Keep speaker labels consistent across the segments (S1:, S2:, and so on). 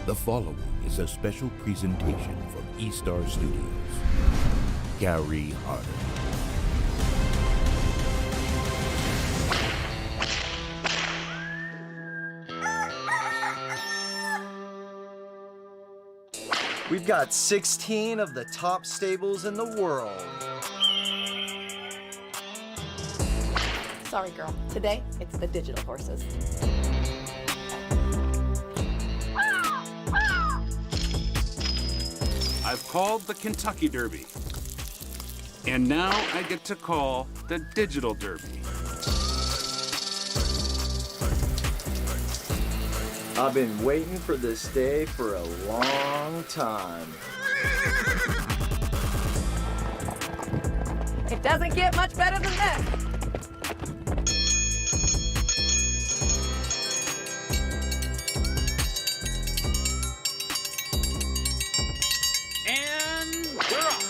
S1: The following is a special presentation from E-Star Studios. Gary Harder.
S2: We've got 16 of the top stables in the world.
S3: Sorry, girl. Today, it's the digital horses.
S4: I've called the Kentucky Derby. And now I get to call the Digital Derby.
S2: I've been waiting for this day for a long time.
S3: It doesn't get much better than this.
S4: And we're off.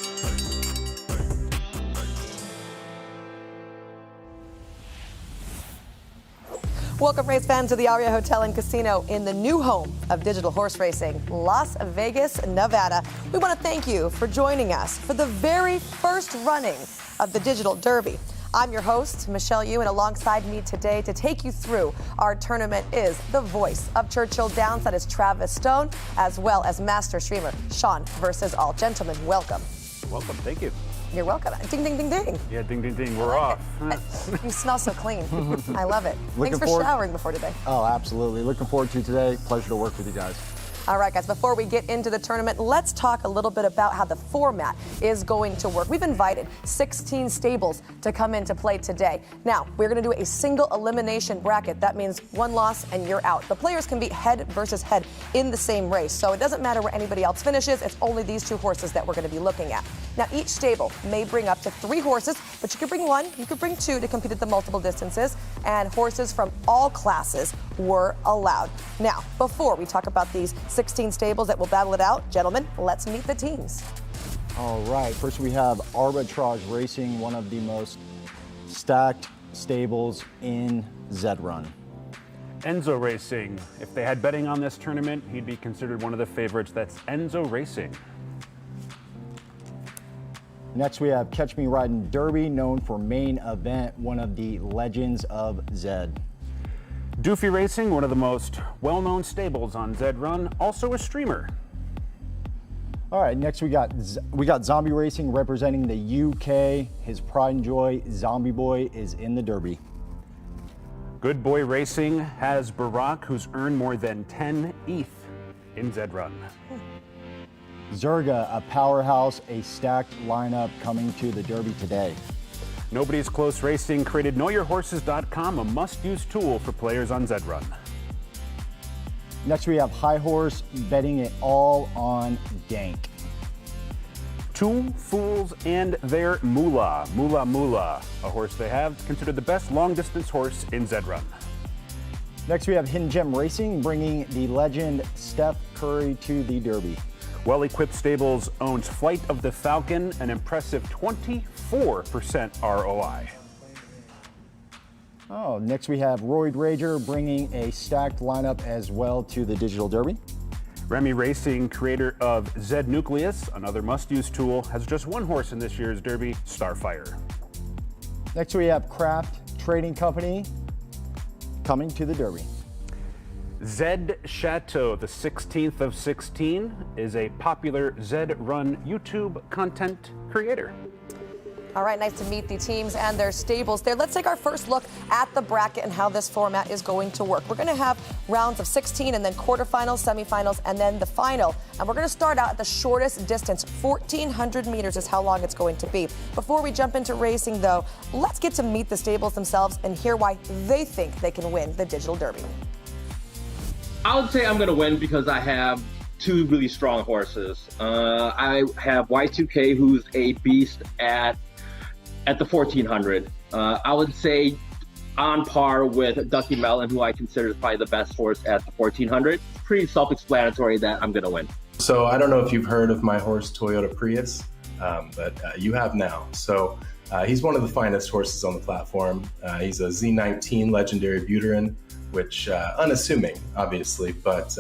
S3: Welcome, race fans, to the Aria Hotel and Casino in the new home of digital horse racing, Las Vegas, Nevada. We want to thank you for joining us for the very first running of the Digital Derby. I'm your host, Michelle Yu, and alongside me today to take you through our tournament is the voice of Churchill Downs, that is Travis Stone, as well as master streamer Sean versus All. Gentlemen, welcome.
S5: Welcome, thank you.
S3: You're welcome. Ding, ding, ding, ding.
S5: Yeah, ding, ding, ding, we're off.
S3: You smell so clean. I love it. Thanks for
S6: forward-
S3: showering before today.
S6: Oh, absolutely. Looking forward to today. Pleasure to work with you guys.
S3: All right, guys, before we get into the tournament, let's talk a little bit about how the format is going to work. We've invited 16 stables to come into play today. Now, we're going to do a single elimination bracket. That means one loss and you're out. The players can be head versus head in the same race, so it doesn't matter where anybody else finishes. It's only these two horses that we're going to be looking at. Now, each stable may bring up to 3 horses, but you could bring 1, you could bring 2 to compete at the multiple distances, and horses from all classes were allowed. Now, before we talk about these 16 stables that will battle it out, gentlemen, let's meet the teams.
S6: All right, first we have Arbitrage Racing, one of the most stacked stables in Zed Run.
S5: Enzo Racing, if they had betting on this tournament, he'd be considered one of the favorites. That's Enzo Racing.
S6: Next we have Catch Me Ridin' Derby, known for main event, one of the legends of Zed.
S5: Doofy Racing, one of the most well-known stables on Zed Run, also a streamer.
S6: All right, next we got Zombie Racing representing the UK. His pride and joy, Zombie Boy, is in the Derby.
S5: Good Boy Racing has Barack, who's earned more than 10 ETH in Zed Run.
S6: Zerga, a powerhouse, a stacked lineup coming to the Derby today.
S5: Nobody's Close Racing created KnowYourHorses.com, a must-use tool for players on Zed Run.
S6: Next we have High Horse, betting it all on Dank.
S5: Two Fools and their Moulah. Moulah, a horse they have, considered the best long-distance horse in Zed Run.
S6: Next we have Hidden Gem Racing, bringing the legend Steph Curry to the Derby.
S5: Well-equipped stables owns Flight of the Falcon, an impressive 24% ROI.
S6: Oh, next we have Roid Rager, bringing a stacked lineup as well to the Digital Derby.
S5: Remy Racing, creator of Zed Nucleus, another must-use tool, has just one horse in this year's Derby, Starfire.
S6: Next we have Craft Trading Company coming to the Derby.
S5: Zed Chateaux, the 16th of 16, is a popular Zed Run YouTube content creator.
S3: All right, nice to meet the teams and their stables there. Let's take our first look at the bracket and how this format is going to work. We're going to have rounds of 16 and then quarterfinals, semifinals, and then the final. And we're going to start out at the shortest distance. 1,400 meters is how long it's going to be. Before we jump into racing, though, let's get to meet the stables themselves and hear why they think they can win the Digital Derby.
S7: I would say I'm going to win because I have 2 really strong horses. I have Y2K, who's a beast at the 1400. I would say on par with Ducky Melon, who I consider probably the best horse at the 1400. It's pretty self-explanatory that I'm going to win.
S8: So I don't know if you've heard of my horse Toyota Prius, but you have now. So he's one of the finest horses on the platform. He's a Z19 Legendary Buterin, which unassuming, obviously, but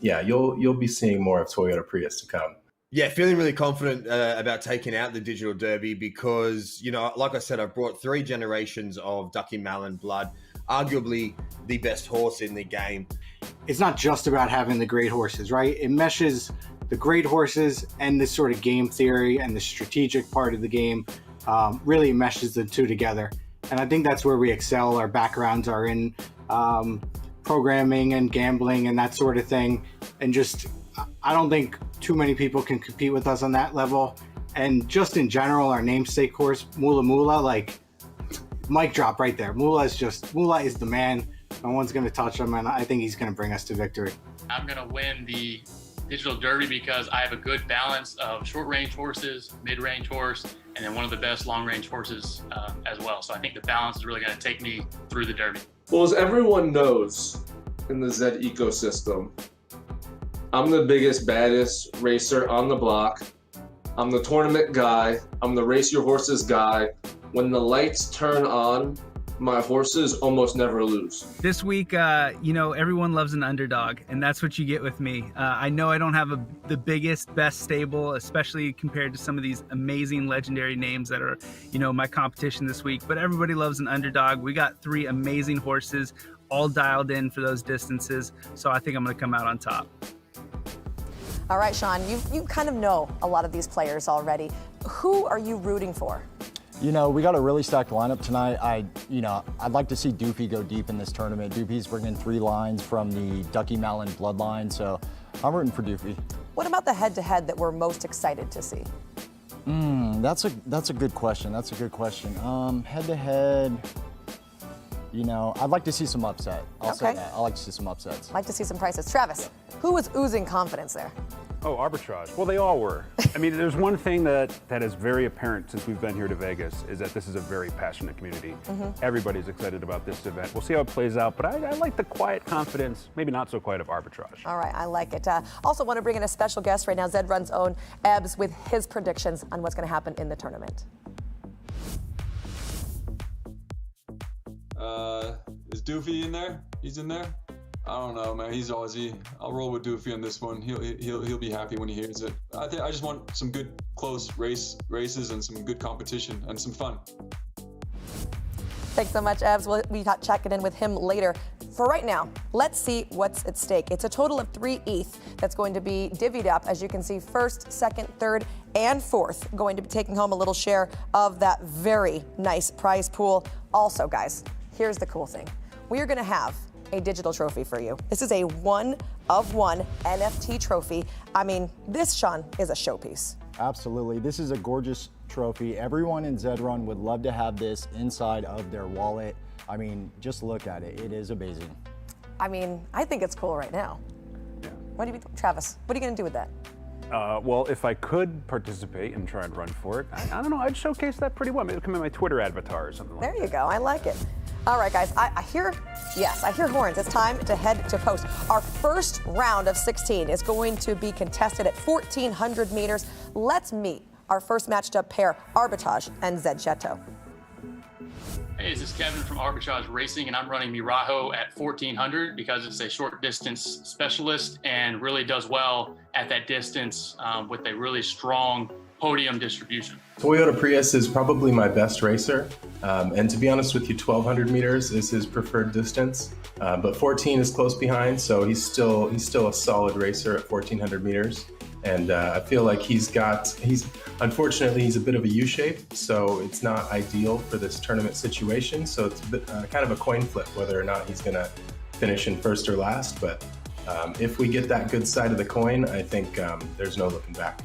S8: yeah, you'll be seeing more of Toyota Prius to come.
S9: Yeah, feeling really confident about taking out the Digital Derby because, you know, like I said, I've brought 3 generations of Ducky Malin blood, arguably the best horse in the game.
S10: It's not just about having the great horses, right? It meshes the great horses and this sort of game theory and the strategic part of the game, really meshes the two together. And I think that's where we excel. Our backgrounds are in programming and gambling and that sort of thing. And just, I don't think too many people can compete with us on that level. And just in general, our namesake horse, Moulah, like, mic drop right there. Moulah is the man. No one's going to touch him, and I think he's going to bring us to victory.
S11: I'm going to win the Digital Derby because I have a good balance of short-range horses, mid-range horse, and then one of the best long-range horses as well. So I think the balance is really going to take me through the Derby.
S12: Well, as everyone knows in the Zed ecosystem, I'm the biggest, baddest racer on the block. I'm the tournament guy. I'm the race your horses guy. When the lights turn on, my horses almost never lose.
S13: This week, you know, everyone loves an underdog, and that's what you get with me. I know I don't have the biggest, best stable, especially compared to some of these amazing legendary names that are, you know, my competition this week, but everybody loves an underdog. We got 3 amazing horses, all dialed in for those distances, so I think I'm going to come out on top.
S3: All right, Sean, you kind of know a lot of these players already. Who are you rooting for?
S6: You know, we got a really stacked lineup tonight. I'd like to see Doofy go deep in this tournament. Doofy's bringing 3 lines from the Ducky Malin bloodline, so I'm rooting for Doofy.
S3: What about the head-to-head that we're most excited to see?
S6: That's a good question. Head-to-head, you know, I'd like to see some upset. I'll say that. I'd like to see some upsets.
S3: I'd like to see some prices. Travis, who was oozing confidence there?
S5: Oh, Arbitrage. Well, they all were. I mean, there's one thing that is very apparent since we've been here to Vegas is that this is a very passionate community. Everybody's excited about this event. We'll see how it plays out, but I like the quiet confidence, maybe not so quiet, of Arbitrage.
S3: All right, I like it. Also want to bring in a special guest right now, Zed Run's own Ebbs, with his predictions on what's going to happen in the tournament.
S14: Is Doofy in there? He's in there? I don't know, man. He's Aussie. I'll roll with Doofy on this one. He'll be happy when he hears it. I just want some good close races and some good competition and some fun.
S3: Thanks so much, Ebbs. We got checking in with him later. For right now, let's see what's at stake. It's a total of 3 ETH that's going to be divvied up. As you can see, 1st, 2nd, 3rd, and 4th going to be taking home a little share of that very nice prize pool. Also, guys, here's the cool thing. We are going to have a digital trophy for you. This is a 1-of-1 NFT trophy. I mean, this, Sean, is a showpiece.
S6: Absolutely. This is a gorgeous trophy. Everyone in Zed Run would love to have this inside of their wallet. I mean, just look at it. It is amazing.
S3: I mean, I think it's cool right now.
S5: Yeah.
S3: What do you, Travis, what are you going to do with that?
S5: Well, if I could participate and try and run for it, I don't know, I'd showcase that pretty well. Maybe it'll come in my Twitter avatar or something like that.
S3: There you go. I like it. All right, guys, I hear horns. It's time to head to post. Our first round of 16 is going to be contested at 1,400 meters. Let's meet our first matched up pair, Arbitrage and Zed Chateaux.
S11: Hey, this is Kevin from Arbitrage Racing, and I'm running Mirajo at 1,400 because it's a short distance specialist and really does well at that distance with a really strong podium distribution.
S8: Toyota Prius is probably my best racer, and to be honest with you, 1,200 meters is his preferred distance, but 14 is close behind, so he's still a solid racer at 1,400 meters. And I feel like unfortunately he's a bit of a U-shape, so it's not ideal for this tournament situation. So it's kind of a coin flip whether or not he's going to finish in first or last. But if we get that good side of the coin, I think there's no looking back.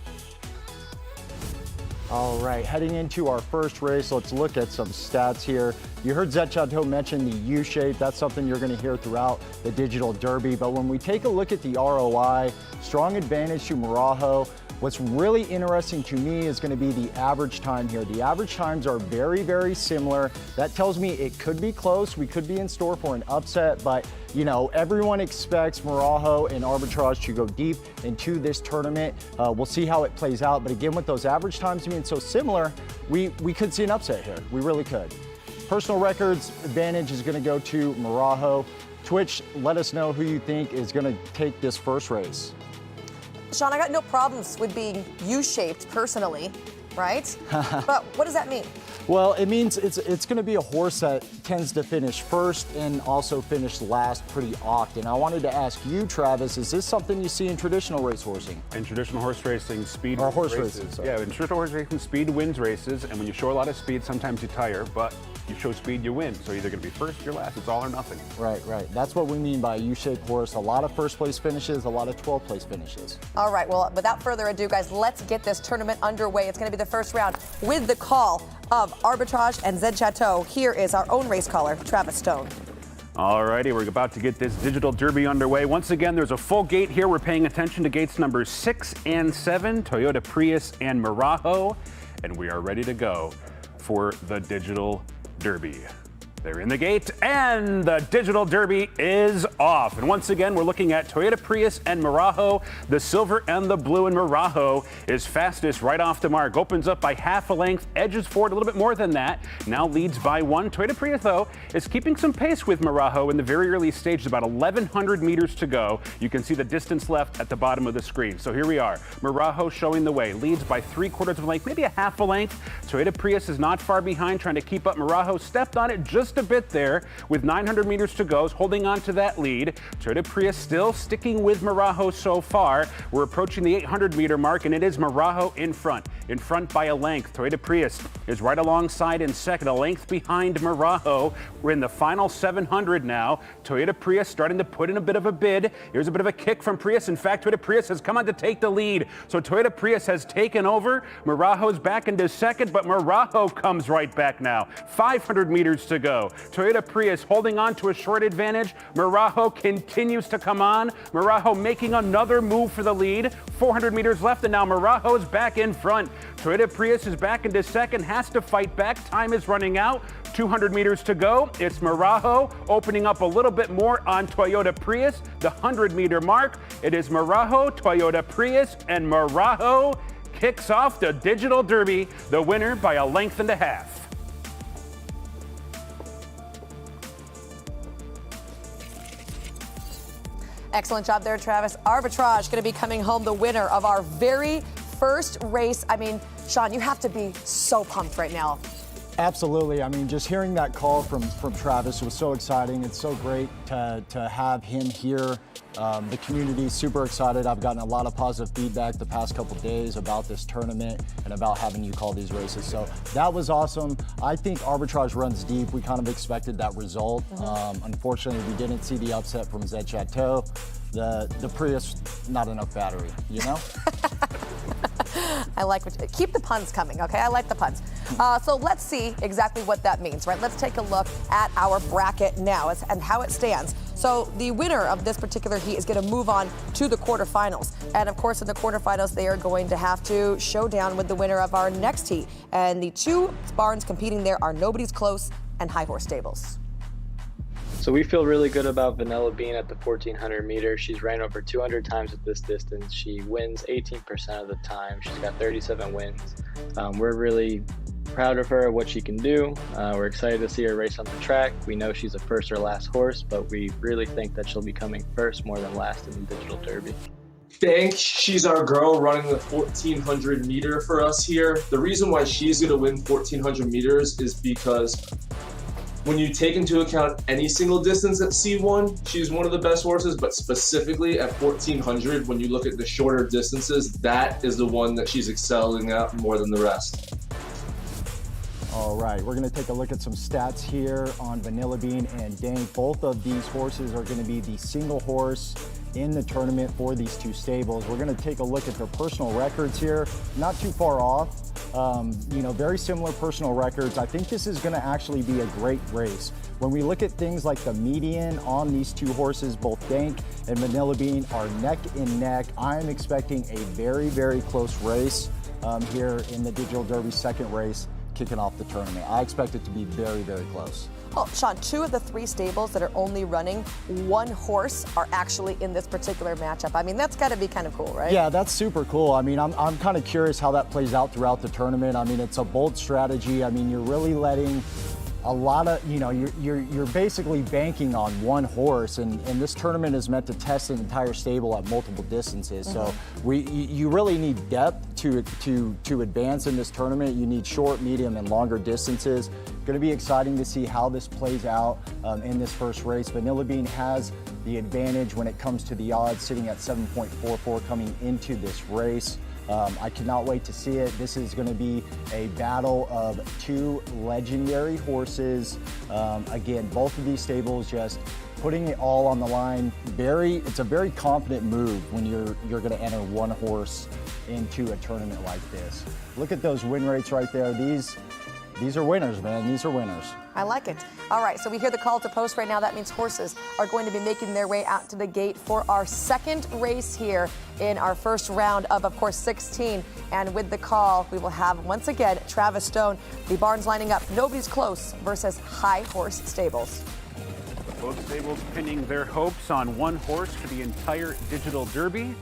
S6: All right, heading into our first race, let's look at some stats here. You heard Zed Chateaux mention the U-shape. That's something you're going to hear throughout the Digital Derby. But when we take a look at the ROI, strong advantage to Mirajo. What's really interesting to me is going to be the average time here. The average times are very, very similar. That tells me it could be close. We could be in store for an upset, but you know, everyone expects Mirajo and Arbitrage to go deep into this tournament. We'll see how it plays out. But again, with those average times being so similar, we could see an upset here. We really could. Personal records advantage is going to go to Mirajo. Twitch, let us know who you think is going to take this first race.
S3: Sean, I got no problems with being U-shaped personally, right? But what does that mean?
S6: Well, it means it's going to be a horse that tends to finish first and also finish last pretty often. I wanted to ask you, Travis, is this something you see in traditional racehorsing?
S5: In traditional horse racing, speed
S6: or horse
S5: races.
S6: racing, sorry.
S5: Yeah, in traditional horse racing, speed wins races, and when you show a lot of speed, sometimes you tire, but you show speed, you win. So you're either going to be first or last. It's all or nothing.
S6: Right. That's what we mean by a U-shaped horse. A lot of first place finishes, a lot of 12th place finishes.
S3: All right, well, without further ado, guys, let's get this tournament underway. It's going to be the first round with the call of Arbitrage and Zed Chateaux. Here is our own race caller, Travis Stone.
S5: Alrighty, we're about to get this digital derby underway. Once again, there's a full gate here. We're paying attention to gates numbers 6 and 7, Toyota Prius and Moulah, and we are ready to go for the digital derby. They're in the gate, and the digital derby is off. And once again, we're looking at Toyota Prius and Moulah. The silver and the blue, and Moulah is fastest right off the mark. Opens up by half a length, edges forward a little bit more than that. Now leads by 1. Toyota Prius, though, is keeping some pace with Moulah in the very early stages, about 1,100 meters to go. You can see the distance left at the bottom of the screen. So here we are. Moulah showing the way, leads by 3/4 of a length, maybe a half a length. Toyota Prius is not far behind, trying to keep up. Moulah stepped on it just a bit there with 900 meters to go, holding on to that lead. Toyota Prius still sticking with Moulah so far. We're approaching the 800-meter mark, and it is Moulah in front by a length. Toyota Prius is right alongside in second, a length behind Moulah. We're in the final 700 now. Toyota Prius starting to put in a bit of a bid. Here's a bit of a kick from Prius. In fact, Toyota Prius has come on to take the lead. So Toyota Prius has taken over. Moulah is back into second, but Moulah comes right back now. 500 meters to go. Toyota Prius holding on to a short advantage. Moulah continues to come on. Moulah making another move for the lead. 400 meters left, and now Moulah is back in front. Toyota Prius is back into second, has to fight back. Time is running out. 200 meters to go. It's Moulah opening up a little bit more on Toyota Prius. The 100-meter mark. It is Moulah, Toyota Prius, and Moulah kicks off the digital derby. The winner by a length and a half.
S3: Excellent job there, Travis. Arbitrage going to be coming home the winner of our very first race. I mean, Sean, you have to be so pumped right now.
S6: Absolutely. I mean, just hearing that call from Travis was so exciting. It's so great to have him here. The community is super excited. I've gotten a lot of positive feedback the past couple days about this tournament and about having you call these races. So that was awesome. I think Arbitrage runs deep. We kind of expected that result. Unfortunately, we didn't see the upset from Zed Chateaux. The Prius, not enough battery, you know?
S3: I like keep the puns coming, okay? I like the puns. So let's see exactly what that means, right? Let's take a look at our bracket now and how it stands. So the winner of this particular heat is going to move on to the quarterfinals. And of course, in the quarterfinals, they are going to have to show down with the winner of our next heat. And the two barns competing there are Nobody's Close and High Horse Stables.
S15: So we feel really good about Vanilla Bean at the 1400 meters. She's ran over 200 times at this distance. She wins 18% of the time. She's got 37 wins. We're really proud of her, what she can do. We're excited to see her race on the track. We know she's a first or last horse, but we really think that she'll be coming first more than last in the Digital Derby.
S12: Bank, she's our girl running the 1400 meter for us here. The reason why she's going to win 1400 meters is because when you take into account any single distance at C1, she's one of the best horses, but specifically at 1400, when you look at the shorter distances, that is the one that she's excelling at more than the rest.
S6: All right, we're going to take a look at some stats here on Vanilla Bean and Dank. Both of these horses are going to be the single horse in the tournament for these two stables. We're going to take a look at their personal records here. Not too far off. Very similar personal records. I think this is going to actually be a great race. When we look at things like the median on these two horses, both Dank and Vanilla Bean are neck and neck. I am expecting a very, very close race here in the Digital Derby second race kicking off the tournament. I expect it to be very, very close.
S3: Well, Sean, 2 of the 3 stables that are only running 1 horse are actually in this particular matchup. I mean, that's got to be kind of cool, right?
S6: Yeah, that's super cool. I mean, I'm kind of curious how that plays out throughout the tournament. I mean, it's a bold strategy. I mean, you're really letting a lot of, you're basically banking on one horse, and this tournament is meant to test an entire stable at multiple distances. So you really need depth to advance in this tournament. You need short, medium, and longer distances. Going to be exciting to see how this plays out in this first race. Vanilla Bean has the advantage when it comes to the odds, sitting at 7.44 coming into this race. I cannot wait to see it. This is going to be a battle of two legendary horses. Again, both of these stables just putting it all on the line. It's a very confident move when you're going to enter one horse into a tournament like this. Look at those win rates right there. These are winners, man. These are winners.
S3: I like it. All right, so we hear the call to post right now. That means horses are going to be making their way out to the gate for our second race here in our first round of course, 16. And with the call, we will have, once again, Travis Stone. The barns lining up. Nobody's Close versus High Horse Stables.
S5: Both stables pinning their hopes on one horse for the entire Digital Derby.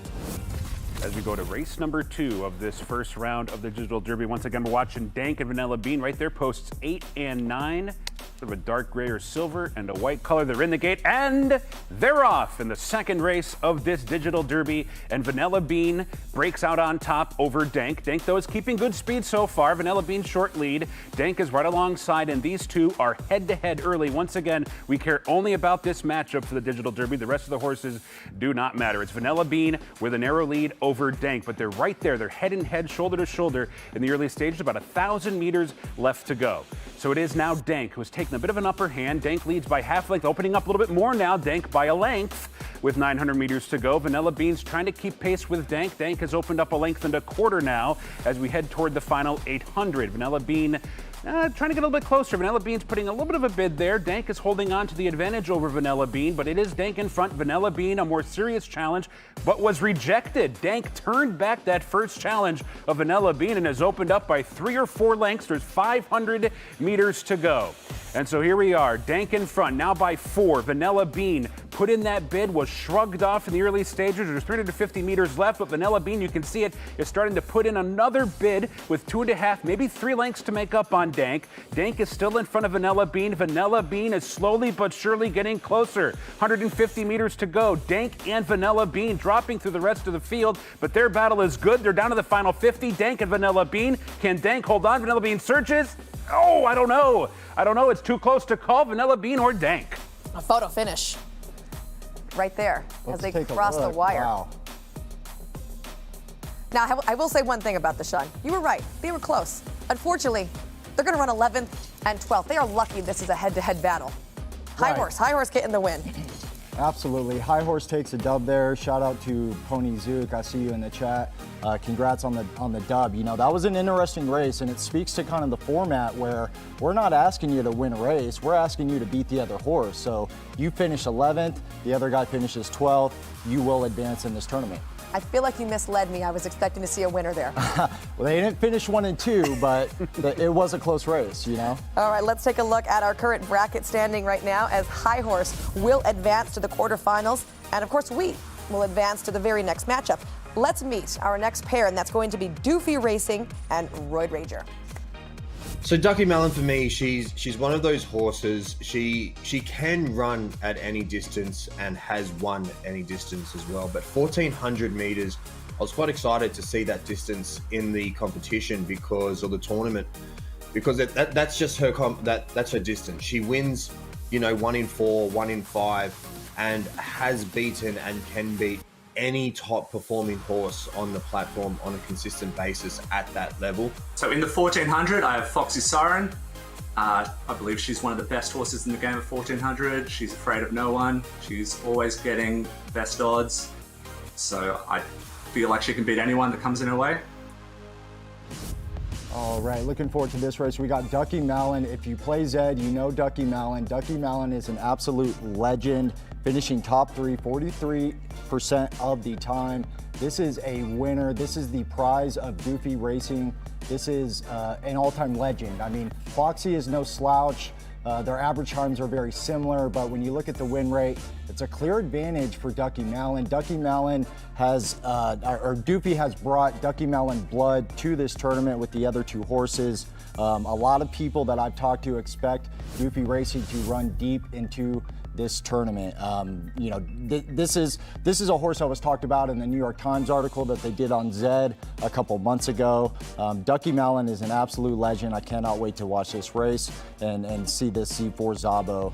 S5: As we go to race number 2 of this first round of the Digital Derby. Once again, we're watching Dank and Vanilla Bean right there, posts 8 and 9. Sort of a dark gray or silver and a white color. They're in the gate and they're off in the second race of this Digital Derby. And Vanilla Bean breaks out on top over Dank. Dank, though, is keeping good speed so far. Vanilla Bean short lead. Dank is right alongside, and these two are head-to-head early. Once again, we care only about this matchup for the Digital Derby. The rest of the horses do not matter. It's Vanilla Bean with a narrow lead over Dank, but they're right there. They're head-and-head, shoulder-to-shoulder in the early stages. About 1,000 meters left to go. So it is now Dank who has taken a bit of an upper hand. Dank leads by half length, opening up a little bit more now. Dank by a length with 900 meters to go. Vanilla Bean's trying to keep pace with Dank. Dank has opened up a length and a quarter now as we head toward the final 800. Vanilla Bean trying to get a little bit closer. Vanilla Bean's putting a little bit of a bid there. Dank is holding on to the advantage over Vanilla Bean, but it is Dank in front. Vanilla Bean, a more serious challenge, but was rejected. Dank turned back that first challenge of Vanilla Bean and has opened up by 3 or 4 lengths. There's 500 meters to go. And so here we are, Dank in front, now by 4. Vanilla Bean put in that bid, was shrugged off in the early stages. There's 350 meters left, but Vanilla Bean, you can see it, is starting to put in another bid with 2.5, maybe 3 lengths to make up on Dank. Dank is still in front of Vanilla Bean. Vanilla Bean is slowly but surely getting closer. 150 meters to go. Dank and Vanilla Bean dropping through the rest of the field, but their battle is good. They're down to the final 50. Dank and Vanilla Bean. Can Dank hold on? Vanilla Bean searches. Oh, I don't know. It's too close to call. Vanilla Bean or Dank.
S3: A photo finish. Right there,
S6: Let's
S3: as they
S6: take a
S3: cross the
S6: look.
S3: wire.
S6: Wow.
S3: Now, I will say one thing about the Shun. You were right. They were close. Unfortunately, they're going to run 11th and 12th. They are lucky this is a head-to-head battle. High horse getting the win.
S6: Absolutely. High Horse takes a dub there. Shout out to Pony Zook. I see you in the chat. Congrats on the dub. You know, that was an interesting race, and it speaks to kind of the format where we're not asking you to win a race. We're asking you to beat the other horse. So you finish 11th, the other guy finishes 12th, you will advance in this tournament.
S3: I feel like you misled me. I was expecting to see a winner there.
S6: Well, they didn't finish 1 and 2, but it was a close race, you know?
S3: All right, let's take a look at our current bracket standing right now as High Horse will advance to the quarterfinals. And of course, we will advance to the very next matchup. Let's meet our next pair, and that's going to be Doofy Racing and Roid Rager.
S9: So Ducky Mellon for me, she's one of those horses. She can run at any distance and has won any distance as well. But 1,400 meters, I was quite excited to see that distance in the competition because of the tournament, because that's just her that's her distance. She wins, 1 in 4, 1 in 5, and has beaten and can beat any top performing horse on the platform on a consistent basis at that level.
S16: So in the 1400, I have Foxy Siren. I believe she's one of the best horses in the game of 1400. She's afraid of no one. She's always getting best odds. So I feel like she can beat anyone that comes in her way.
S6: All right, looking forward to this race. We got Ducky Mellon. If you play Zed, you know Ducky Mellon. Ducky Mellon is an absolute legend, finishing top 3, 43% of the time. This is a winner. This is the prize of Doofy Racing. This is an all-time legend. I mean, Foxy is no slouch. Their average times are very similar, but when you look at the win rate, it's a clear advantage for Ducky Mellon. Ducky Mellon has, Doofy has brought Ducky Mellon blood to this tournament with the other 2 horses. A lot of people that I've talked to expect Doofy Racing to run deep into this tournament. You know, this is a horse that was talked about in the New York Times article that they did on Zed a couple months ago. Ducky Malin is an absolute legend. I cannot wait to watch this race and see this C4 Zabo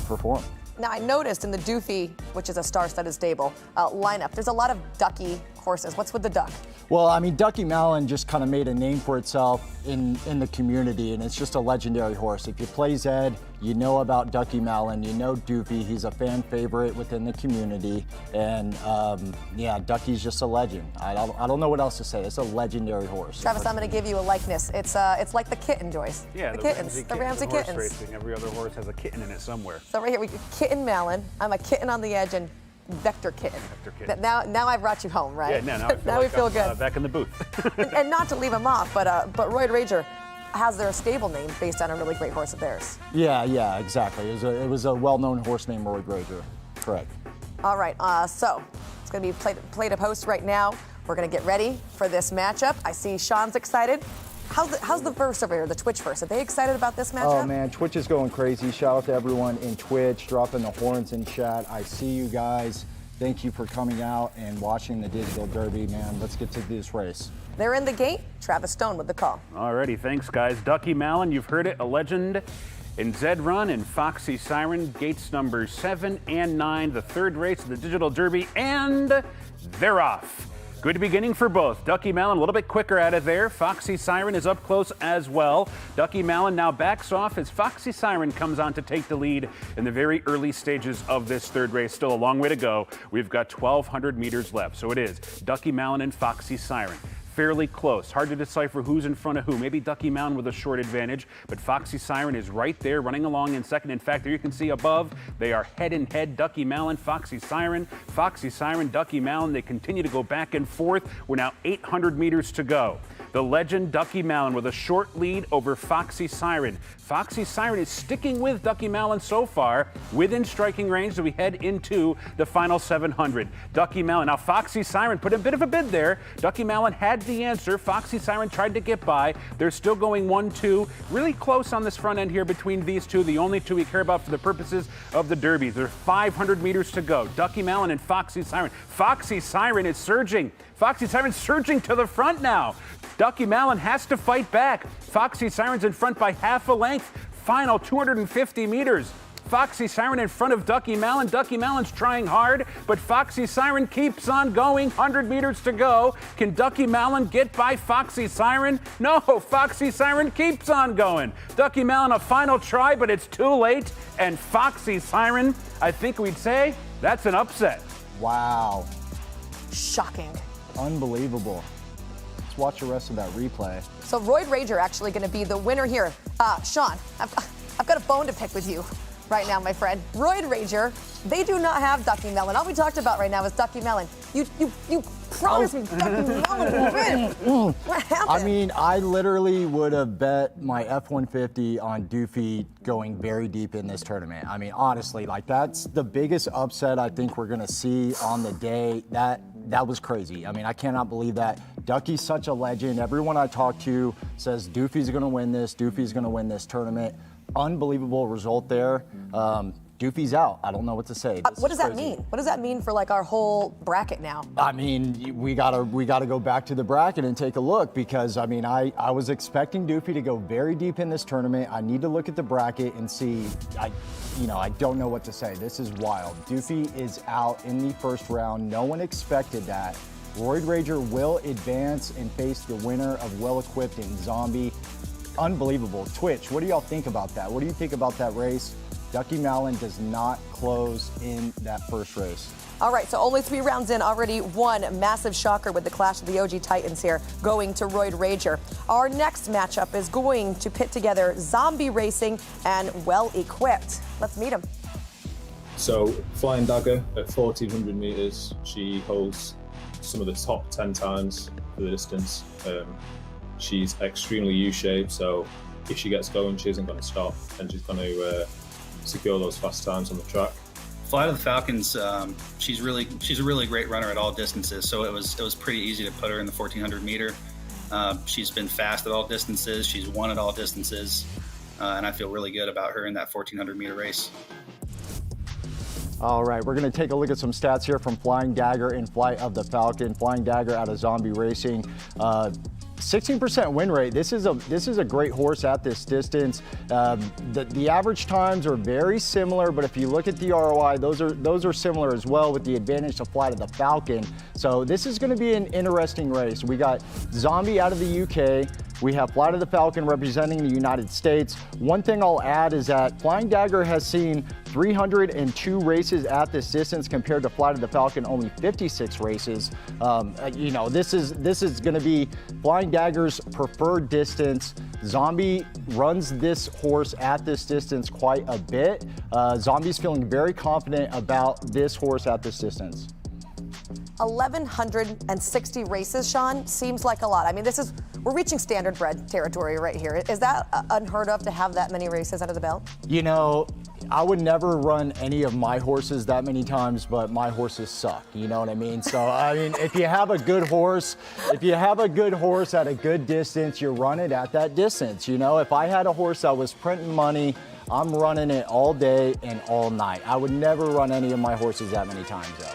S6: perform.
S3: Now, I noticed in the Doofy, which is a star-studded stable, lineup, there's a lot of ducky horses. What's with the duck?
S6: Well, I mean, Ducky Malin just kind of made a name for itself in the community, and it's just a legendary horse. If you play Zed, you know about Ducky Malin, you know Doofy. He's a fan favorite within the community, and yeah, Ducky's just a legend. I don't know what else to say. It's a legendary horse.
S3: Travis, I'm going to give you a likeness. It's like the kitten, Joyce.
S5: Yeah,
S3: the kittens, the Ramsey
S5: horse
S3: kittens.
S5: Racing. Every other horse has a kitten in it somewhere.
S3: So right here, we Kitten Malin. I'm a kitten on the edge, and Vector Kitten.
S5: Vector Kitten.
S3: Now I brought you home, right?
S5: Yeah, now I feel
S3: now
S5: like
S3: we feel
S5: I'm,
S3: good.
S5: Back in the booth.
S3: and not to leave him off, but Roid Rager has their stable name based on a really great horse of theirs.
S6: Yeah, exactly. It was a well-known horse named Roid Rager. Correct.
S3: All right, so it's going to be play to post right now. We're going to get ready for this matchup. I see Sean's excited. How's the verse over here, the Twitch verse? Are they excited about this matchup?
S6: Oh man, Twitch is going crazy. Shout out to everyone in Twitch, dropping the horns in chat. I see you guys. Thank you for coming out and watching the Digital Derby, man. Let's get to this race.
S3: They're in the gate. Travis Stone with the call.
S5: Alrighty, thanks guys. Ducky Malin, you've heard it, a legend in Zed Run and Foxy Siren, gates number 7 and 9, the third race of the Digital Derby, and they're off. Good beginning for both. Ducky Malin a little bit quicker out of there. Foxy Siren is up close as well. Ducky Malin now backs off as Foxy Siren comes on to take the lead in the very early stages of this third race. Still a long way to go. We've got 1,200 meters left. So it is Ducky Malin and Foxy Siren. Fairly close. Hard to decipher who's in front of who. Maybe Ducky Malin with a short advantage, but Foxy Siren is right there running along in second. In fact, there you can see above, they are head and head. Ducky Malin, Foxy Siren, Ducky Malin. They continue to go back and forth. We're now 800 meters to go. The legend Ducky Malin with a short lead over Foxy Siren. Foxy Siren is sticking with Ducky Malin so far, within striking range as we head into the final 700. Ducky Malin. Now Foxy Siren put a bit of a bid there. Ducky Malin had the answer. Foxy Siren tried to get by. They're still going 1-2. Really close on this front end here between these two, the only two we care about for the purposes of the Derby. There's 500 meters to go. Ducky Malin and Foxy Siren. Foxy Siren is surging. Foxy Siren's surging to the front now. Ducky Malin has to fight back. Foxy Siren's in front by half a length. Final 250 meters. Foxy Siren in front of Ducky Malin. Ducky Malin's trying hard, but Foxy Siren keeps on going. 100 meters to go. Can Ducky Malin get by Foxy Siren? No, Foxy Siren keeps on going. Ducky Malin a final try, but it's too late. And Foxy Siren, I think we'd say, that's an upset.
S6: Wow.
S3: Shocking.
S6: Unbelievable. Let's watch the rest of that replay.
S3: So Roid Rager actually going to be the winner here. Sean, I've got a bone to pick with you right now, my friend. Roid Rager, they do not have Ducky Malin. All we talked about right now is Ducky Malin. You promised me Ducky Malin would win. What happened?
S6: I mean, I literally would have bet my F-150 on Doofy going very deep in this tournament. I mean, honestly, like that's the biggest upset I think we're gonna see on the day. That was crazy. I mean, I cannot believe that. Ducky's such a legend. Everyone I talk to says Doofy's gonna win this. Doofy's gonna win this tournament. Unbelievable result there. Doofy's out. I don't know what to say.
S3: What does that mean? What does that mean for like our whole bracket now?
S6: I mean, we gotta go back to the bracket and take a look because I mean, I was expecting Doofy to go very deep in this tournament. I need to look at the bracket and see. I don't know what to say. This is wild. Doofy is out in the first round. No one expected that. Roid Rager will advance and face the winner of Well Equipped and Zombie. Unbelievable. Twitch, what do y'all think about that? What do you think about that race? Ducky Malin does not close in that first race.
S3: All right, so only 3 rounds in, already one massive shocker with the clash of the OG Titans here, going to Roid Rager. Our next matchup is going to pit together Zombie Racing and Well Equipped. Let's meet them.
S17: So, Flying Dagger at 1,400 meters, she holds some of the top 10 times for the distance. She's extremely U-shaped, so if she gets going, she isn't going to stop, and she's going to secure those fast times on the track.
S18: Flight of the Falcons, she's a really great runner at all distances, so it was pretty easy to put her in the 1,400 meter.
S13: She's been fast at all distances. She's won at all distances. And I feel really good about her in that 1,400 meter race.
S6: All right, we're going to take a look at some stats here from Flying Dagger in Flight of the Falcon. Flying Dagger out of Zombie Racing. 16% win rate. This is a great horse at this distance. The average times are very similar, but if you look at the ROI, those are similar as well, with the advantage to Flight of the Falcon. So this is going to be an interesting race. We got Zombie out of the UK. We have Flight of the Falcon representing the United States. One thing I'll add is that Flying Dagger has seen 302 races at this distance compared to Flight of the Falcon only 56 races. You know, this is going to be Flying Dagger's preferred distance. Zombie runs this horse at this distance quite a bit. Zombie's feeling very confident about this horse at this distance.
S3: 1,160 races, Sean, seems like a lot. I mean, we're reaching standard bred territory right here. Is that unheard of to have that many races under the belt?
S6: You know, I would never run any of my horses that many times, but my horses suck. You know what I mean? So, I mean, if you have a good horse at a good distance, you run it at that distance. You know, if I had a horse that was printing money, I'm running it all day and all night. I would never run any of my horses that many times, though.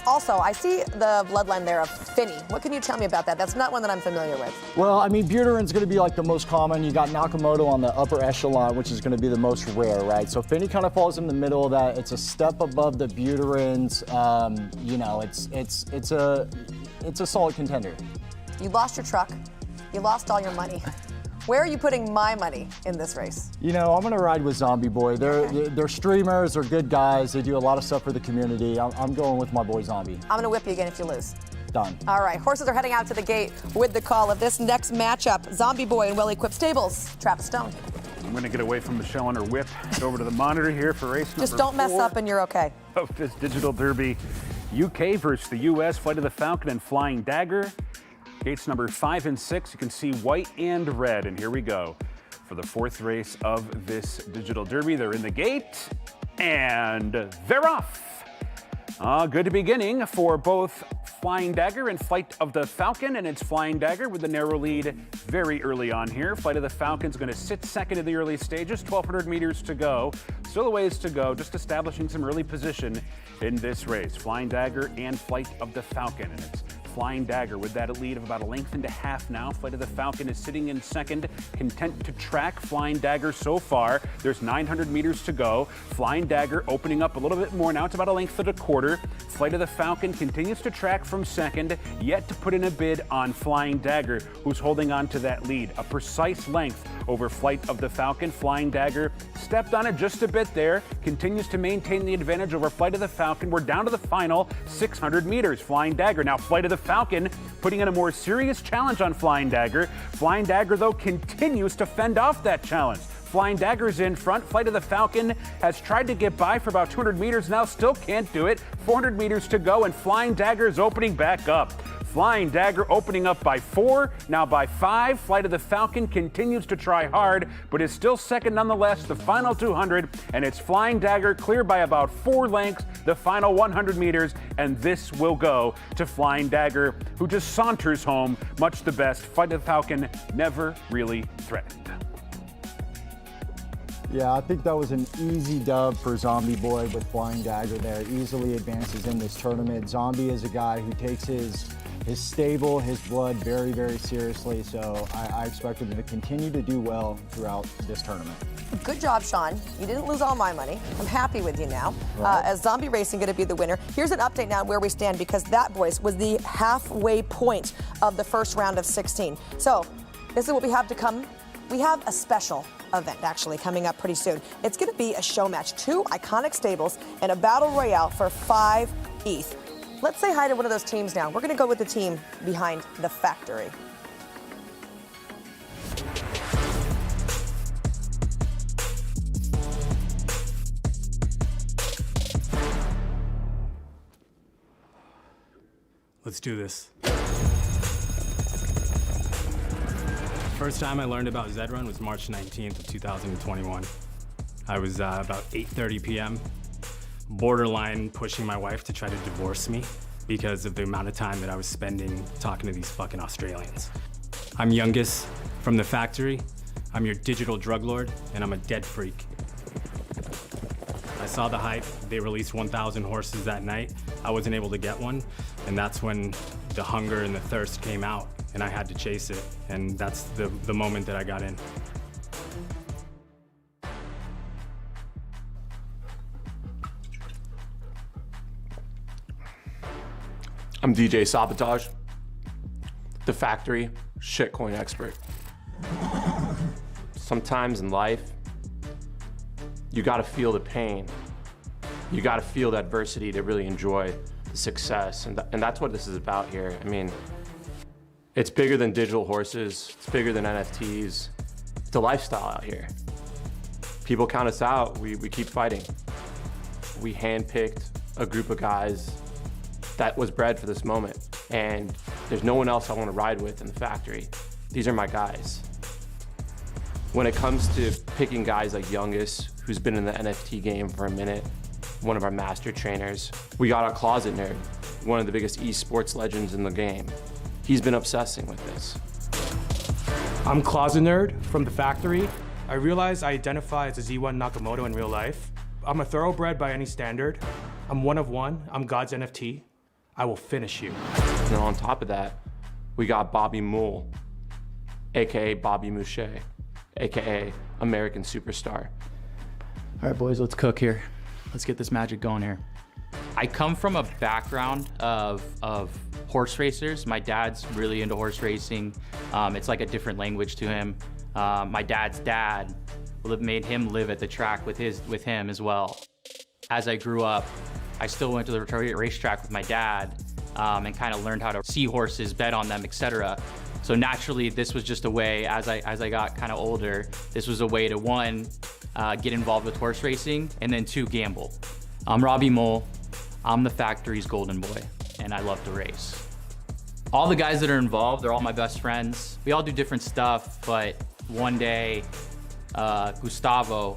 S3: Also, I see the bloodline there of Finney. What can you tell me about that? That's not one that I'm familiar with.
S6: Well, I mean, Buteran's going to be like the most common. You got Nakamoto on the upper echelon, which is going to be the most rare, right? So Finney kind of falls in the middle of that. It's a step above the Buterans. You know, it's a solid contender.
S3: You lost your truck. You lost all your money. Where are you putting my money in this race?
S6: You know, I'm going to ride with Zombie Boy. They're streamers, they're good guys. They do a lot of stuff for the community. I'm going with my boy Zombie.
S3: I'm going to whip you again if you lose.
S6: Done.
S3: All right, horses are heading out to the gate with the call of this next matchup. Zombie Boy and well-equipped stables. Travis Stone.
S5: I'm going to get away from Michelle and her whip, head over to the monitor here for race number
S3: Just don't mess
S5: 4
S3: up and you're okay.
S5: of this Digital Derby. UK versus the US, Flight of the Falcon and Flying Dagger. Gates number 5 and 6, you can see white and red, and here we go. For the 4th race of this Digital Derby, they're in the gate, and they're off. Good beginning for both Flying Dagger and Flight of the Falcon, and it's Flying Dagger with the narrow lead very early on here. Flight of the Falcon's going to sit second in the early stages, 1,200 meters to go. Still a ways to go, just establishing some early position in this race. Flying Dagger and Flight of the Falcon, and it's Flying Dagger with that lead of about 1.5 lengths now. Flight of the Falcon is sitting in second, content to track Flying Dagger so far. There's 900 meters to go. Flying Dagger opening up a little bit more now. It's about 1.25 lengths. Flight of the Falcon continues to track from second, yet to put in a bid on Flying Dagger, who's holding on to that lead. A precise length over Flight of the Falcon. Flying Dagger stepped on it just a bit there, continues to maintain the advantage over Flight of the Falcon. We're down to the final 600 meters. Flying Dagger, now Flight of the Falcon putting in a more serious challenge on Flying Dagger. Flying Dagger, though, continues to fend off that challenge. Flying Dagger's in front. Flight of the Falcon has tried to get by for about 200 meters now, still can't do it. 400 meters to go, and Flying Dagger is opening back up. Flying Dagger opening up by 4, now by 5. Flight of the Falcon continues to try hard, but is still second nonetheless, the final 200, and it's Flying Dagger clear by about 4 lengths, the final 100 meters, and this will go to Flying Dagger, who just saunters home, much the best. Flight of the Falcon never really threatened.
S6: Yeah, I think that was an easy dub for Zombie Boy with Flying Dagger there. Easily advances in this tournament. Zombie is a guy who takes his stable, his blood very, very seriously, so I expect him to continue to do well throughout this tournament.
S3: Good job, Sean. You didn't lose all my money. I'm happy with you now.
S6: Right.
S3: As Zombie Racing going to be the winner. Here's an update now where we stand, because that, boys, was the halfway point of the first round of 16. So this is what we have to come. We have a special event actually coming up pretty soon. It's going to be a show match, 2 iconic stables and a battle royale for 5 ETH. Let's say hi to one of those teams now. We're going to go with the team behind the factory.
S19: Let's do this. First time I learned about ZED RUN was March 19th of 2021. I was about 8:30 p.m. borderline pushing my wife to try to divorce me because of the amount of time that I was spending talking to these fucking Australians. I'm Youngest from the factory. I'm your digital drug lord, and I'm a dead freak. I saw the hype. They released 1,000 horses that night. I wasn't able to get one, and that's when the hunger and the thirst came out, and I had to chase it, and that's the moment that I got in.
S20: I'm DJ Sabotage, the factory shitcoin expert. Sometimes in life, you gotta feel the pain. You gotta feel the adversity to really enjoy the success. And that's what this is about here. I mean, it's bigger than digital horses. It's bigger than NFTs. It's a lifestyle out here. People count us out, we keep fighting. We handpicked a group of guys that was bred for this moment. And there's no one else I wanna ride with in the factory. These are my guys. When it comes to picking guys like Youngest, who's been in the NFT game for a minute, one of our master trainers, we got our closet nerd, one of the biggest esports legends in the game. He's been obsessing with this.
S21: I'm Closet Nerd from the factory. I realize I identify as a Z1 Nakamoto in real life. I'm a thoroughbred by any standard. I'm one of one. I'm God's NFT. I will finish you.
S20: And then on top of that, we got Bobby Moulah, AKA Bobby Mouche, AKA American Superstar.
S22: All right, boys, let's cook here. Let's get this magic going here. I come from a background of horse racers. My dad's really into horse racing. It's like a different language to him. My dad's dad made him live at the track with him as well. As I grew up, I still went to the racetrack with my dad and kind of learned how to see horses, bet on them, etc. So naturally, this was just a way, as I got kind of older, this was a way to, one, get involved with horse racing, and then two, gamble. I'm Robbie Moulah. I'm the factory's golden boy, and I love to race. All the guys that are involved, they're all my best friends. We all do different stuff, but one day, Gustavo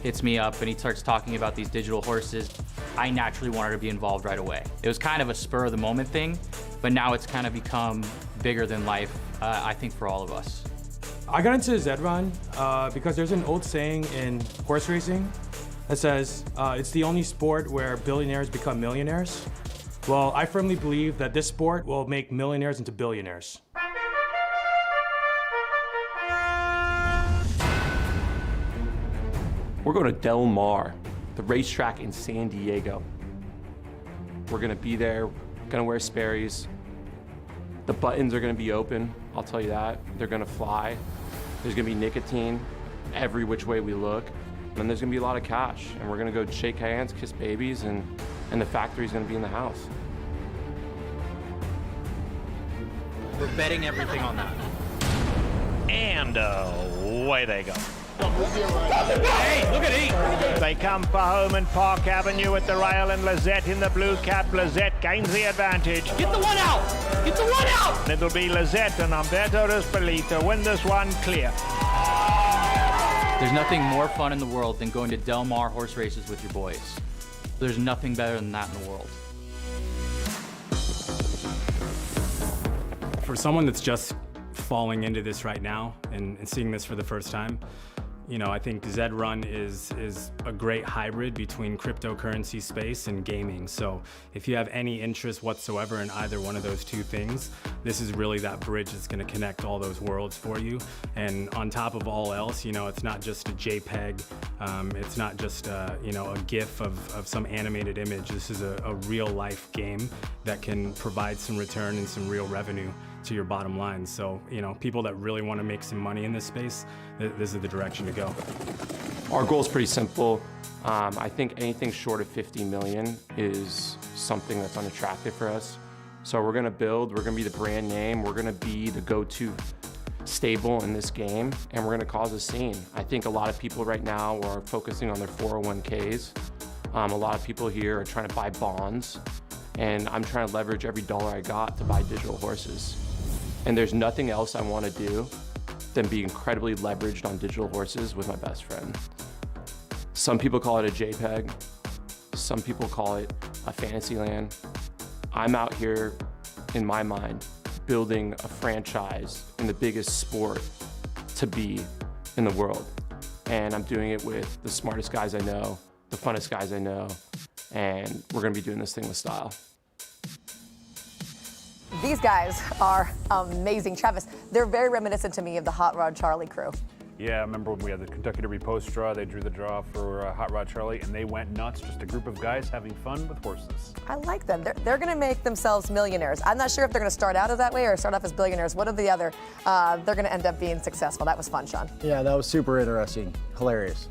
S22: hits me up and he starts talking about these digital horses. I naturally wanted to be involved right away. It was kind of a spur of the moment thing, but now it's kind of become bigger than life, I think, for all of us.
S21: I got into ZED RUN because there's an old saying in horse racing that says, it's the only sport where billionaires become millionaires. Well, I firmly believe that this sport will make millionaires into billionaires.
S20: We're going to Del Mar, the racetrack in San Diego. We're gonna be there, gonna wear Sperry's. The buttons are gonna be open, I'll tell you that. They're gonna fly. There's gonna be nicotine every which way we look. And there's gonna be a lot of cash. And we're gonna go shake hands, kiss babies, and the factory's gonna be in the house.
S23: We're betting everything on that.
S24: And away they go.
S23: Hey, look at E!
S24: They come for home and Park Avenue at the rail, and Lizette in the blue cap. Lizette gains the advantage.
S23: Get the one out! Get the one out!
S24: And it'll be Lizette and Umberto Rispoli to win this one clear.
S22: There's nothing more fun in the world than going to Del Mar horse races with your boys. There's nothing better than that in the world.
S19: For someone that's just falling into this right now and seeing this for the first time, you know, I think ZED RUN is a great hybrid between cryptocurrency space and gaming. So if you have any interest whatsoever in either one of those two things, this is really that bridge that's going to connect all those worlds for you. And on top of all else, you know, it's not just a JPEG. It's not just you know, a GIF of some animated image. This is a real life game that can provide some return and some real revenue to your bottom line. So, you know, people that really want to make some money in this space, this is the direction to go.
S20: Our goal is pretty simple. I think anything short of 50 million is something that's unattractive for us. So we're gonna build, we're gonna be the brand name, we're gonna be the go-to stable in this game, and we're gonna cause a scene. I think a lot of people right now are focusing on their 401ks. A lot of people here are trying to buy bonds, and I'm trying to leverage every dollar I got to buy digital horses. And there's nothing else I want to do than be incredibly leveraged on digital horses with my best friend. Some people call it a JPEG. Some people call it a fantasy land. I'm out here, in my mind, building a franchise in the biggest sport to be in the world. And I'm doing it with the smartest guys I know, the funnest guys I know, and we're gonna be doing this thing with style.
S3: These guys are amazing. Travis, they're very reminiscent to me of the Hot Rod Charlie crew.
S5: Yeah, I remember when we had the Kentucky Derby post draw, they drew the draw for Hot Rod Charlie, and they went nuts, just a group of guys having fun with horses.
S3: I like them. They're going to make themselves millionaires. I'm not sure if they're going to start out as that way or start off as billionaires. One or the other. They're going to end up being successful. That was fun, Sean.
S6: Yeah, that was super interesting. Hilarious.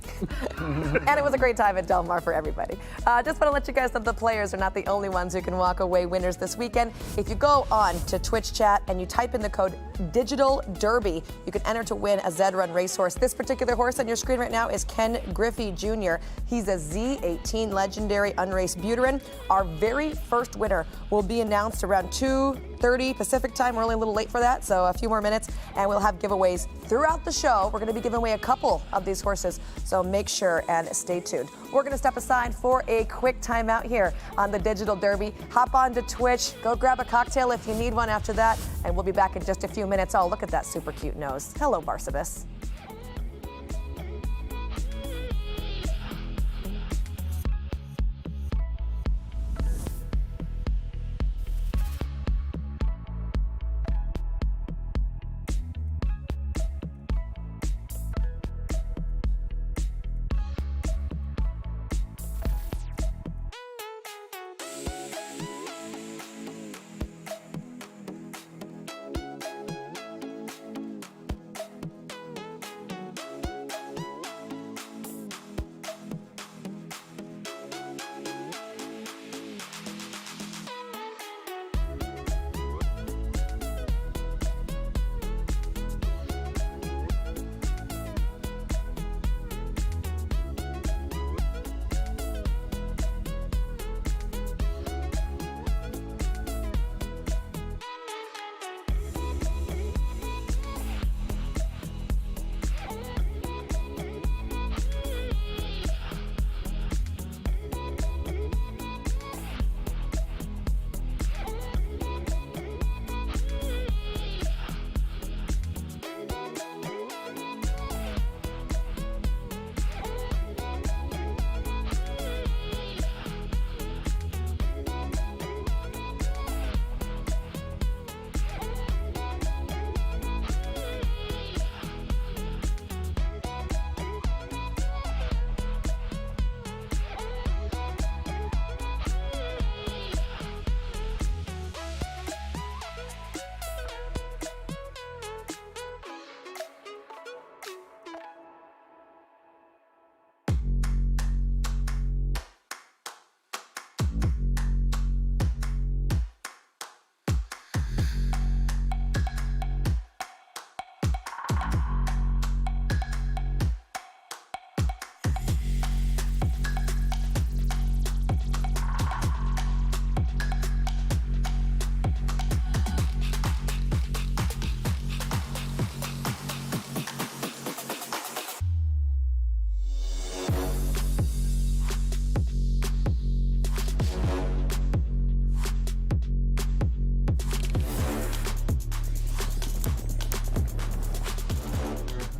S3: And it was a great time at Del Mar for everybody. Just want to let you guys know the players are not the only ones who can walk away winners this weekend. If you go on to Twitch chat and you type in the code Digital Derby, you can enter to win a Zed Run racehorse. This particular horse on your screen right now is Ken Griffey Jr. He's a Z18 legendary unraced Buterin. Our very first winner will be announced around 2:30 Pacific time. We're only a little late for that, so a few more minutes, and we'll have giveaways throughout the show. We're going to be giving away a couple of these horses, so make sure and stay tuned. We're going to step aside for a quick timeout here on the Digital Derby. Hop on to Twitch, go grab a cocktail if you need one after that, and we'll be back in just a few minutes. Oh, look at that super cute nose. Hello, Barsabas.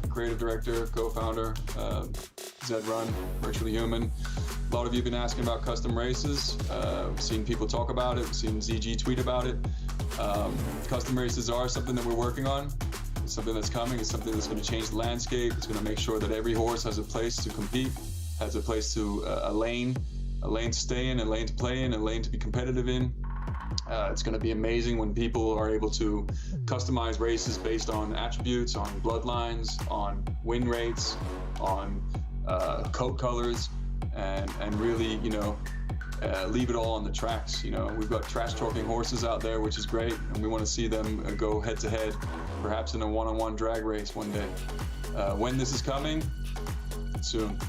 S14: Creative director, co-founder, Zed Run, Virtually Human. A lot of you have been asking about custom races. We've seen people talk about it. We've seen ZG tweet about it. Custom races are something that we're working on. It's something that's coming. It's something that's going to change the landscape. It's going to make sure that every horse has a place to compete, has a place to a lane to stay in, a lane to play in, a lane to be competitive in. It's going to be amazing when people are able to customize races based on attributes, on bloodlines, on win rates, on coat colors, and really, leave it all on the tracks. We've got trash talking horses out there, which is great, and we want to see them go head to head, perhaps in a one-on-one drag race one day. When this is coming, soon.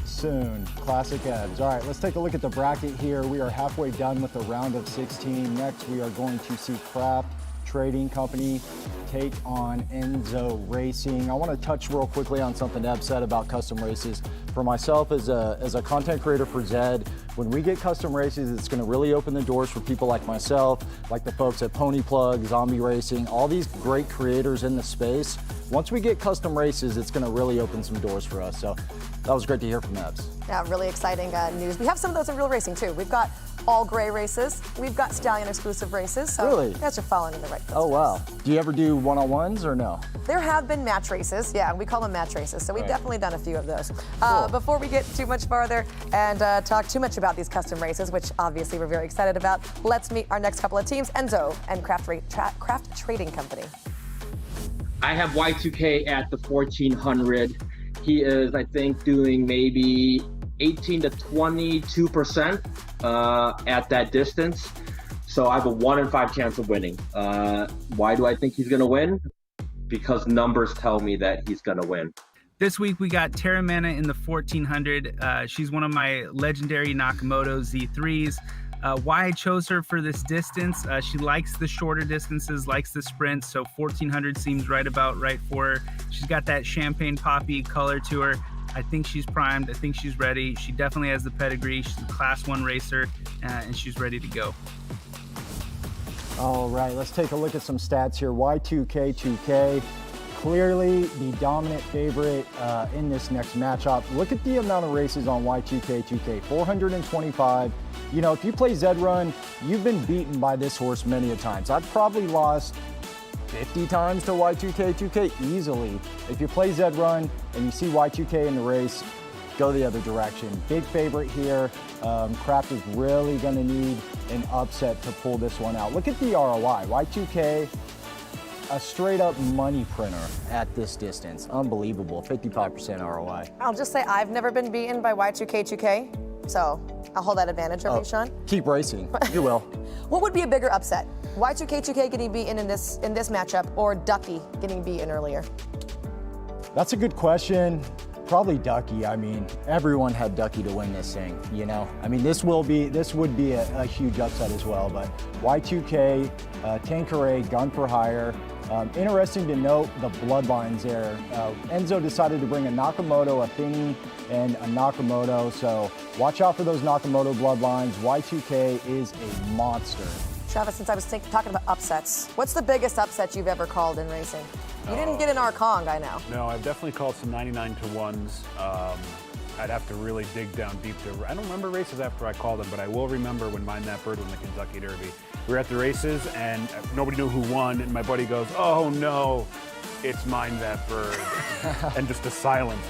S6: Soon. Classic Ebbs. All right, let's take a look at the bracket here. We are halfway done with the round of 16. Next, we are going to see KRHFT Trading Company take on Enzo Racing. I want to touch real quickly on something Eb said about custom races. For myself as a content creator for Zed, when we get custom races, it's going to really open the doors for people like myself, like the folks at Pony Plug, Zombie Racing, all these great creators in the space. Once we get custom races, it's going to really open some doors for us. So that was great to hear from Ebs.
S3: Yeah, really exciting news. We have some of those in real racing too. We've got all gray races. We've got stallion exclusive races. So
S6: Really?
S3: you guys are following in the right footsteps.
S6: Oh, wow. Do you ever do one-on-ones or no?
S3: There have been match races. Yeah, we call them match races. So we've
S6: Right.
S3: definitely done a few of those. Before we get too much farther and talk too much about these custom races, which obviously we're very excited about, let's meet our next couple of teams, Enzo and Craft Trading Company.
S1: I have Y2K at the 1400. He is, I think, doing maybe 18 to 22% at that distance. So I have a 1 in 5 chance of winning. Why do I think he's going to win? Because numbers tell me that he's going to win.
S13: This week we got Terramana in the 1400. She's one of my legendary Nakamoto Z3s. Why I chose her for this distance, she likes the shorter distances, likes the sprints, so 1400 seems right for her. She's got that champagne poppy color to her. I think she's primed. I think she's ready. She definitely has the pedigree. She's a Class 1 racer, and she's ready to go.
S6: All right, let's take a look at some stats here. Y2K2K, clearly the dominant favorite in this next matchup. Look at the amount of races on Y2K2K, 425. You know, if you play Zed Run, you've been beaten by this horse many a times. I've probably lost 50 times to Y2K2K easily. If you play Zed Run and you see Y2K in the race, go the other direction. Big favorite here. Craft is really gonna need an upset to pull this one out. Look at the ROI. Y2K, a straight up money printer at this distance. Unbelievable, 55% ROI.
S3: I'll just say I've never been beaten by Y2K2K, so I'll hold that advantage over you, Sean.
S6: Keep racing, you will.
S3: What would be a bigger upset? Y2K2K getting beaten in this matchup, or Ducky getting beaten earlier?
S6: That's a good question. Probably Ducky. I mean, everyone had Ducky to win this thing, you know? I mean, this would be a huge upset as well, but Y2K, Tanqueray, gun for hire. Interesting to note the bloodlines there. Enzo decided to bring a Nakamoto, a Thingy, and a Nakamoto, so watch out for those Nakamoto bloodlines. Y2K is a monster.
S3: Travis, since I was talking about upsets, what's the biggest upset you've ever called in racing? You didn't get an Arkong, I know.
S5: No, I've definitely called some 99 to 1s. I'd have to really dig down deep to. I don't remember races after I called them, but I will remember when Mind That Bird won the Kentucky Derby. We were at the races and nobody knew who won, and my buddy goes, "Oh no, it's Mind That Bird," and just a silence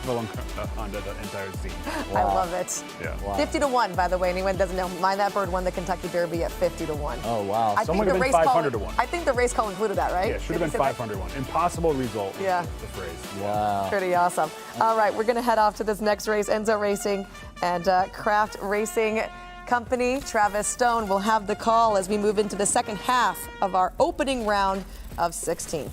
S5: fell onto the entire scene.
S3: I love it.
S5: Yeah.
S6: Wow.
S3: 50 to 1, by the way. Anyone doesn't know, Mind That Bird won the Kentucky Derby at 50 to 1.
S6: Oh wow!
S5: Someone would have been 500 to 1.
S3: I think the race call included that, right?
S5: Yeah, should have been 500 to 1. Impossible result.
S3: Yeah.
S5: The phrase.
S6: Wow.
S3: Pretty awesome. All right, we're going to head off to this next race. Enzo Racing and Craft Racing Company. Travis Stone will have the call as we move into the second half of our opening round of 16.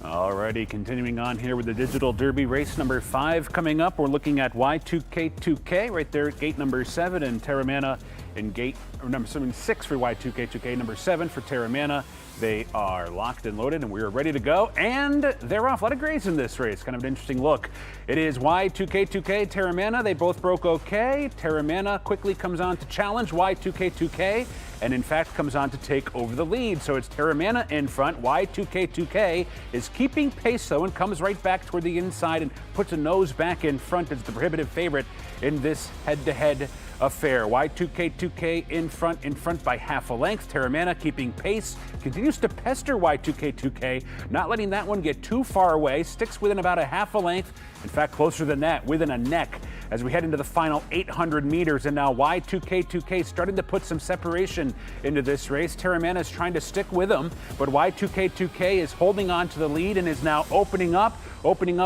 S5: Alrighty, continuing on here with the Digital Derby race number 5 coming up. We're looking at Y2K2K right there at gate number 7, and Terramana in gate number 6 for Y2K2K, number 7 for Terramana. They are locked and loaded, and we are ready to go, and they're off. A lot of grays in this race. Kind of an interesting look. It is Y2K2K, Terramana. They both broke okay. Terramana quickly comes on to challenge Y2K2K, and in fact comes on to take over the lead. So it's Terramana in front. Y2K2K is keeping pace, though, and comes right back toward the inside and puts a nose back in front as the prohibitive favorite in this head-to-head affair. Y2K2K in front by half a length. Terramana keeping pace, continues to pester Y2K2K, not letting that one get too far away, sticks within about a half a length, in fact closer than that, within a neck, as we head into the final 800 meters. And now Y2K2K starting to put some separation into this race. Terramana is trying to stick with them, but Y2K2K is holding on to the lead and is now opening up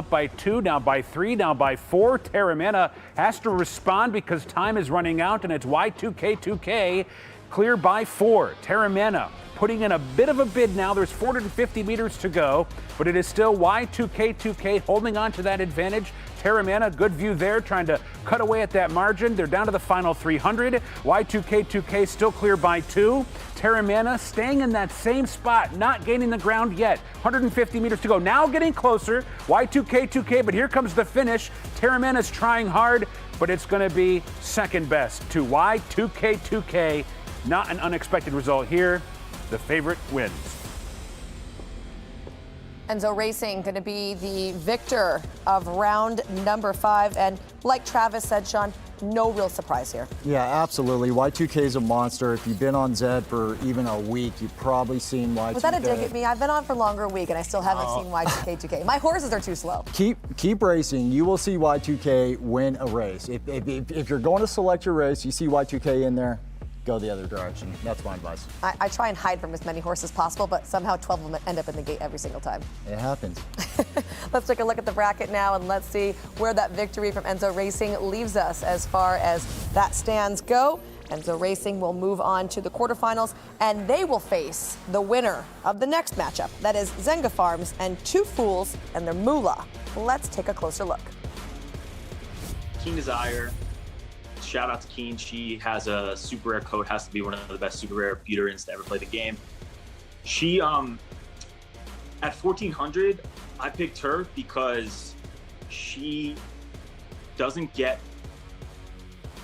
S5: by 2, now by 3, now by 4. Terramana has to respond because time is running out, and it's Y2K2K clear by 4. Terramana putting in a bit of a bid now. There's 450 meters to go, but it is still Y2K2K holding on to that advantage. Terramana, good view there, trying to cut away at that margin. They're down to the final 300. Y2K2K still clear by 2. Terramana staying in that same spot, not gaining the ground yet. 150 meters to go. Now getting closer. Y2K, but here comes the finish. Terramana's trying hard, but it's going to be second best to Y2K. Not an unexpected result here. The favorite wins.
S3: Enzo Racing going to be the victor of round number 5. And like Travis said, Sean, no real surprise here.
S6: Yeah, absolutely. Y2K is a monster. If you've been on Zed for even a week, you've probably seen Y2K.
S3: Was that a dig at me? I've been on for longer a week, and I still haven't seen Y2K. My horses are too slow.
S6: Keep racing. You will see Y2K win a race. If you're going to select your race, you see Y2K in there, go the other direction. That's my advice.
S3: I try and hide from as many horses as possible, but somehow 12 of them end up in the gate every single time.
S6: It happens.
S3: Let's take a look at the bracket now, and let's see where that victory from Enzo Racing leaves us as far as that stands go. Enzo Racing will move on to the quarterfinals, and they will face the winner of the next matchup. That is Zerga Farms and Two Fools and their Moulah. Let's take a closer look.
S2: Keen Desire. Shout out to Keen. She has a super rare coat, has to be one of the best super rare Buterins to ever play the game. She, at 1400, I picked her because she doesn't get,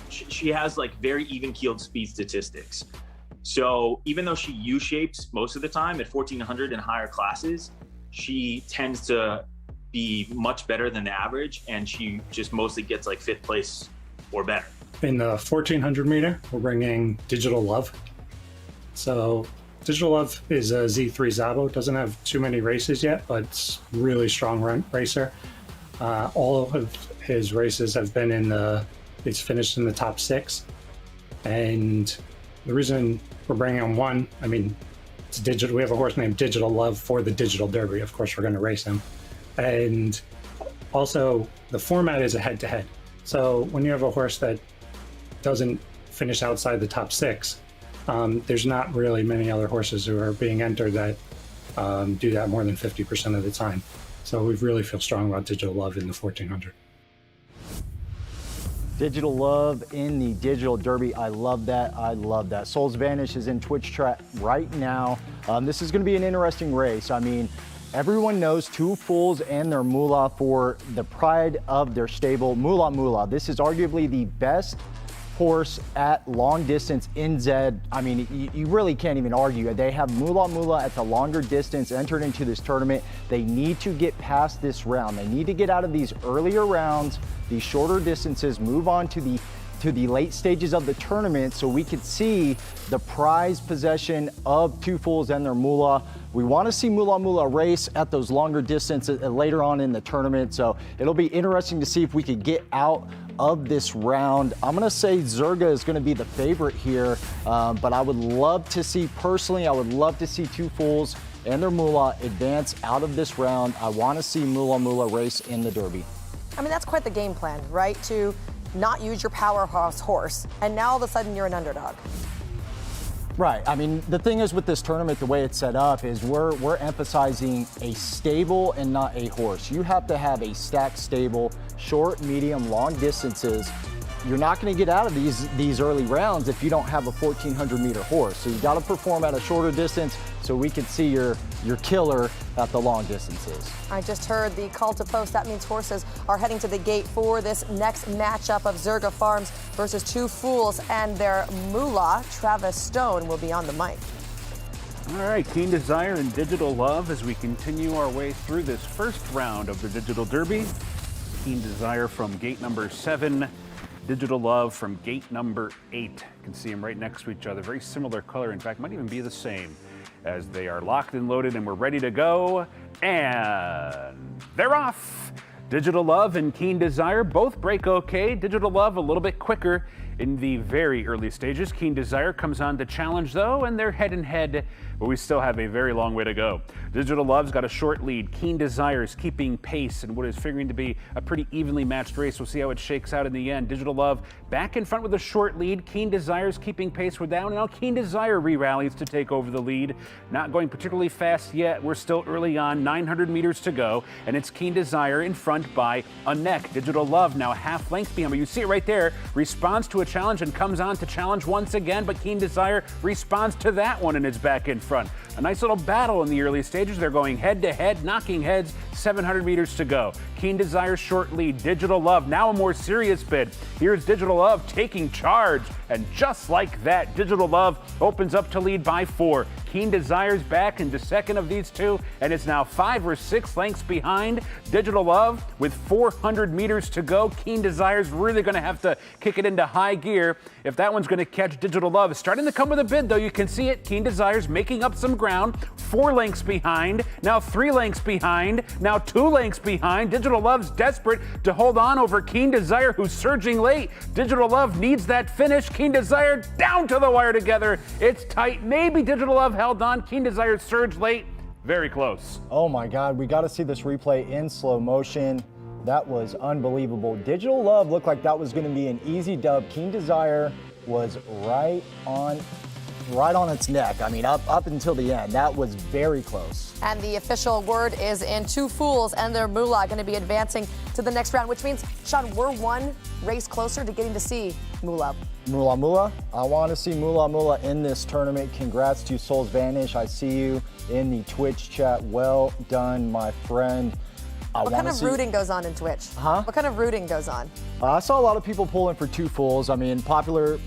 S2: she has like very even keeled speed statistics. So even though she U-shapes most of the time at 1400 and higher classes, she tends to be much better than the average, and she just mostly gets like 5th place or better.
S4: In the 1400 meter, we're bringing Digital Love. So Digital Love is a Z3 Zabo. Doesn't have too many races yet, but it's really strong racer. All of his races have been he's finished in the top 6. And the reason we're bringing him one, I mean, it's digital. We have a horse named Digital Love for the Digital Derby. Of course, we're going to race him. And also, the format is a head-to-head. So when you have a horse that doesn't finish outside the top 6, there's not really many other horses who are being entered that do that more than 50% of the time. So we really feel strong about Digital Love in the 1400.
S6: Digital Love in the Digital Derby. I love that. I love that. Souls Vanish is in Twitch chat right now. This is going to be an interesting race. I mean, everyone knows Two Fools and their Moulah for the pride of their stable. Moulah. This is arguably the best horse at long distance in Zed. I mean, you really can't even argue. They have Moulah at the longer distance entered into this tournament. They need to get past this round. They need to get out of these earlier rounds, these shorter distances, move on to the late stages of the tournament so we could see the prize possession of Two Fools and their Moulah. We want to see Moulah race at those longer distances later on in the tournament, so it'll be interesting to see if we could get out of this round. I'm going to say Zerga is going to be the favorite here, but I would love to see, personally, I would love to see Two Fools and their Moulah advance out of this round. I want to see Moulah race in the Derby.
S3: I mean, that's quite the game plan, right? To not use your powerhouse horse, and now all of a sudden you're an underdog.
S6: Right. I mean, the thing is with this tournament, the way it's set up is we're emphasizing a stable and not a horse. You have to have a stacked stable, short, medium, long distances. You're not going to get out of these early rounds if you don't have a 1400 meter horse. So you got to perform at a shorter distance so we can see your killer at the long distances.
S3: I just heard the call to post. That means horses are heading to the gate for this next matchup of Zerga Farms versus Two Fools and their Moulah. Travis Stone will be on the mic.
S5: All right, Keen Desire and Digital Love as we continue our way through this first round of the Digital Derby. Keen Desire from gate number 7. Digital Love from gate number 8. You can see them right next to each other. Very similar color. In fact, might even be the same, as they are locked and loaded and we're ready to go. And they're off. Digital Love and Keen Desire both break okay. Digital Love a little bit quicker in the very early stages. Keen Desire comes on to challenge though, and they're head and head, but we still have a very long way to go. Digital Love's got a short lead. Keen Desire's keeping pace in what is figuring to be a pretty evenly matched race. We'll see how it shakes out in the end. Digital Love back in front with a short lead. Keen Desire's keeping pace. We're down, and now Keen Desire re-rallies to take over the lead. Not going particularly fast yet. We're still early on, 900 meters to go, and it's Keen Desire in front by a neck. Digital Love now half length behind, but you see it right there, responds to a challenge and comes on to challenge once again, but Keen Desire responds to that one and is back in front. A nice little battle in the early stages. They're going head to head, knocking heads, 700 meters to go. Keen Desire short lead. Digital Love now a more serious bid. Here's Digital Love taking charge, and just like that, Digital Love opens up to lead by 4. Keen Desire's back into second of these two, and it's now 5 or 6 lengths behind Digital Love with 400 meters to go. Keen Desire's really going to have to kick it into high gear if that one's going to catch Digital Love. It's starting to come with a bid, though. You can see it. Keen Desire's making up some ground. 4 lengths behind, now 3 lengths behind, now 2 lengths behind. Digital Love's desperate to hold on over Keen Desire, who's surging late. Digital Love needs that finish. Keen Desire down to the wire together. It's tight. Maybe Digital Love held on. Keen Desire surged late. Very close.
S6: Oh my God, we got to see this replay in slow motion. That was unbelievable. Digital Love looked like that was going to be an easy dub. Keen Desire was right on its neck. I mean, up until the end. That was very close.
S3: And the official word is in. 2 Fools and their Moulah going to be advancing to the next round, which means, Sean, we're 1 race closer to getting to see Moulah.
S6: Moulah. I want to see Moulah in this tournament. Congrats to Souls Vanish. I see you in the Twitch chat. Well done, my friend.
S3: What kind of rooting goes on in Twitch?
S6: Huh?
S3: What kind of rooting goes on?
S6: I saw a lot of people pulling for 2 Fools. I mean, popular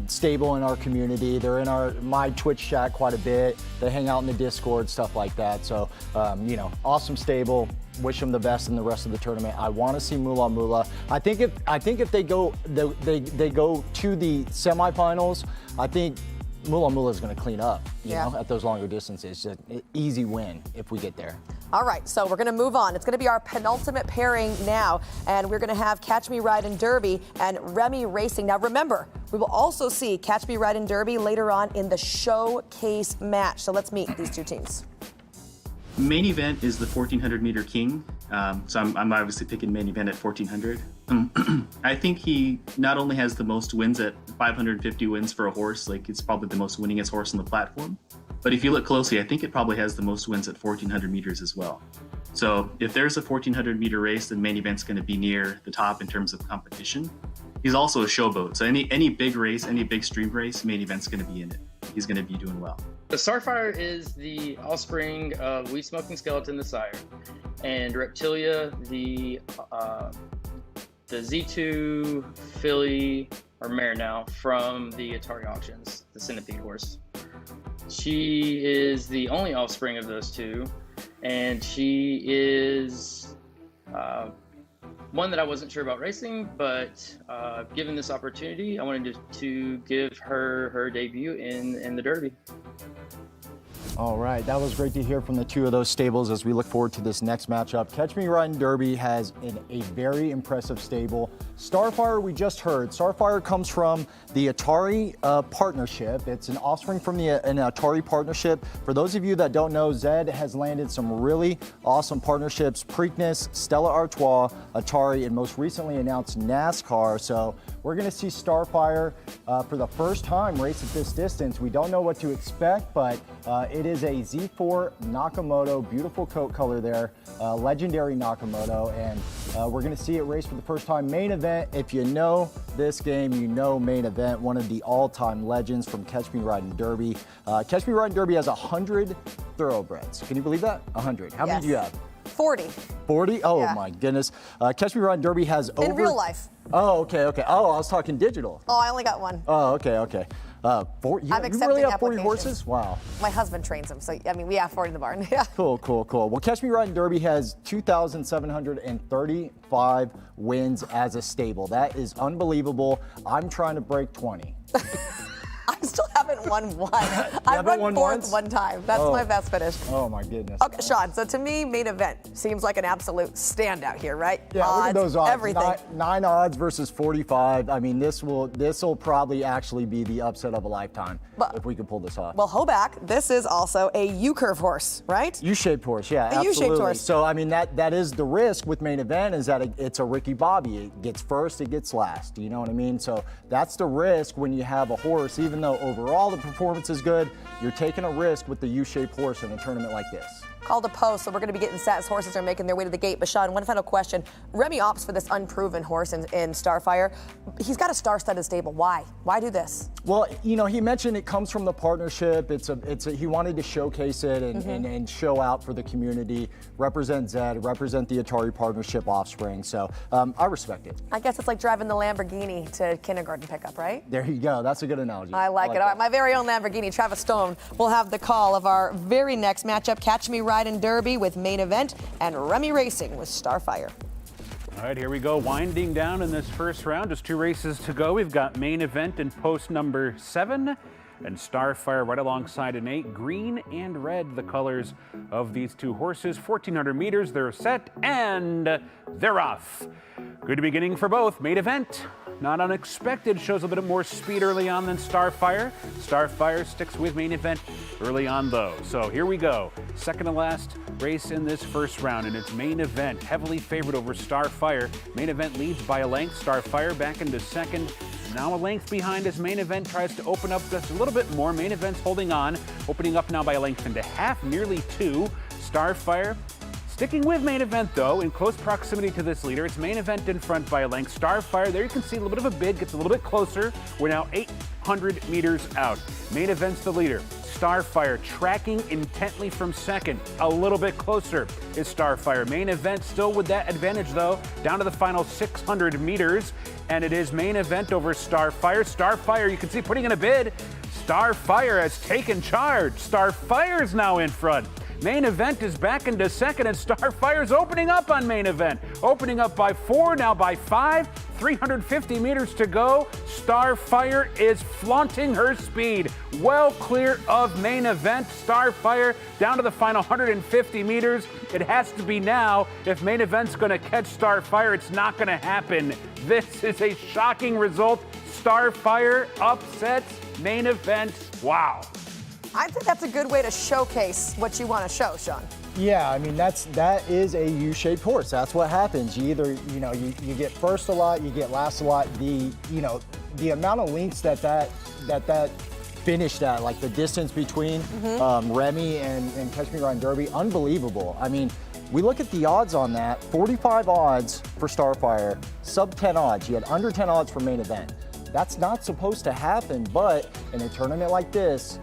S6: stable in our community. They're in my Twitch chat quite a bit. They hang out in the Discord, stuff like that. So, awesome stable. Wish them the best in the rest of the tournament. I want to see Moulah. I think if they go to the semifinals, I think Moulah is going to clean up. You know, at those longer distances. Just an easy win if we get there.
S3: All right, so we're going to move on. It's going to be our penultimate pairing now, and we're going to have Catch Me Ridin' Derby and Remy Racing. Now, remember, we will also see Catch Me Ridin' Derby later on in the showcase match. So let's meet these 2 teams.
S7: Main event is the 1400 meter king. So I'm obviously picking main event at 1400. I think he not only has the most wins at 550 wins for a horse, like it's probably the most winningest horse on the platform. But if you look closely, I think it probably has the most wins at 1400 meters as well. So if there's a 1400 meter race, then main event's going to be near the top in terms of competition. He's also a showboat. So any big race, any big stream race, main event's going to be in it. He's going to be doing well.
S8: The Starfire is the offspring of Weed Smoking Skeleton, the sire, and Reptilia, the Z2 filly or mare now from the Atari auctions, the Centipede horse. She is the only offspring of those 2, and she is one that I wasn't sure about racing, but given this opportunity, I wanted to give her debut in the Derby.
S6: All right, that was great to hear from the 2 of those stables as we look forward to this next matchup. Catch Me Ridin' Derby has a very impressive stable. Starfire, we just heard. Starfire comes from the Atari partnership. It's an offspring from an Atari partnership. For those of you that don't know, Zed has landed some really awesome partnerships. Preakness, Stella Artois, Atari, and most recently announced NASCAR. So we're going to see Starfire for the first time race at this distance. We don't know what to expect, but it is a Z4 Nakamoto, beautiful coat color there, legendary Nakamoto, and we're going to see it race for the first time. Main event, if you know this game, you know Main Event, one of the all-time legends from Catch Me Ridin' Derby. Catch Me Ridin' Derby has 100 thoroughbreds. Can you believe that? 100. How many do you have?
S3: 40.
S6: 40? Oh my goodness. Catch Me Ridin' Derby has over...
S3: In real life.
S6: Oh, okay. Oh, I was talking digital.
S3: Oh, I only got 1.
S6: Oh, okay. You really have 40 horses? Wow.
S3: My husband trains them, so I mean, we have 40 in the barn. Yeah.
S6: Cool. Well, Catch Me Ridin' Derby has 2,735 wins as a stable. That is unbelievable. I'm trying to break 20.
S3: I still haven't won one. I run fourth one time. That's my best finish.
S6: Oh my goodness.
S3: Okay, Sean, so to me, main event seems like an absolute standout here, right?
S6: Yeah, look at those odds.
S3: Everything.
S6: 9 odds versus 45. I mean, this will probably actually be the upset of a lifetime if we can pull this off.
S3: Well, Hoback, this is also a U-curve horse, right?
S6: U-shaped horse, yeah, absolutely.
S3: U-shaped horse.
S6: So, I mean, that is the risk with main event is that it's a Ricky Bobby. It gets first, it gets last. You know what I mean? So that's the risk when you have a horse, even though overall the performance is good, you're taking a risk with the U-shaped horse in a tournament like this.
S3: called a post, so we're going to be getting set as horses are making their way to the gate. But Sean, one final question. Remy opts for this unproven horse in Starfire. He's got a star-studded stable. Why? Why do this?
S6: Well, you know, he mentioned it comes from the partnership. He wanted to showcase it and show out for the community, represent Zed, represent the Atari partnership offspring. So I respect it.
S3: I guess it's like driving the Lamborghini to kindergarten pickup, right?
S6: There you go. That's a good analogy.
S3: I like it. All right, my very own Lamborghini, Travis Stone, will have the call of our very next matchup, Catch Me Ridin' Derby with Main Event and Remy Racing with Starfire.
S5: All right, here we go, winding down in this first round. Just 2 races to go. We've got Main Event in post number 7 and Starfire right alongside in 8. Green and red, the colors of these 2 horses. 1,400 meters, they're set, and they're off. Good beginning for both. Main Event, not unexpected, shows a bit more speed early on than Starfire. Starfire sticks with Main Event early on though. So here we go. Second to last race in this first round, and it's Main Event, heavily favored over Starfire. Main Event leads by a length. Starfire back into second. Now a length behind as Main Event tries to open up just a little bit more. Main Event's holding on, opening up now by a length and a half, nearly 2. Starfire sticking with Main Event, though, in close proximity to this leader. It's Main Event in front by a length. Starfire, there you can see a little bit of a bid, gets a little bit closer. We're now 800 meters out. Main Event's the leader. Starfire tracking intently from second. A little bit closer is Starfire. Main Event still with that advantage, though, down to the final 600 meters. And it is Main Event over Starfire. Starfire, you can see, putting in a bid. Starfire has taken charge. Starfire is now in front. Main Event is back into second, and Starfire's opening up on Main Event. Opening up by 4, now by 5. 350 meters to go. Starfire is flaunting her speed. Well clear of Main Event. Starfire down to the final 150 meters. It has to be now. If Main Event's going to catch Starfire, it's not going to happen. This is a shocking result. Starfire upsets Main Event. Wow.
S3: I think that's a good way to showcase what you want to show, Sean.
S6: Yeah, I mean that is a U-shaped horse. That's what happens. You either you get first a lot, you get last a lot. The amount of links that finished at, like the distance between Remy and Catch Me Ridin' Derby, unbelievable. I mean, we look at the odds on that. 45 odds for Starfire, sub 10 odds. You had under 10 odds for Main Event. That's not supposed to happen, but in a tournament like this,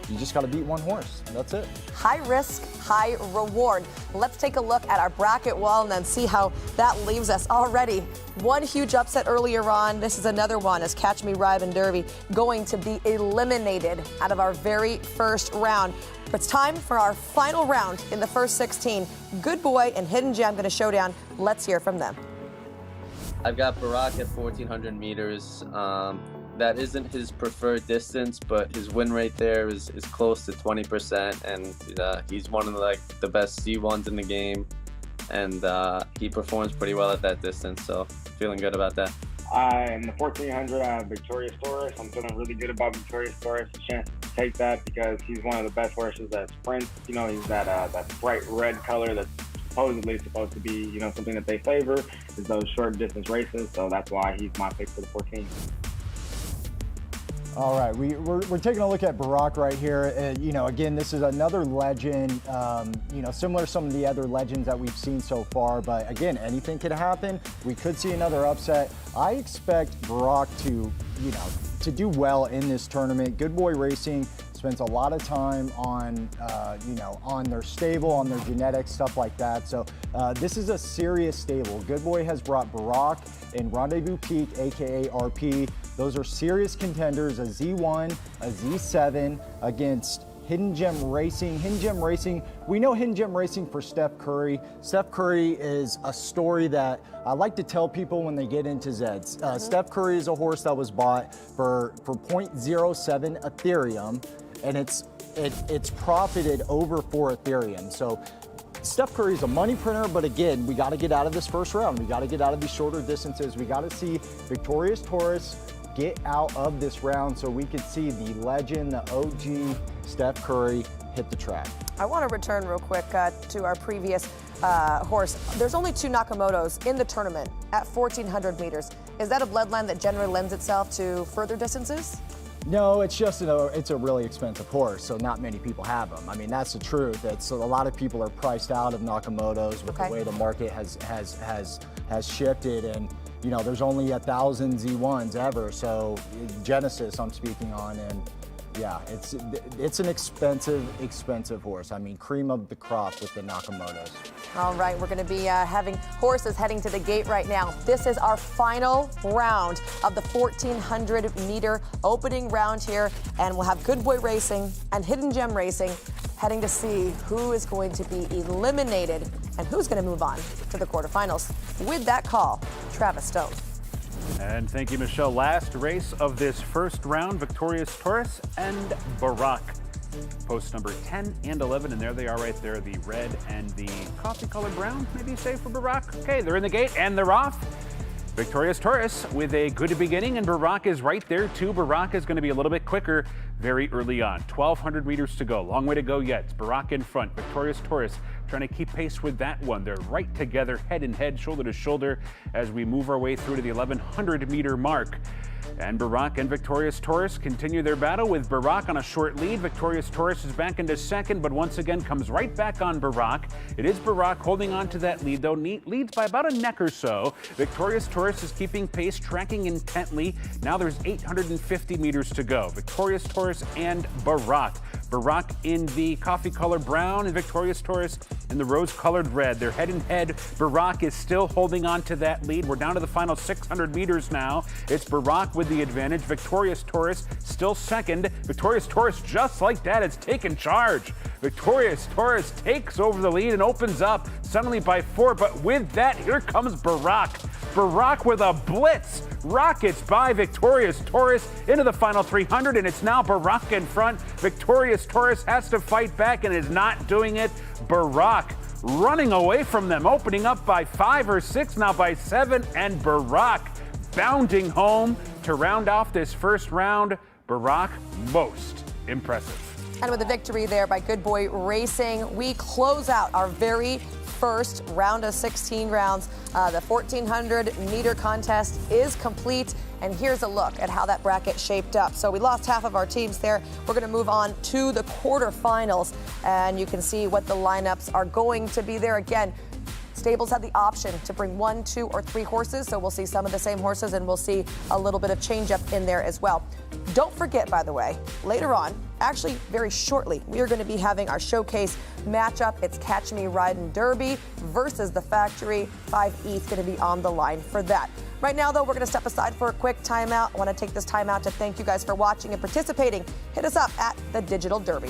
S6: you just got to beat one horse. That's it.
S3: High risk, high reward. Let's take a look at our bracket wall and then see how that leaves us. Already one huge upset earlier on. This is another one as Catch Me Ridin' Derby going to be eliminated out of our very first round. It's time for our final round in the first 16. Good Boy and Hidden Gem going to showdown. Let's hear from them.
S10: I've got Barack at 1,400 meters. That isn't his preferred distance, but his win rate there is close to 20%, and he's one of the best C1s in the game, and he performs pretty well at that distance, so feeling good about that.
S11: In the 1,400, I have Victorious Taurus. I'm feeling really good about Victorious Taurus. A chance to take that because he's one of the best horses that sprints. You know, he's that bright red color that's supposedly supposed to be, something that they favor is those short distance races. So that's why he's my pick for the 14.
S6: All right, we're taking a look at Barack right here. Again, this is another legend, similar to some of the other legends that we've seen so far. But again, anything could happen. We could see another upset. I expect Barack to do well in this tournament. Good Boy Racing spends a lot of time on, on their stable, on their genetics, stuff like that. So this is a serious stable. Good Boy has brought Barack and Rendezvous Peak, AKA RP. Those are serious contenders, a Z1, a Z7 against Hidden Gem Racing. Hidden Gem Racing, we know Hidden Gem Racing for Steph Curry. Steph Curry is a story that I like to tell people when they get into Zeds. Steph Curry is a horse that was bought for 0.07 Ethereum, and it's profited over 4 Ethereum. So Steph Curry's a money printer, but again, we got to get out of this first round. We got to get out of these shorter distances. We got to see Victorious Taurus get out of this round so we could see the legend, the OG Steph Curry hit the track.
S3: I want to return real quick to our previous horse. There's only 2 Nakamotos in the tournament at 1,400 meters. Is that a bloodline that generally lends itself to further distances?
S6: No, it's just it's a really expensive horse, so not many people have them. I mean, that's the truth. So a lot of people are priced out of Nakamoto's with the way the market has shifted, and you know, there's only 1,000 Z1s ever. So Genesis, I'm speaking on, and yeah, it's an expensive horse. I mean, cream of the crop with the Nakamoto's.
S3: All right, we're going to be having horses heading to the gate right now. This is our final round of the 1,400-meter opening round here, and we'll have Good Boy Racing and Hidden Gem Racing heading to see who is going to be eliminated and who's going to move on to the quarterfinals. With that call, Travis Stone.
S5: And thank you, Michelle. Last race of this first round, Victorious Taurus and Barak. Post number 10 and 11, and there they are right there, the red and the coffee-colored brown, maybe you say, for Barak. Okay, they're in the gate and they're off. Victorious Taurus with a good beginning, and Barak is right there too. Barak is going to be a little bit quicker very early on. 1,200 meters to go. Long way to go yet. It's Barak in front. Victorious Taurus trying to keep pace with that one. They're right together, head in head, shoulder to shoulder, as we move our way through to the 1,100-meter mark. And Barak and Victorious Taurus continue their battle, with Barak on a short lead. Victorious Taurus is back into second, but once again comes right back on Barak. It is Barak holding on to that lead, though. Leads by about a neck or so. Victorious Taurus is keeping pace, tracking intently. Now there's 850 meters to go. Victorious Taurus and Barak. Barak in the coffee-colored brown and Victorious Taurus in the rose-colored red. They're head in head. Barak is still holding on to that lead. We're down to the final 600 meters now. It's Barak with the advantage. Victorious Taurus still second. Victorious Taurus, just like that, has taken charge. Victorious Taurus takes over the lead and opens up suddenly by 4. But with that, here comes Barak. Barak with a blitz. Rockets by Victorious Taurus into the final 300, and it's now Barak in front. Victorious Taurus has to fight back and is not doing it. Barak running away from them, opening up by 5 or 6, now by 7, and Barak bounding home to round off this first round. Barak, most impressive.
S3: And with a victory there by Good Boy Racing, we close out our very first round of 16 rounds. The 1,400-meter contest is complete, and here's a look at how that bracket shaped up. So we lost half of our teams there. We're going to move on to the quarterfinals, and you can see what the lineups are going to be there. Again, stables have the option to bring 1, 2, or 3 horses, so we'll see some of the same horses, and we'll see a little bit of change up in there as well. Don't forget, by the way, later on, actually very shortly, we are going to be having our showcase matchup. It's Catch Me Ridin' Derby versus the Factory. 5 ETH going to be on the line for that. Right now, though, we're going to step aside for a quick timeout. I want to take this timeout to thank you guys for watching and participating. Hit us up at the Digital Derby.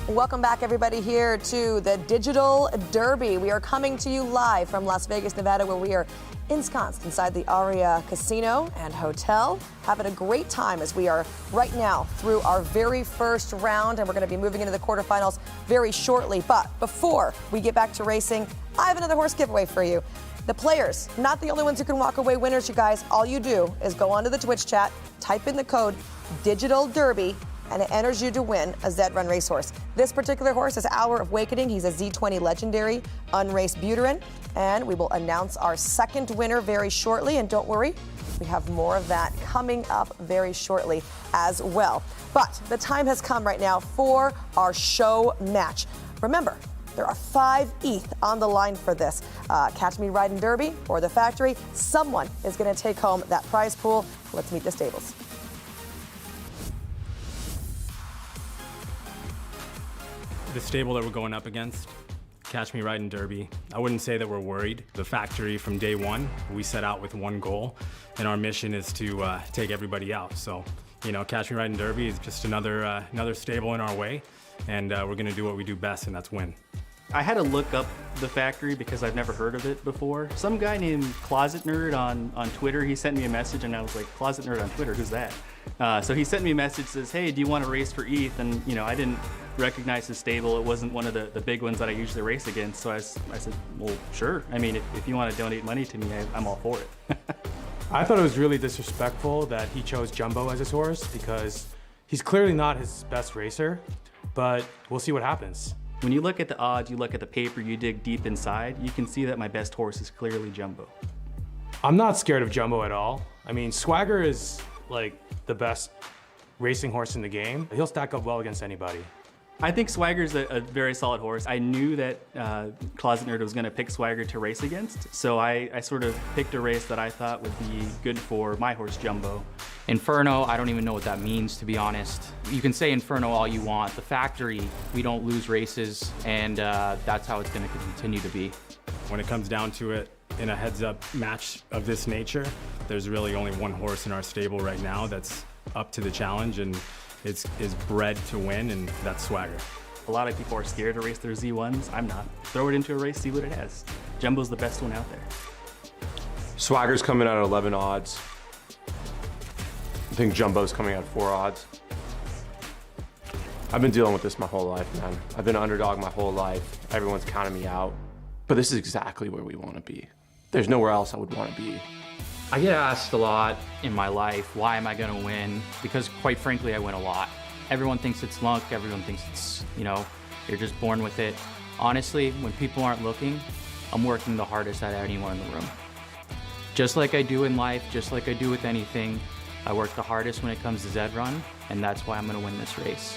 S3: Welcome back, everybody, here to the Digital Derby. We are coming to you live from Las Vegas, Nevada, where we are ensconced inside the Aria Casino and Hotel, having a great time as we are right now through our very first round, and we're going to be moving into the quarterfinals very shortly. But before we get back to racing, I have another horse giveaway for you. The players, not the only ones who can walk away winners, you guys. All you do is go onto the Twitch chat, type in the code Digital Derby, and it enters you to win a Zed Run racehorse. This particular horse is Hour of Awakening. He's a Z20 legendary, unraced Buterin, and we will announce our second winner very shortly. And don't worry, we have more of that coming up very shortly as well. But the time has come right now for our show match. Remember, there are 5 ETH on the line for this. Catch Me Riding Derby or the factory. Someone is going to take home that prize pool. Let's meet the stables.
S19: The stable that we're going up against, Catch Me Riding Derby, I wouldn't say that we're worried. The factory, from day one, we set out with one goal, and our mission is to take everybody out. So, you know, Catch Me Riding Derby is just another stable in our way, and we're gonna do what we do best, and that's win.
S9: I had to look up the factory because I've never heard of it before. Some guy named Closet Nerd on Twitter, he sent me a message, and I was like, Closet Nerd on Twitter, who's that? So he sent me a message, says, hey, do you want to race for ETH? And, you know, I didn't recognize his stable. It wasn't one of the big ones that I usually race against. So I said, well, sure. I mean, if you want to donate money to me, I'm all for it.
S21: I thought it was really disrespectful that he chose Jumbo as his horse because he's clearly not his best racer, but we'll see what happens.
S9: When you look at the odds, you look at the paper, you dig deep inside, you can see that my best horse is clearly Jumbo.
S21: I'm not scared of Jumbo at all. I mean, Swagger is like the best racing horse in the game. He'll stack up well against anybody.
S9: I think Swagger's a very solid horse. I knew that Closet Nerd was going to pick Swagger to race against, so I sort of picked a race that I thought would be good for my horse, Jumbo.
S22: Inferno, I don't even know what that means, to be honest. You can say Inferno all you want. The factory, we don't lose races, and that's how it's going to continue to be.
S19: When it comes down to it, in a heads-up match of this nature, there's really only one horse in our stable right now that's up to the challenge, and is bred to win, and that's Swagger.
S9: A lot of people are scared to race their Z1s. I'm not. Throw it into a race, see what it has. Jumbo's the best one out there.
S20: Swagger's coming out at 11 odds. I think Jumbo's coming out at 4 odds. I've been dealing with this my whole life, man. I've been an underdog my whole life. Everyone's counting me out. But this is exactly where we want to be. There's nowhere else I would want to be.
S22: I get asked a lot in my life, why am I going to win? Because quite frankly, I win a lot. Everyone thinks it's luck. Everyone thinks it's, you know, you're just born with it. Honestly, when people aren't looking, I'm working the hardest at anyone in the room. Just like I do in life, just like I do with anything, I work the hardest when it comes to Zed Run, and that's why I'm going to win this race.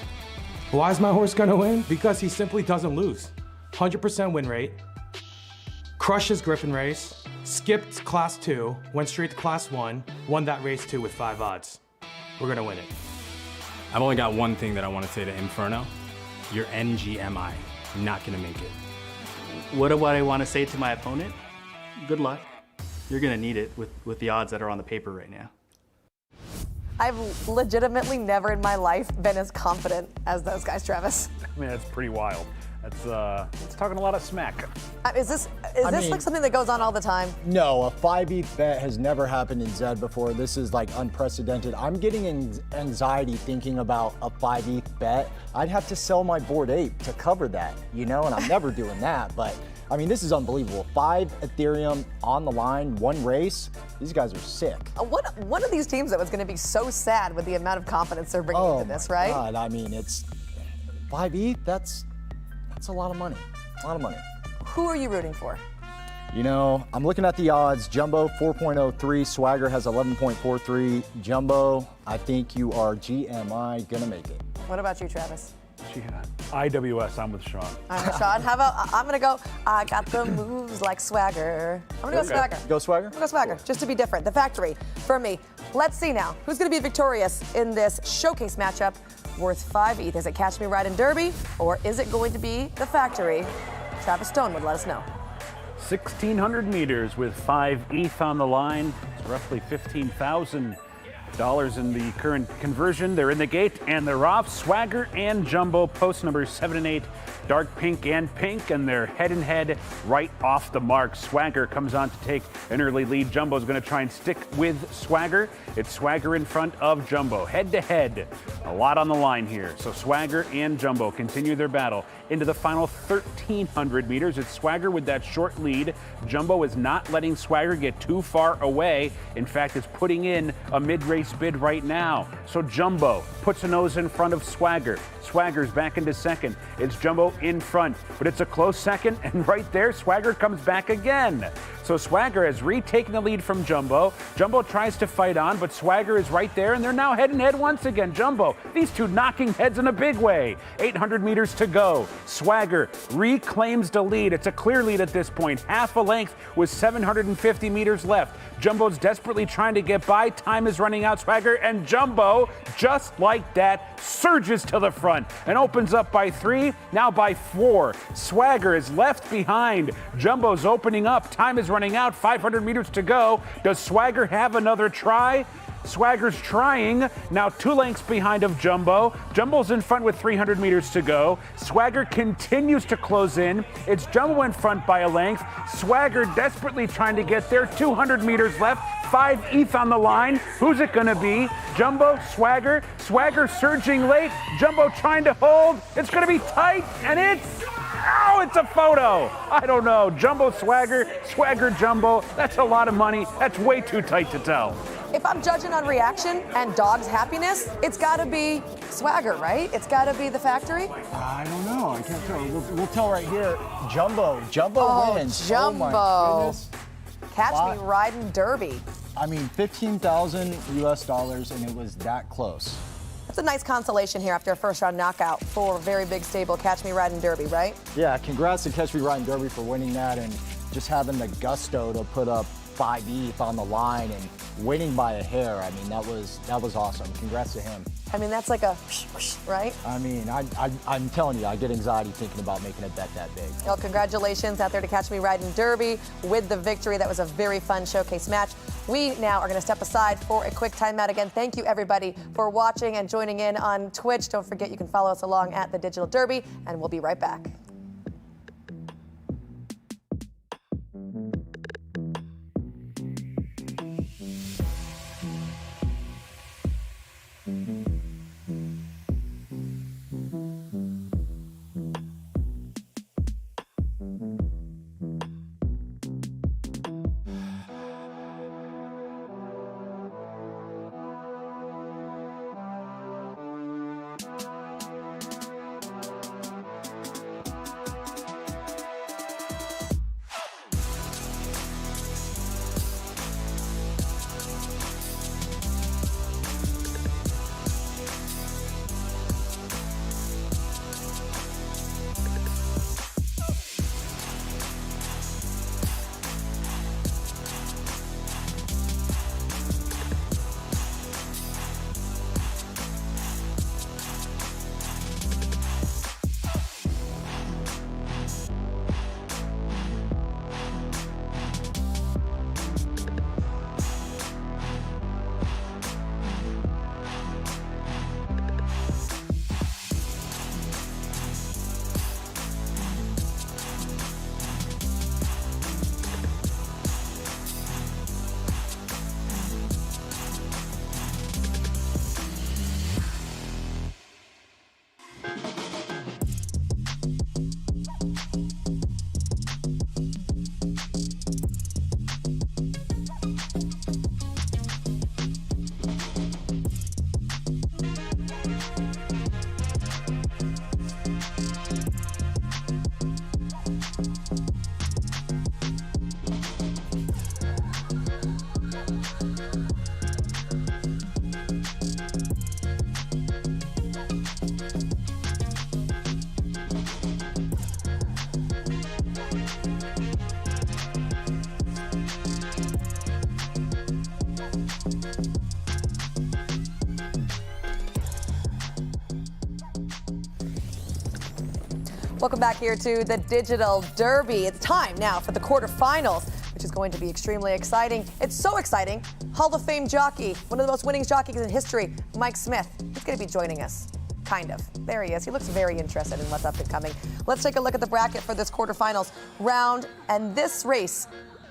S21: Why is my horse going to win? Because he simply doesn't lose. 100% win rate, crushes Griffin race, skipped class 2, went straight to class 1, won that race too with 5 odds. We're gonna win it.
S19: I've only got one thing that I want to say to Inferno. You're NGMI, not gonna make it.
S9: What do I want to say to my opponent? Good luck. You're gonna need it with the odds that are on the paper right now.
S3: I've legitimately never in my life been as confident as those guys, Travis.
S5: I mean, that's pretty wild. That's talking a lot of smack.
S3: Is this like something that goes on all the time?
S6: No, a 5 ETH bet has never happened in Zed before. This is like unprecedented. I'm getting anxiety thinking about a 5 ETH bet. I'd have to sell my Bored Ape to cover that, you know, and I'm never doing that. But I mean, this is unbelievable. 5 Ethereum on the line, 1 race. These guys are sick.
S3: One of these teams that was going to be so sad with the amount of confidence they're bringing into this, right?
S6: God, I mean, it's 5 ETH. That's a lot of money. A lot of money.
S3: Who are you rooting for?
S6: You know, I'm looking at the odds. Jumbo 4.03, Swagger has 11.43. Jumbo, I think you are GMI gonna make it.
S3: What about you, Travis?
S5: IWS, I'm with Sean.
S3: I'm with Sean. How about I'm gonna go? I got the moves like Swagger. I'm gonna go Swagger.
S6: Go Swagger.
S3: I'm gonna go Swagger, just to be different. The factory for me. Let's see now who's gonna be victorious in this showcase matchup worth 5 ETH. Is it Catch Me Riding Derby or is it going to be the factory? Travis Stone would let us know.
S5: 1,600 meters with 5 ETH on the line. It's roughly 15,000 in the current conversion. They're in the gate and they're off. Swagger and Jumbo, post numbers 7 and 8, dark pink and pink, and they're head and head right off the mark. Swagger comes on to take an early lead. Jumbo's going to try and stick with Swagger. It's Swagger in front of Jumbo. Head to head, a lot on the line here. So Swagger and Jumbo continue their battle into the final 1,300 meters. It's Swagger with that short lead. Jumbo is not letting Swagger get too far away. In fact, it's putting in a mid-race bid right now. So Jumbo puts a nose in front of Swagger. Swagger's back into second. It's Jumbo in front, but it's a close second, and right there, Swagger comes back again. So Swagger has retaken the lead from Jumbo. Jumbo tries to fight on, but Swagger is right there, and they're now head and head once again. Jumbo, these two knocking heads in a big way. 800 meters to go. Swagger reclaims the lead. It's a clear lead at this point. Half a length with 750 meters left. Jumbo's desperately trying to get by. Time is running out. Swagger and Jumbo, just like that, surges to the front and opens up by 3, now by 4. Swagger is left behind. Jumbo's opening up. Time is running out. 500 meters to go. Does Swagger have another try? Swagger's trying, now 2 lengths behind of Jumbo. Jumbo's in front with 300 meters to go. Swagger continues to close in. It's Jumbo in front by a length. Swagger desperately trying to get there. 200 meters left. 5 ETH on the line. Who's it gonna be? Jumbo, Swagger. Swagger surging late. Jumbo trying to hold. It's gonna be tight, and it's a photo. I don't know. Jumbo, Swagger, Swagger, Jumbo. That's a lot of money. That's way too tight to tell.
S3: If I'm judging on reaction and dog's happiness, it's got to be Swagger, right? It's got to be the factory.
S6: I don't know. I can't tell. We'll tell right here. Jumbo wins.
S3: Jumbo.
S6: Oh my goodness.
S3: Catch me riding Derby.
S6: I mean, $15,000 US, and it was that close.
S3: That's a nice consolation here after a first-round knockout for a very big stable Catch Me Riding Derby, right?
S6: Yeah, congrats to Catch Me Riding Derby for winning that and just having the gusto to put up 5 ETH on the line and winning by a hair. I mean, that was awesome. Congrats to him.
S3: I mean, that's like a whoosh, right?
S6: I mean, I'm telling you, I get anxiety thinking about making a bet that big.
S3: Well, congratulations out there to Catch Me Riding Derby with the victory. That was a very fun showcase match. We now are going to step aside for a quick timeout. Again, thank you, everybody, for watching and joining in on Twitch. Don't forget, you can follow us along at the Digital Derby, and we'll be right back. Welcome back here to the Digital Derby. It's time now for the quarterfinals which is going to be extremely exciting. It's so exciting. Hall of Fame jockey, one of the most winning jockeys in history, Mike Smith, is going to be joining us. Kind of. There he is. He looks very interested in what's up and coming. Let's take a look at the bracket for this quarterfinals round. And this race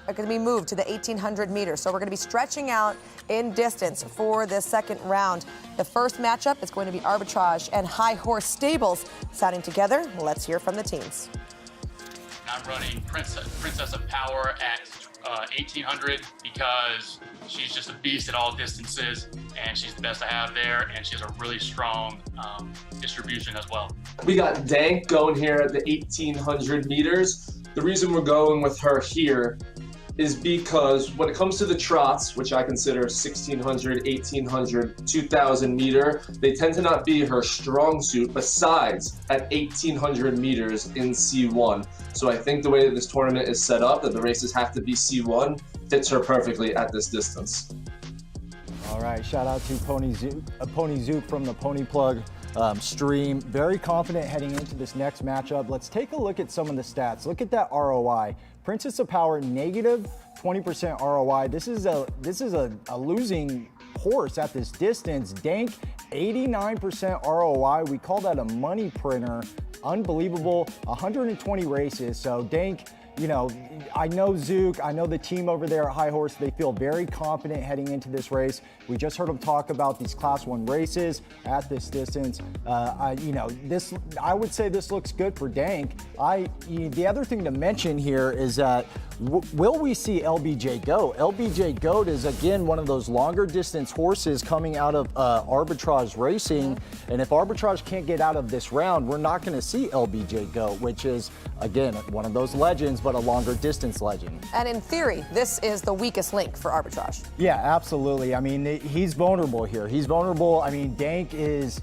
S3: are going to be moved to the 1,800 meters. So we're going to be stretching out in distance for this second round. The first matchup is going to be Arbitrage and High Horse Stables sounding together. Let's hear from the teams.
S12: I'm running Princess of Power at 1,800 because she's just a beast at all distances, and she's the best I have there, and she has a really strong distribution as well.
S15: We got Dank going here at the 1,800 meters. The reason we're going with her here is because when it comes to the trots, which I consider 1,600, 1,800, 2,000 meter, they tend to not be her strong suit, besides at 1,800 meters in C1. So I think the way that this tournament is set up, that the races have to be C1, fits her perfectly at this distance.
S6: All right, shout out to Pony Zook from the Pony Plug stream. Very confident heading into this next matchup. Let's take a look at some of the stats. Look at that ROI. Princess of Power, negative 20% ROI. This is a losing horse at this distance. Dank, 89% ROI. We call that a money printer. Unbelievable. 120 races. So Dank, you know, I know Zook, I know the team over there at High Horse, they feel very confident heading into this race. We just heard them talk about these Class 1 races at this distance. I would say this looks good for Dank. The other thing to mention here is that will we see LBJ Goat? LBJ Goat is, again, one of those longer distance horses coming out of Arbitrage Racing. And if Arbitrage can't get out of this round, we're not going to see LBJ Goat, which is, again, one of those legends, but a longer distance legend.
S3: And in theory, this is the weakest link for Arbitrage.
S6: Yeah, absolutely. I mean, he's vulnerable here. He's vulnerable. I mean, Dank is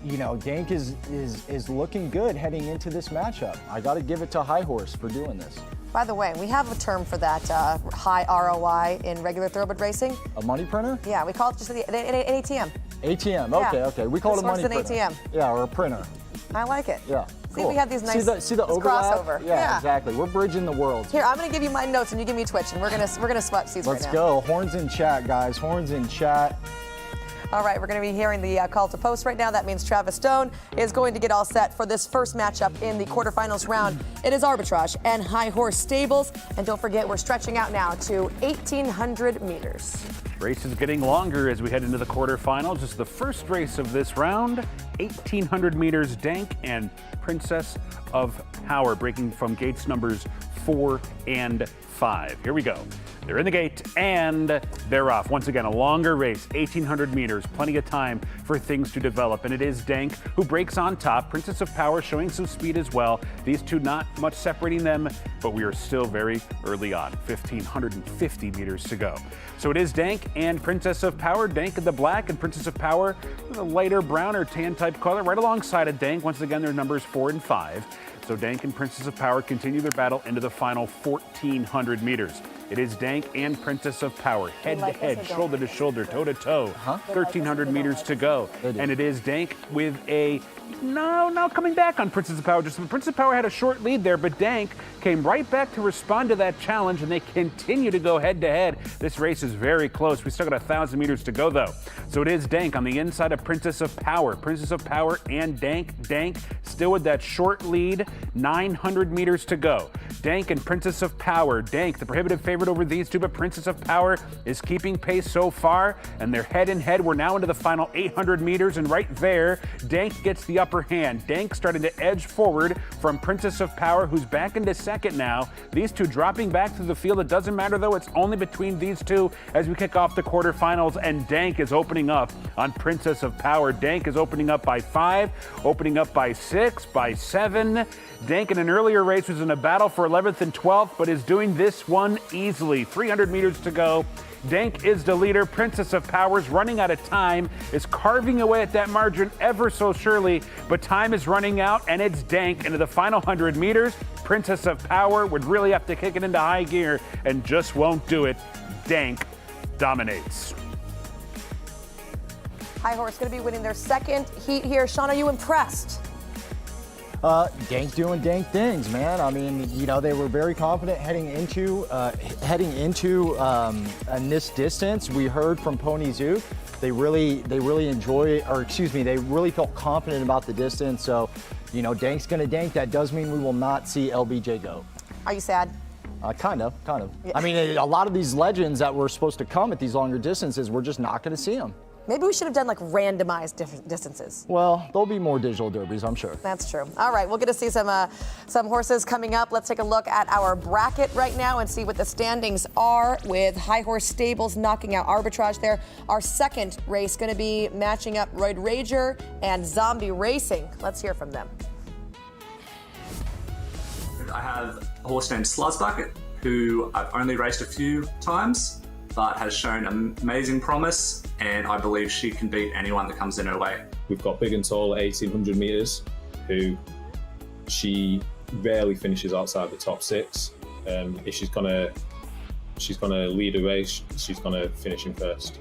S6: looking good heading into this matchup. I got to give it to High Horse for doing this.
S3: By the way, we have a term for that high ROI in regular thoroughbred racing.
S6: A money printer?
S3: Yeah, we call it just an ATM.
S6: ATM, okay. We call it a money printer.
S3: An ATM.
S6: Yeah, or a printer.
S3: I like it.
S6: Yeah.
S3: See,
S6: cool.
S3: we have these nice
S6: see the overlap?
S3: crossover.
S6: Yeah, exactly. We're bridging the worlds.
S3: Here, I'm gonna give you my notes and you give me Twitch, and we're gonna swap seats right now.
S6: Let's go. Horns in chat, guys. Horns in chat.
S3: All right, we're going to be hearing the call to post right now. That means Travis Stone is going to get all set for this first matchup in the quarterfinals round. It is Arbitrage and High Horse Stables. And don't forget, we're stretching out now to 1,800 meters.
S5: Race is getting longer as we head into the quarterfinals. This is the first race of this round. 1,800 meters, Dank and Princess of Power, breaking from gates numbers 4 and 5. Here we go. They're in the gate and they're off. Once again, a longer race, 1,800 meters, plenty of time for things to develop. And it is Dank who breaks on top. Princess of Power showing some speed as well. These two not much separating them, but we are still very early on. 1,550 meters to go. So it is Dank and Princess of Power. Dank in the black and Princess of Power with a lighter brown or tan type color right alongside of Dank. Once again, their numbers 4 and 5. So Dank and Princess of Power continue their battle into the final 1,400 meters. It is Dank and Princess of Power, head to head, shoulder to shoulder, toe to toe. 1,300 meters to go. And it is Dank with a now coming back on Princess of Power. Princess of Power had a short lead there, but Dank came right back to respond to that challenge, and they continue to go head to head. This race is very close. We still got 1,000 meters to go, though. So it is Dank on the inside of Princess of Power. Princess of Power and Dank. Dank still with that short lead, 900 meters to go. Dank and Princess of Power. Dank, the prohibitive favorite over these two, but Princess of Power is keeping pace so far, and they're head in head. We're now into the final 800 meters, and right there, Dank gets the upper hand. Dank starting to edge forward from Princess of Power, who's back into second now. These two dropping back through the field. It doesn't matter, though. It's only between these two as we kick off the quarterfinals, and Dank is opening up on Princess of Power. Dank is opening up by 5, opening up by 6, by 7. Dank in an earlier race was in a battle for 11th and 12th, but is doing this one easily. 300 meters to go. Dank is the leader. Princess of Power's running out of time, is carving away at that margin ever so surely, but time is running out, and it's Dank into the final 100 meters. Princess of Power would really have to kick it into high gear and just won't do it. Dank dominates.
S3: High Horse going to be winning their second heat here. Sean, are you impressed?
S6: Dank doing dank things, man. I mean, you know, they were very confident heading into this distance. We heard from Pony Zook. They really enjoy, or excuse me, they really felt confident about the distance. So, you know, dank's gonna dank. That does mean we will not see LBJ go.
S3: Are you sad?
S6: Kind of.
S3: Yeah.
S6: I mean, a lot of these legends that were supposed to come at these longer distances, we're just not gonna see them.
S3: Maybe we should have done like randomized different distances.
S6: Well, there'll be more digital derbies, I'm sure.
S3: That's true. All right, we'll get to see some horses coming up. Let's take a look at our bracket right now and see what the standings are, with High Horse Stables knocking out Arbitrage there. Our second race going to be matching up Roid Rager and Zombie Racing. Let's hear from them.
S16: I have a horse named Sluzz Bucket, who I've only raced a few times, but has shown amazing promise, and I believe she can beat anyone that comes in her way.
S17: We've got Big and Tall at 1800 metres, who she rarely finishes outside the top 6. If she's gonna lead a race, she's gonna finish in first.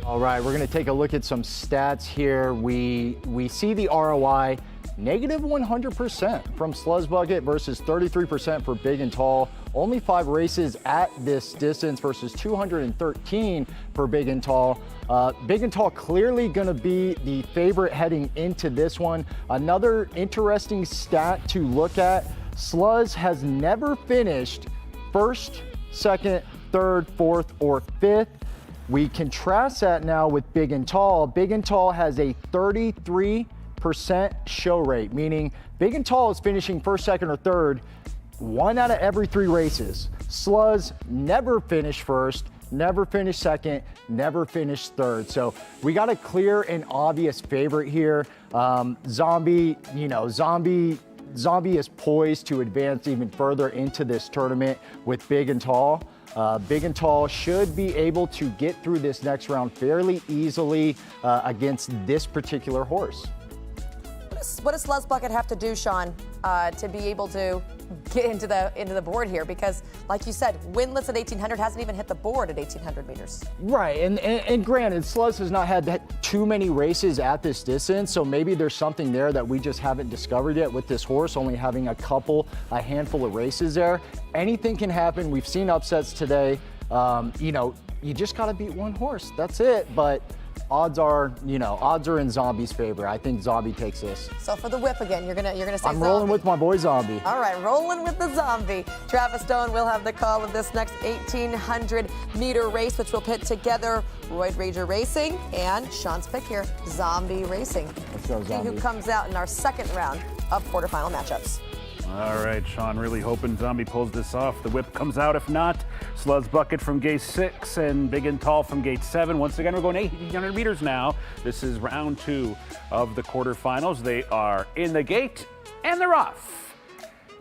S6: All right, we're gonna take a look at some stats here. We see the ROI negative 100% from Sluzz Bucket versus 33% for Big and Tall. Only 5 races at this distance versus 213 for Big and Tall. Big and Tall clearly gonna be the favorite heading into this one. Another interesting stat to look at, Sluzz has never finished first, second, third, fourth, or fifth. We contrast that now with Big and Tall. Big and Tall has a 33% show rate, meaning Big and Tall is finishing first, second, or third 1 out of every 3 races. Sluzz never finished first, never finished second, never finished third. So we got a clear and obvious favorite here. Zombie is poised to advance even further into this tournament with Big and Tall. Big and Tall should be able to get through this next round fairly easily against this particular horse.
S3: What does Sluzz Bucket have to do, Sean, to be able to get into the board here? Because, like you said, winless at 1800, hasn't even hit the board at 1800 meters.
S6: Right, and granted, Sluzz has not had too many races at this distance, so maybe there's something there that we just haven't discovered yet with this horse, only having a handful of races there. Anything can happen. We've seen upsets today. You know, you just got to beat one horse. That's it. But odds are in Zombie's favor. I think Zombie takes this.
S3: So for the whip again, you're gonna say
S6: I'm rolling
S3: Zombie.
S6: with my boy Zombie.
S3: All right, rolling with the Zombie. Travis Stone will have the call of this next 1800 meter race, which will pit together Roid Rager Racing and Sean's pick here, Zombie Racing.
S6: Let's go,
S3: See
S6: Zombie.
S3: who comes out in our second round of quarterfinal matchups.
S5: All right, Sean, really hoping Zombie pulls this off. The whip comes out. If not, Sluzz Bucket from gate 6 and Big and Tall from gate 7. Once again, we're going 1,800 meters now. This is round 2 of the quarterfinals. They are in the gate and they're off.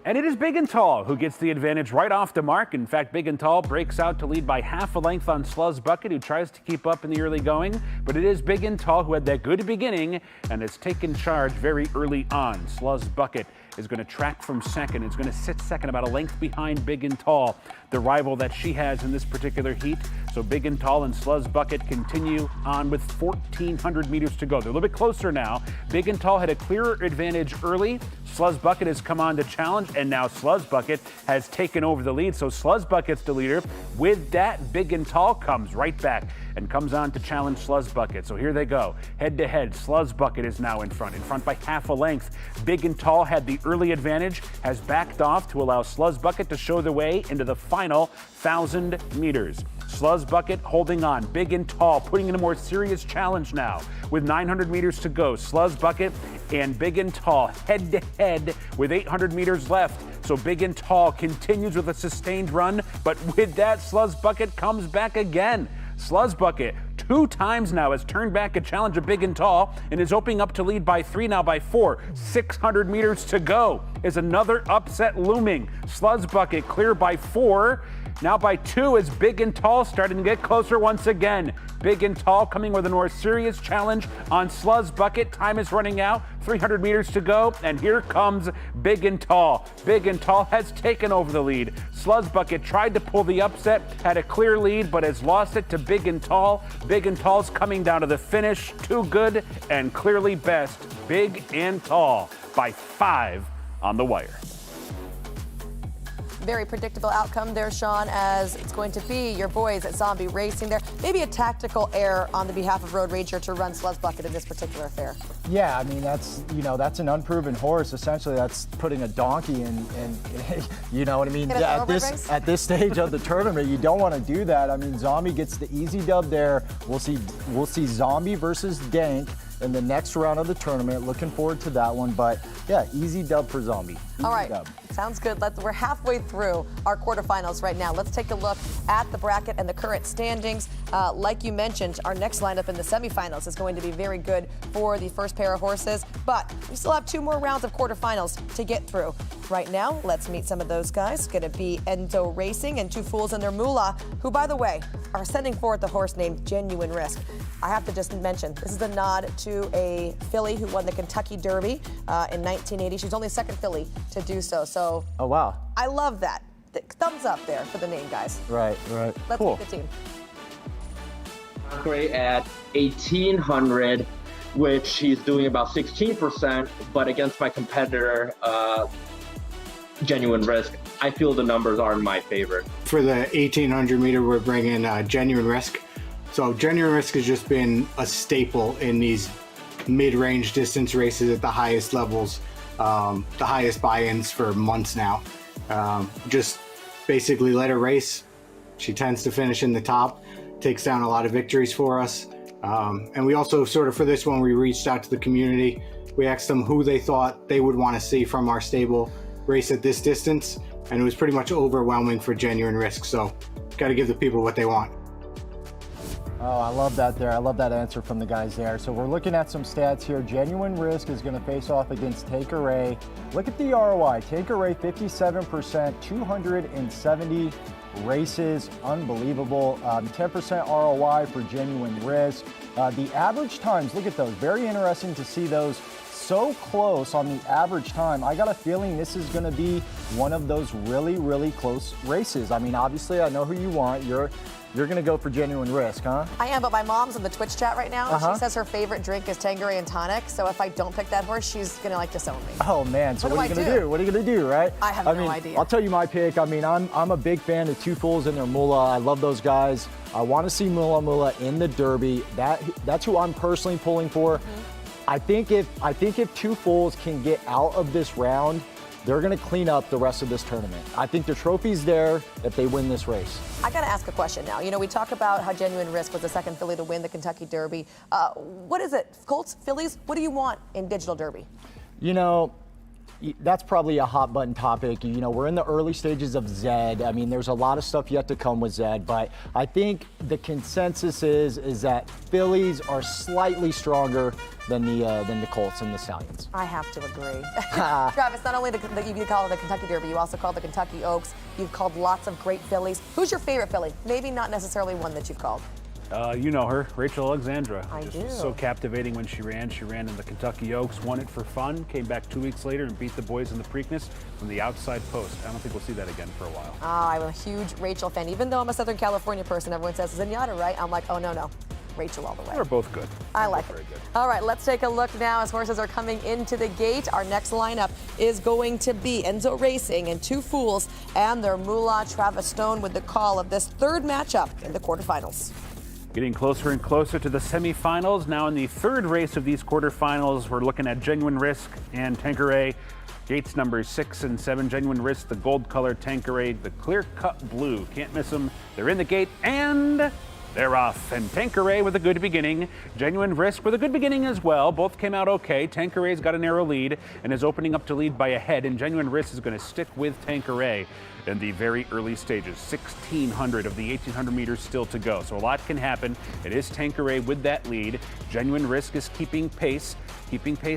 S5: And it is Big and Tall who gets the advantage right off the mark. In fact, Big and Tall breaks out to lead by half a length on Sluzz Bucket, who tries to keep up in the early going. But it is Big and Tall who had that good beginning and has taken charge very early on. Sluzz Bucket is going to track from second. It's going to sit second, about a length behind Big and Tall, the rival that she has in this particular heat. So Big and Tall and Sluzz Bucket continue on with 1,400 meters to go. They're a little bit closer now. Big and Tall had a clearer advantage early. Sluzz Bucket has come on to challenge, and now Sluzz Bucket has taken over the lead. So Sluzz Bucket's the leader. With that, Big and Tall comes right back and comes on to challenge Sluzz Bucket. So here they go, head to head. Sluzz Bucket is now in front by half a length. Big and Tall had the early advantage, has backed off to allow Sluzz Bucket to show the way into the final 1,000 meters. Sluzz Bucket holding on. Big and Tall putting in a more serious challenge now with 900 meters to go. Sluzz Bucket and Big and Tall head to head with 800 meters left. So Big and Tall continues with a sustained run, but with that, Sluzz Bucket comes back again. Sluzz Bucket 2 times now has turned back a challenge of Big and Tall and is opening up to lead by 3, now by 4. 600 meters to go. Is another upset looming. Sluzz Bucket clear by 4. Now by 2 is Big and Tall starting to get closer once again. Big and Tall coming with a more serious challenge on Sluzz Bucket. Time is running out, 300 meters to go, and here comes Big and Tall. Big and Tall has taken over the lead. Sluzz Bucket tried to pull the upset, had a clear lead, but has lost it to Big and Tall. Big and Tall's coming down to the finish. Too good and clearly best. Big and Tall by 5 on the wire.
S3: Very predictable outcome there, Sean, as it's going to be your boys at Zombie Racing there. Maybe a tactical error on the behalf of Road Rager to run Sluzz Bucket in this particular affair.
S6: Yeah, I mean, that's an unproven horse. Essentially, that's putting a donkey in you know what I mean? At this stage of the tournament, you don't want to do that. I mean, Zombie gets the easy dub there. We'll see Zombie versus Dank in the next round of the tournament. Looking forward to that one. But yeah, easy dub for Zombie.
S3: All right, sounds good. We're halfway through our quarterfinals right now. Let's take a look at the bracket and the current standings. Like you mentioned, our next lineup in the semifinals is going to be very good for the first pair of horses, but we still have 2 more rounds of quarterfinals to get through. Right now, let's meet some of those guys. It's going to be Enzo Racing and 2 Fools and their Moulah, who, by the way, are sending forward the horse named Genuine Risk. I have to just mention, this is a nod to a filly who won the Kentucky Derby in 1980. She was only the second filly to do so. So,
S6: oh wow,
S3: I love that. Thumbs up there for the name, guys.
S6: Right.
S3: Let's
S6: cool.
S3: meet the team.
S1: Great at 1,800, which he's doing about 16%, but against my competitor, Genuine Risk, I feel the numbers are in my favor.
S14: For the 1,800 meter, we're bringing Genuine Risk. So Genuine Risk has just been a staple in these mid-range distance races at the highest levels, the highest buy-ins for months now. Just basically let her race. She tends to finish in the top, takes down a lot of victories for us. And we also sort of, for this one, we reached out to the community. We asked them who they thought they would want to see from our stable race at this distance. And it was pretty much overwhelming for Genuine Risk. So got to give the people what they want.
S6: Oh, I love that there. I love that answer from the guys there. So we're looking at some stats here. Genuine Risk is going to face off against Tanqueray. Look at the ROI. Tanqueray 57%, 270 races. Unbelievable. 10% ROI for Genuine Risk. The average times, look at those. Very interesting to see those so close on the average time. I got a feeling this is going to be one of those really, really close races. I mean, obviously, I know who you want. You're going to go for Genuine Risk, huh?
S3: I am, but my mom's in the Twitch chat right now. She says her favorite drink is Tanqueray and tonic. So if I don't pick that horse, she's going to disown me.
S6: Oh, man. So what are you going to do? What are you going to do, right?
S3: I have no idea.
S6: I'll tell you my pick. I mean, I'm a big fan of 2 Fools and their Moulah. I love those guys. I want to see Moulah in the Derby. That's who I'm personally pulling for. I think if 2 Fools can get out of this round, they're going to clean up the rest of this tournament. I think the trophy's there if they win this race.
S3: I got to ask a question now. You know, we talk about how Genuine Risk was the second filly to win the Kentucky Derby. What is it? Colts, fillies? What do you want in Digital Derby?
S6: You know, that's probably a hot button topic. You know, we're in the early stages of Zed. I mean, there's a lot of stuff yet to come with Zed, but I think the consensus is that fillies are slightly stronger than the Colts and the Stallions.
S3: I have to agree. Travis, not only you call it the Kentucky Derby, you also call it the Kentucky Oaks. You've called lots of great fillies. Who's your favorite filly? Maybe not necessarily one that you've called.
S5: You know her, Rachel Alexandra.
S3: I do.
S5: Was so captivating when she ran. She ran in the Kentucky Oaks, won it for fun, came back 2 weeks later and beat the boys in the Preakness from the outside post. I don't think we'll see that again for a while.
S3: I'm a huge Rachel fan. Even though I'm a Southern California person, everyone says Zenyatta, right? I'm like, oh, no. Rachel all the way.
S5: They're both good.
S3: I like it.
S5: Very good.
S3: All right, let's take a look now as horses are coming into the gate. Our next lineup is going to be Enzo Racing and 2 Fools and their Moulah. Travis Stone with the call of this third matchup in the quarterfinals.
S5: Getting closer and closer to the semifinals. Now in the third race of these quarterfinals, we're looking at Genuine Risk and Tanqueray. Gates numbers 6 and 7. Genuine Risk, the gold colored Tanqueray, the clear cut blue. Can't miss them. They're in the gate and they're off. And Tanqueray with a good beginning. Genuine Risk with a good beginning as well. Both came out okay. Tanqueray's got a narrow lead and is opening up to lead by a head. And Genuine Risk is going to stick with Tanqueray in the very early stages. 1,600 of the 1,800 meters still to go. So a lot can happen. It is Tanqueray with that lead. Genuine Risk is keeping pace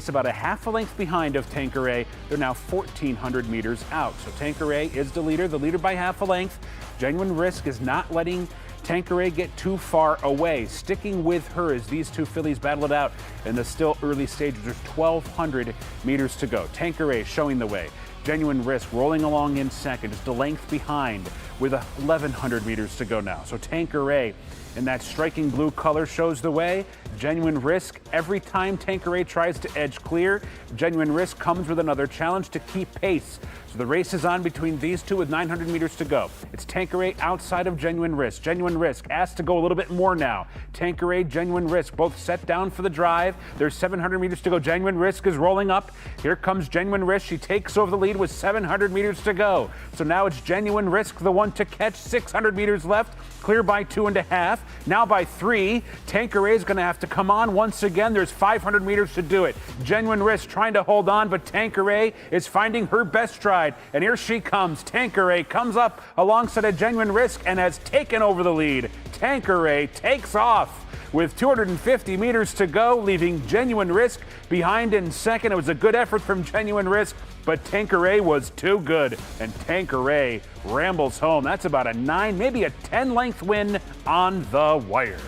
S5: about a half a length behind of Tanqueray. They're now 1,400 meters out. So Tanqueray is the leader by half a length. Genuine Risk is not letting Tanqueray get too far away, sticking with her as these two fillies battle it out in the still early stages. There's 1,200 meters to go. Tanqueray showing the way. Genuine Risk rolling along in second, just a length behind with 1,100 meters to go now. So Tanqueray in that striking blue color shows the way. Genuine Risk, every time Tanqueray tries to edge clear, Genuine Risk comes with another challenge to keep pace. So the race is on between these two with 900 meters to go. It's Tanqueray outside of Genuine Risk. Genuine Risk asked to go a little bit more now. Tanqueray, Genuine Risk, both set down for the drive. There's 700 meters to go. Genuine Risk is rolling up. Here comes Genuine Risk. She takes over the lead with 700 meters to go. So now it's Genuine Risk, the one to catch. 600 meters left. Clear by 2.5. Now by 3. Tanqueray is going to have to come on once again. There's 500 meters to do it. Genuine Risk trying to hold on, but Tanqueray is finding her best stride. And here she comes. Tanqueray comes up alongside a Genuine Risk and has taken over the lead. Tanqueray takes off with 250 meters to go, leaving Genuine Risk behind in second. It was a good effort from Genuine Risk, but Tanqueray was too good, and Tanqueray rambles home. That's about a 9, maybe a 10-length win on the wire.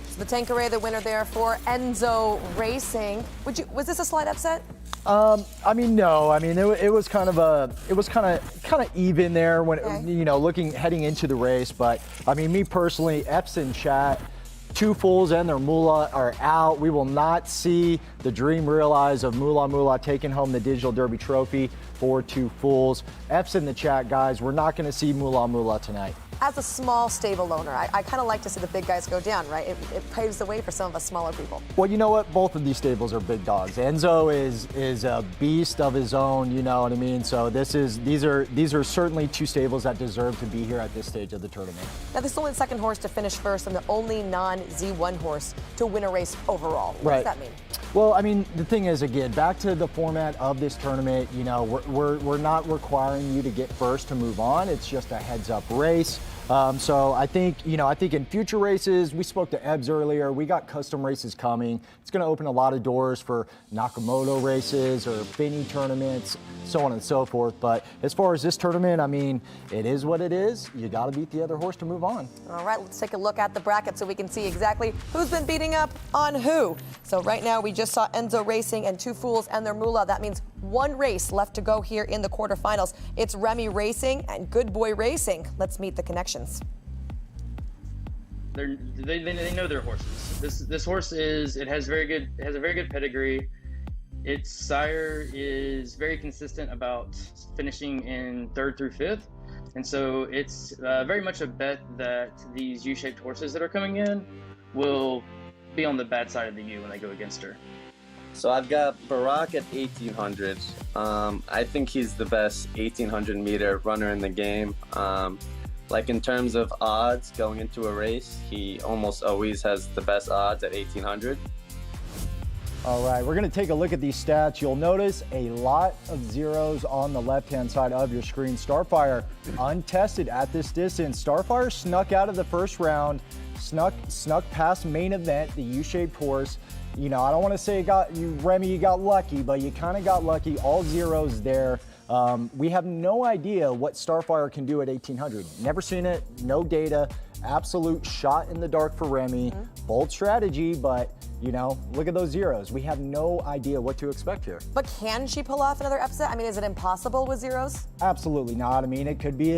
S3: So the Tanqueray, the winner there for Enzo Racing. Was this a slight upset?
S6: I mean, no. I mean, it was kind of even there when heading into the race. But I mean, me personally, Epps in chat, 2 fools and their Moulah are out. We will not see the dream realized of Moulah taking home the Digital Derby trophy for 2 fools. Epps in the chat, guys. We're not going to see Moulah tonight.
S3: As a small stable owner, I kind of like to see the big guys go down, right? It paves the way for some of us smaller people.
S6: Well, you know what? Both of these stables are big dogs. Enzo is a beast of his own, you know what I mean? So these are certainly 2 stables that deserve to be here at this stage of the tournament.
S3: Now, this is only the second horse to finish first and the only non-Z1 horse to win a race overall. What does that mean?
S6: Well, I mean, the thing is, again, back to the format of this tournament, you know, we're not requiring you to get first to move on. It's just a heads-up race. So I think in future races, we spoke to Ebbs earlier, we got custom races coming. It's going to open a lot of doors for Nakamoto races or Finney tournaments, so on and so forth. But as far as this tournament, I mean, it is what it is. You got to beat the other horse to move on.
S3: All right, let's take a look at the bracket so we can see exactly who's been beating up on who. So right now we just saw Enzo Racing and 2 fools and their Moulah. That means 1 race left to go here in the quarterfinals. It's Remy Racing and Good Boy Racing. Let's meet the connections.
S8: They know their horses. This horse has a very good pedigree. Its sire is very consistent about finishing in 3rd through 5th, and so it's very much a bet that these U-shaped horses that are coming in will be on the bad side of the U when they go against her.
S10: So I've got Barak at 1,800. I think he's the best 1,800 meter runner in the game. Like in terms of odds going into a race, he almost always has the best odds at 1,800.
S6: All right, we're going to take a look at these stats. You'll notice a lot of zeros on the left-hand side of your screen. Starfire untested at this distance. Starfire snuck out of the first round, snuck past main event, the U-shaped horse. You know, I don't want to say Remy, you got lucky, but you kind of got lucky. All zeros there. We have no idea what Starfire can do at 1,800. Never seen it, no data. Absolute shot in the dark for Remy. Bold strategy, but you know, look at those zeros. We have no idea what to expect here.
S3: But can she pull off another upset? I mean, is it impossible with zeros?
S6: Absolutely not. I mean, it could be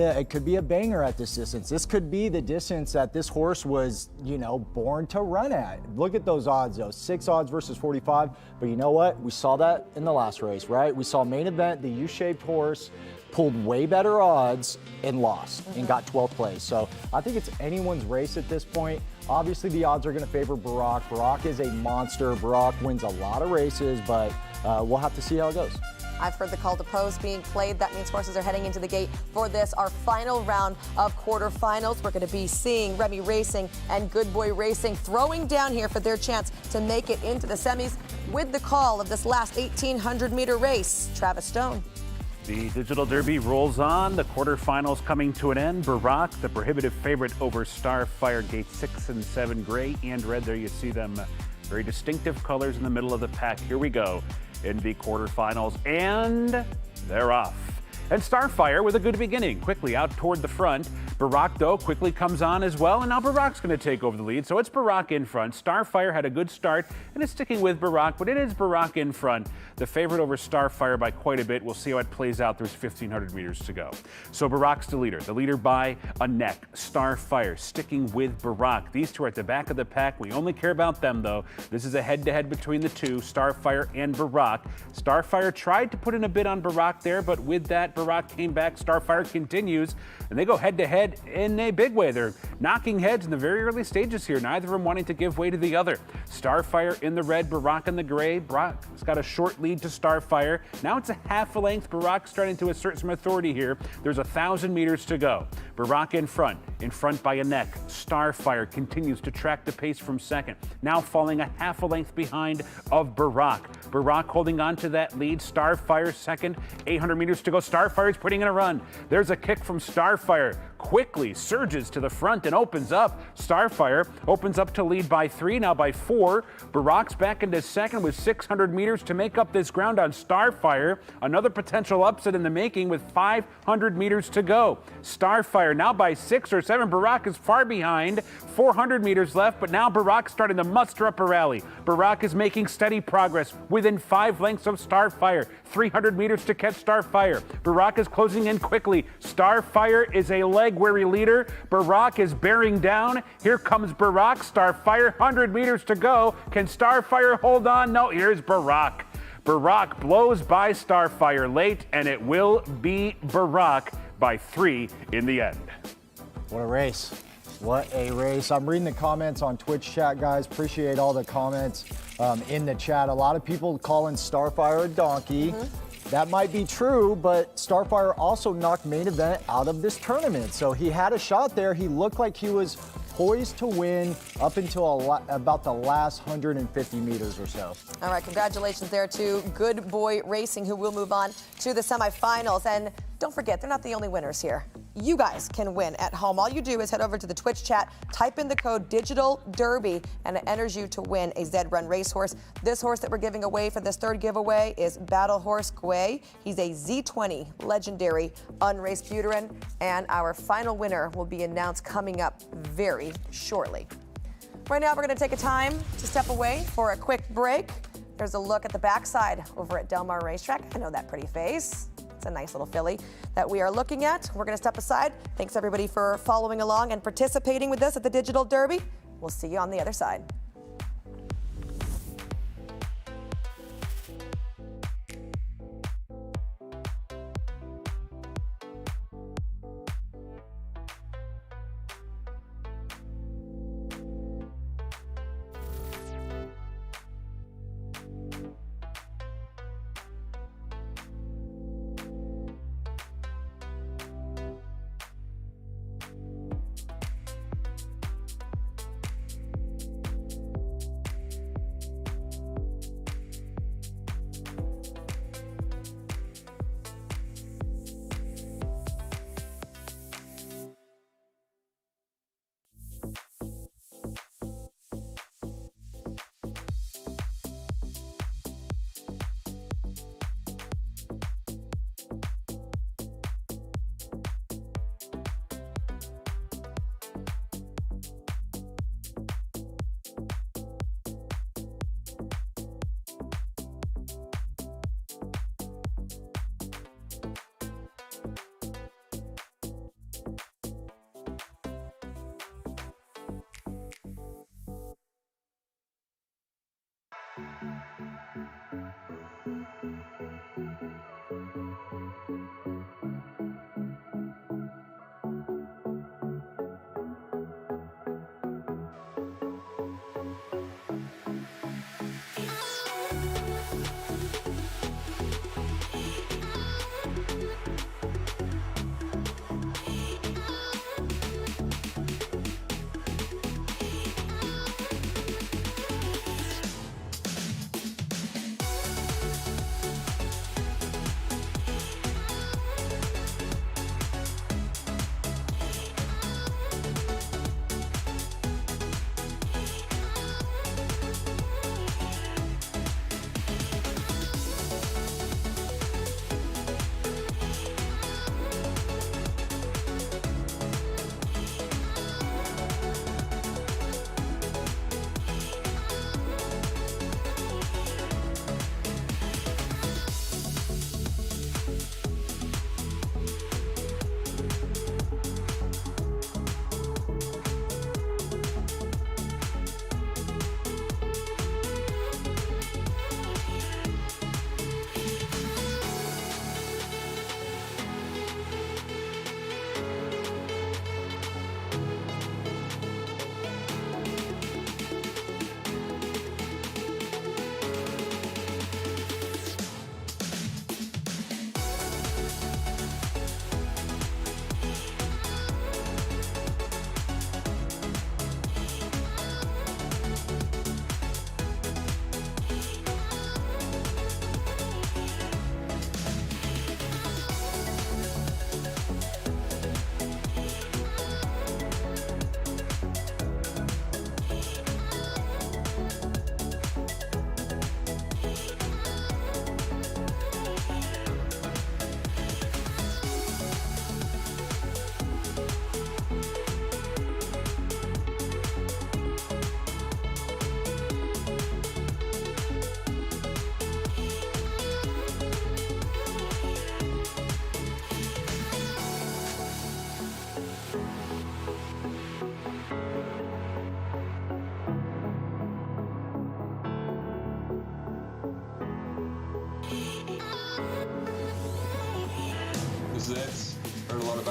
S6: a banger at this distance. This could be the distance that this horse was, you know, born to run at. Look at those odds, though. 6 odds versus 45. But you know what? We saw that in the last race, right? We saw main event, the U-shaped horse pulled way better odds and lost and got 12th place. So I think it's anyone's race at this point. Obviously, the odds are going to favor Barak. Barak is a monster. Barak wins a lot of races, but we'll have to see how it goes.
S3: I've heard the call to pose being played. That means horses are heading into the gate for this, our final round of quarterfinals. We're going to be seeing Remy Racing and Good Boy Racing throwing down here for their chance to make it into the semis with the call of this last 1,800-meter race. Travis Stone.
S5: The Digital Derby rolls on. The quarterfinals coming to an end. Barak, the prohibitive favorite over Starfire, gate 6 and 7, gray and red. There you see them. Very distinctive colors in the middle of the pack. Here we go in the quarterfinals, and they're off. And Starfire with a good beginning, quickly out toward the front. Barack, though, quickly comes on as well, and now Barack's going to take over the lead, so it's Barack in front. Starfire had a good start and is sticking with Barack, but it is Barack in front. The favorite over Starfire by quite a bit. We'll see how it plays out. There's 1,500 meters to go. So Barack's the leader by a neck. Starfire sticking with Barack. These two are at the back of the pack. We only care about them, though. This is a head-to-head between the two, Starfire and Barack. Starfire tried to put in a bid on Barack there, but with that, Barack came back. Starfire continues, and they go head-to-head in a big way. They're knocking heads in the very early stages here, neither of them wanting to give way to the other. Starfire in the red, Barack in the gray. Barack's got a short lead to Starfire. Now it's a half a length. Barack's starting to assert some authority here. There's 1,000 meters to go. Barack in front by a neck. Starfire continues to track the pace from second, now falling a half a length behind of Barack. Barack holding on to that lead. Starfire second, 800 meters to go. Starfire's putting in a run. There's a kick from Starfire. Quickly surges to the front and opens up. Starfire opens up to lead by 3, now by 4. Barack's back into second with 600 meters to make up this ground on Starfire. Another potential upset in the making with 500 meters to go. Starfire now by 6 or 7. Barack is far behind. 400 meters left, but now Barack's starting to muster up a rally. Barack is making steady progress within 5 lengths of Starfire. 300 meters to catch Starfire. Barack is closing in quickly. Starfire is a leg-weary leader. Barack is bearing down. Here comes Barack. Starfire, 100 meters to go. Can Starfire hold on? No, here's Barack. Barack blows by Starfire late, and it will be Barack by 3 in the end.
S6: What a race. What a race. I'm reading the comments on Twitch chat, guys. Appreciate all the comments in the chat. A lot of people calling Starfire a donkey. That might be true, but Starfire also knocked Main Event out of this tournament. So he had a shot there. He looked like he was poised to win up until about the last 150 meters or so.
S3: All right, congratulations there to Good Boy Racing, who will move on to the semifinals. And don't forget, they're not the only winners here. You guys can win at home. All you do is head over to the Twitch chat, type in the code Digital Derby, and it enters you to win a Zed Run racehorse. This horse that we're giving away for this third giveaway is Battle Horse Gway. He's a Z20 legendary unraced Buterin, and our final winner will be announced coming up very shortly. Right now, we're going to take a time to step away for a quick break. There's a look at the backside over at Del Mar Racetrack. I know that pretty face. It's a nice little filly that we are looking at. We're going to step aside. Thanks, everybody, for following along and participating with us at the Digital Derby. We'll see you on the other side.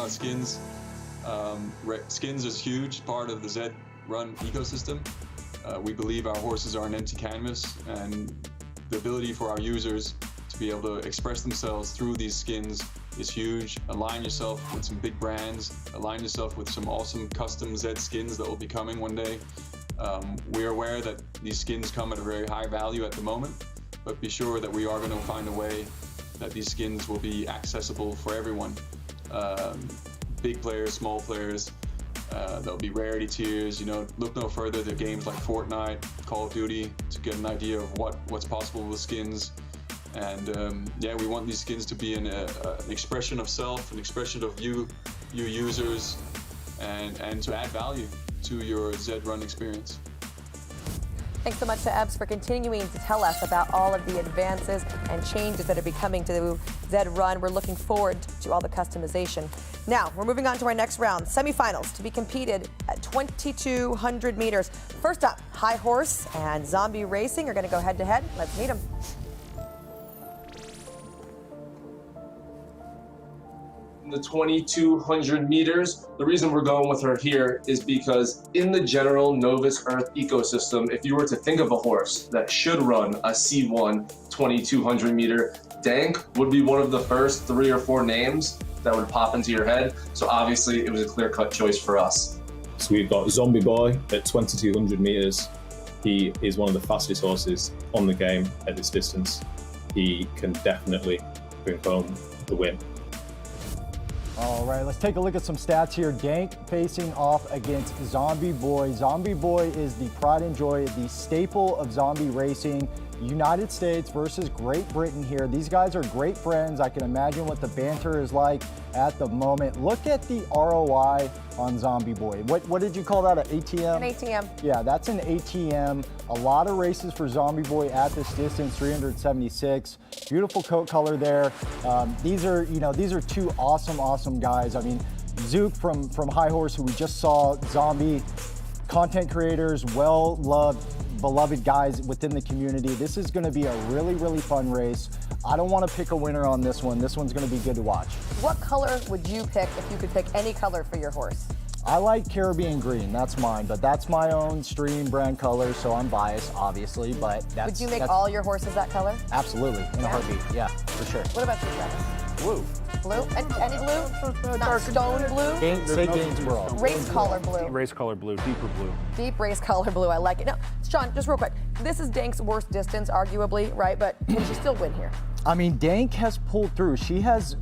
S13: about skins. Skins is a huge part of the Zed Run ecosystem. We believe our horses are an empty canvas, and the ability for our users to be able to express themselves through these skins is huge. Align yourself with some big brands, align yourself with some awesome custom Zed skins that will be coming one day. We are aware that these skins come at a very high value at the moment, but be sure that we are going to find a way that these skins will be accessible for everyone. Big players, small players, there'll be rarity tiers. You know, look no further to games like Fortnite, Call of Duty to get an idea of what's possible with skins. And yeah, we want these skins to be an expression of self, an expression of you users, and to add value to your Zed Run experience.
S3: Thanks so much to Ebbs for continuing to tell us about all of the advances and changes that are becoming to Zed Run. We're looking forward to all the customization. Now, we're moving on to our next round, semifinals to be competed at 2,200 meters. First up, High Horse and Zombie Racing are going to go head to head. Let's meet them.
S15: The 2,200 meters. The reason we're going with her here is because in the general Novus Earth ecosystem, if you were to think of a horse that should run a C1 2,200 meter, Dank would be one of the first 3 or 4 names that would pop into your head. So obviously it was a clear-cut choice for us.
S17: So we've got Zombie Boy at 2,200 meters. He is one of the fastest horses on the game at this distance. He can definitely bring home the win.
S6: All right, let's take a look at some stats here. Dank facing off against Zombie Boy. Zombie Boy is the pride and joy, the staple of zombie racing. United States versus Great Britain here. These guys are great friends. I can imagine what the banter is like at the moment. Look at the ROI on Zombie Boy. What did you call that, an ATM?
S3: An ATM.
S6: Yeah, that's an ATM. A lot of races for Zombie Boy at this distance, 376. Beautiful coat color there. These are 2 awesome guys. I mean, Zook from High Horse, who we just saw, Zombie, content creators, well-loved, beloved guys within the community. This is going to be a really fun race. I don't want to pick a winner on this one. This one's going to be good to watch.
S3: What color would you pick if you could pick any color for your horse?
S6: I like Caribbean green, that's mine, but that's my own stream brand color, so I'm biased, obviously, but that's...
S3: Would you make all your horses that color?
S6: Absolutely, in a heartbeat, yeah, for sure.
S3: What about you, Travis?
S6: Blue.
S3: Blue? Any blue? Not stone blue?
S6: Say Gainsborough.
S3: Race color blue.
S5: Race color blue, deeper blue.
S3: Deep race color blue, I like it. Now, Sean, just real quick. This is Dank's worst distance, arguably, right? But can she still win here?
S6: I mean, Dank has pulled through. She has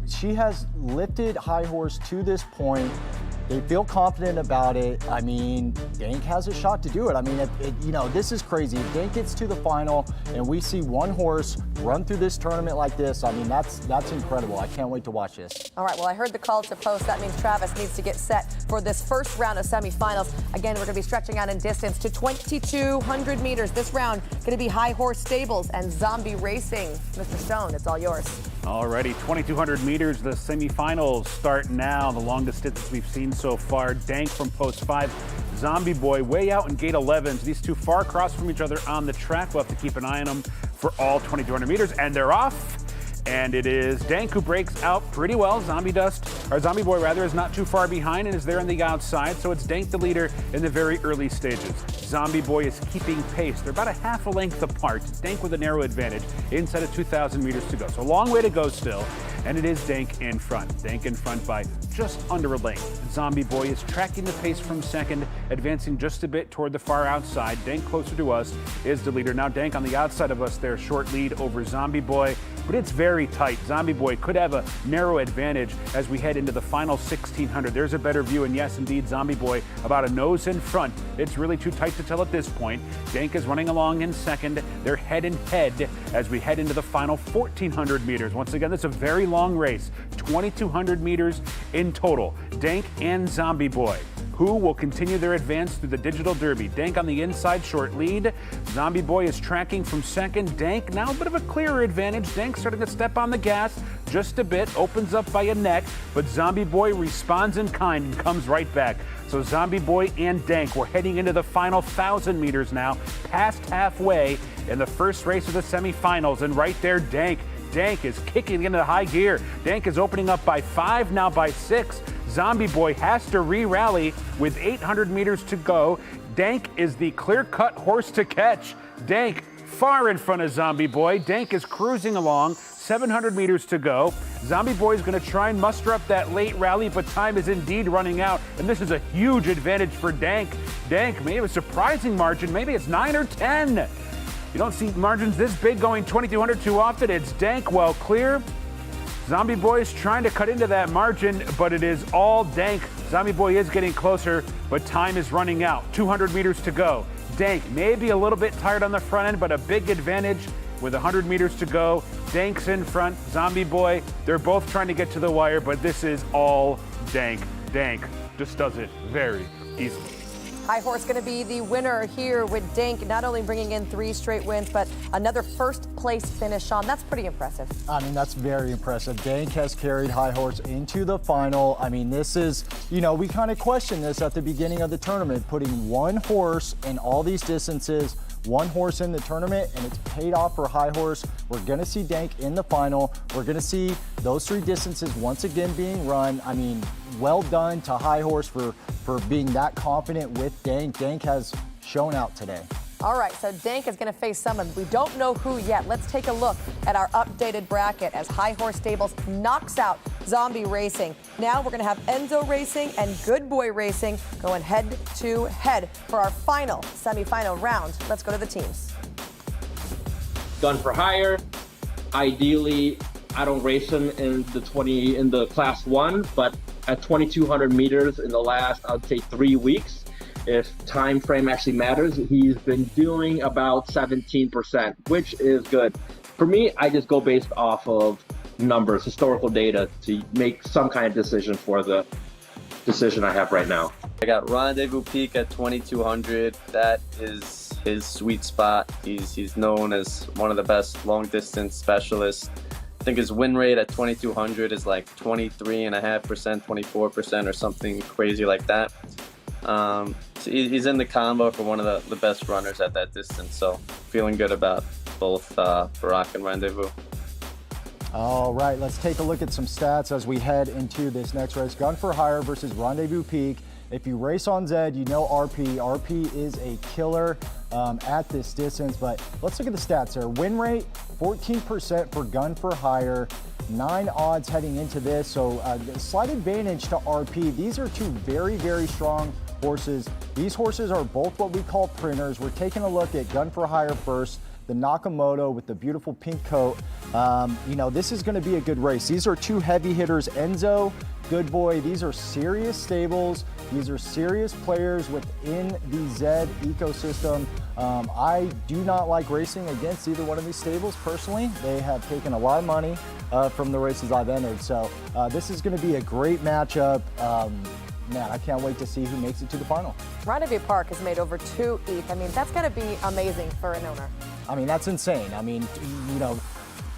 S6: lifted High Horse to this point. They feel confident about it. I mean, Dank has a shot to do it. I mean, this is crazy. If Dank gets to the final and we see one horse run through this tournament like this, I mean, that's incredible. I can't wait to watch this.
S3: All right, well, I heard the call to post. That means Travis needs to get set for this first round of semifinals. Again, we're going to be stretching out in distance to 2,200 meters. This round going to be High Horse Stables and Zombie Racing. Mr. Stone, it's all yours.
S5: Alrighty, 2,200 meters, the semifinals start now. The longest distance we've seen so far. Dank from post 5, Zombie Boy way out in gate 11. So these two far across from each other on the track. We'll have to keep an eye on them for all 2,200 meters, and they're off. And it is Dank who breaks out pretty well. Zombie Boy rather is not too far behind and is there on the outside. So it's Dank the leader in the very early stages. Zombie Boy is keeping pace. They're about a half a length apart. It's Dank with a narrow advantage inside of 2,000 meters to go. So a long way to go still. And it is Dank in front. Dank in front by just under a length. Zombie Boy is tracking the pace from second, advancing just a bit toward the far outside. Dank closer to us is the leader. Now Dank on the outside of us there, short lead over Zombie Boy. But it's very tight. Zombie Boy could have a narrow advantage as we head into the final 1,600. There's a better view, and yes, indeed, Zombie Boy about a nose in front. It's really too tight to tell at this point. Dank is running along in second. They're head and head as we head into the final 1,400 meters. Once again, it's a very long race, 2,200 meters in total. Dank and Zombie Boy, who will continue their advance through the Digital Derby. Dank on the inside, short lead. Zombie Boy is tracking from second. Dank now a bit of a clearer advantage. Dank starting to step on the gas just a bit, opens up by a neck, but Zombie Boy responds in kind and comes right back. So Zombie Boy and Dank, we're heading into the final 1,000 meters now, past halfway in the first race of the semifinals, and right there, Dank is kicking into high gear. Dank is opening up by 5, now by 6. Zombie Boy has to re-rally with 800 meters to go. Dank is the clear-cut horse to catch. Dank far in front of Zombie Boy. Dank is cruising along, 700 meters to go. Zombie Boy is going to try and muster up that late rally, but time is indeed running out, and this is a huge advantage for Dank. Dank, maybe a surprising margin, maybe it's 9 or 10. You don't see margins this big going 2,200 too often. It's Dank well clear. Zombie Boy is trying to cut into that margin, but it is all Dank. Zombie Boy is getting closer, but time is running out. 200 meters to go. Dank may be a little bit tired on the front end, but a big advantage with 100 meters to go. Dank's in front. Zombie Boy, they're both trying to get to the wire, but this is all Dank. Dank just does it very easily.
S3: High Horse going to be the winner here with Dank not only bringing in 3 straight wins, but another first place finish on. That's pretty impressive.
S6: I mean, that's very impressive. Dank has carried High Horse into the final. I mean, this is, you know, we kind of questioned this at the beginning of the tournament, putting one horse in all these distances, one horse in the tournament, and it's paid off for High Horse. We're going to see Dank in the final. We're going to see those 3 distances once again being run. I mean, well done to High Horse for being that confident with Dank. Dank has shown out today.
S3: All right, so Dank is going to face someone. We don't know who yet. Let's take a look at our updated bracket as High Horse Stables knocks out Zombie Racing. Now we're going to have Enzo Racing and Good Boy Racing going head-to-head for our final semifinal round. Let's go to the teams.
S1: Gun for hire. Ideally, I don't race him in the class 1, but at 2,200 meters in the last, I'd say 3 weeks. If time frame actually matters, he's been doing about 17%, which is good. For me, I just go based off of numbers, historical data to make some kind of decision for the decision I have right now.
S10: I got Rendezvous Peak at 2,200. That is his sweet spot. He's known as one of the best long distance specialists. I think his win rate at 2,200 is like 23.5%, 24% or something crazy like that. So he's in the combo for one of the best runners at that distance, so feeling good about both Barack and Rendezvous.
S6: All right, let's take a look at some stats as we head into this next race. Gun for Hire versus Rendezvous Peak. If you race on Zed, you know RP. RP is a killer at this distance, but let's look at the stats here. Win rate, 14% for Gun for Hire. 9 odds heading into this, so a slight advantage to RP. These are 2 very, very strong horses. These horses are both what we call printers. We're taking a look at Gun for Hire first, the Nakamoto with the beautiful pink coat. You know, this is going to be a good race. These are 2 heavy hitters. Enzo, Good Boy, these are serious stables. These are serious players within the Zed ecosystem. I do not like racing against either one of these stables personally. They have taken a lot of money from the races I've entered. So this is going to be a great matchup. Man, I can't wait to see who makes it to the final.
S3: Rendezvous Park has made over 2 ETH. I mean, that's going to be amazing for an owner.
S6: I mean, that's insane. I mean, you know,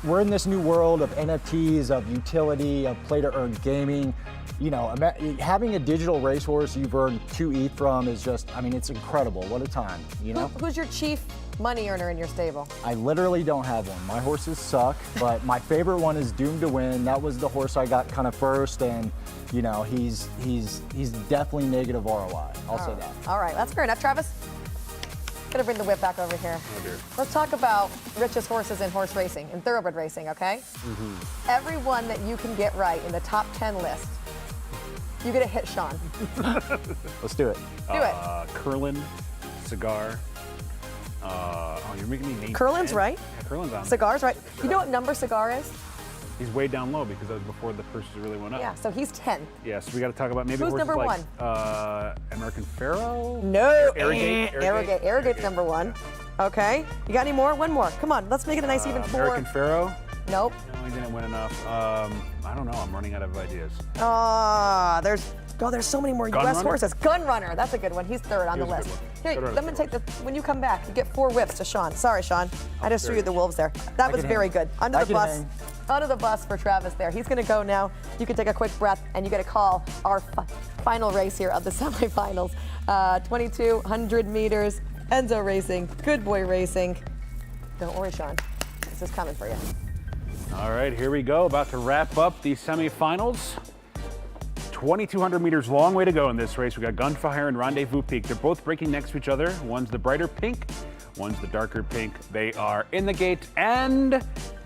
S6: we're in this new world of NFTs, of utility, of play-to-earn gaming. You know, having a digital racehorse you've earned 2 ETH from is just, I mean, it's incredible. What a time, you know?
S3: Who's your chief money earner in your stable?
S6: I literally don't have one. My horses suck, but my favorite one is Doomed to Win. That was the horse I got kind of first, and you know, he's definitely negative ROI. I'll say that.
S3: All right, that's fair enough. Travis, gonna bring the whip back over here.
S5: Oh dear.
S3: Let's talk about richest horses in horse racing, in thoroughbred racing, okay?
S5: Mm-hmm.
S3: Everyone that you can get right in the top 10 list, you get a hit, Sean.
S6: Let's do it.
S3: Do it.
S5: Curlin, Cigar. Oh, you're making me name
S3: Curlin's
S5: 10?
S3: right.
S5: Yeah, Curlin's on.
S3: Cigar's right. You know what number Cigar is?
S5: He's way down low because that was before the purses really went up.
S3: Yeah, so he's 10.
S5: Yeah, so we got to talk about maybe
S3: Who's
S5: horses
S3: number
S5: like,
S3: 1?
S5: American Pharaoh?
S3: No.
S5: Arrogate.
S3: Arrogate's number 1. Okay. You got any more? One more. Come on, let's make it a nice even 4.
S5: American Pharaoh?
S3: Nope.
S5: No, he didn't win enough. I don't know. I'm running out of ideas.
S3: There's so many more
S5: Gun
S3: U.S.
S5: Runner?
S3: horses. Gun Runner, that's a good one. He's 3rd on the
S5: He was a
S3: list.
S5: good one.
S3: Here,
S5: Good
S3: let me take this. When you come back, you get 4 whips to Sean. Sorry, Sean. I just threw you the wolves there. That was very good. Under the bus for Travis there. He's going to go now. You can take a quick breath, and you get a call our final race here of the semifinals. 2,200 meters. Enzo Racing, Good Boy Racing. Don't worry, Sean. This is coming for you.
S5: All right, here we go. About to wrap up the semifinals. 2,200 meters, long way to go in this race. We got Gun for Hire and Rendezvous Peak. They're both breaking next to each other. One's the brighter pink, one's the darker pink. They are in the gate and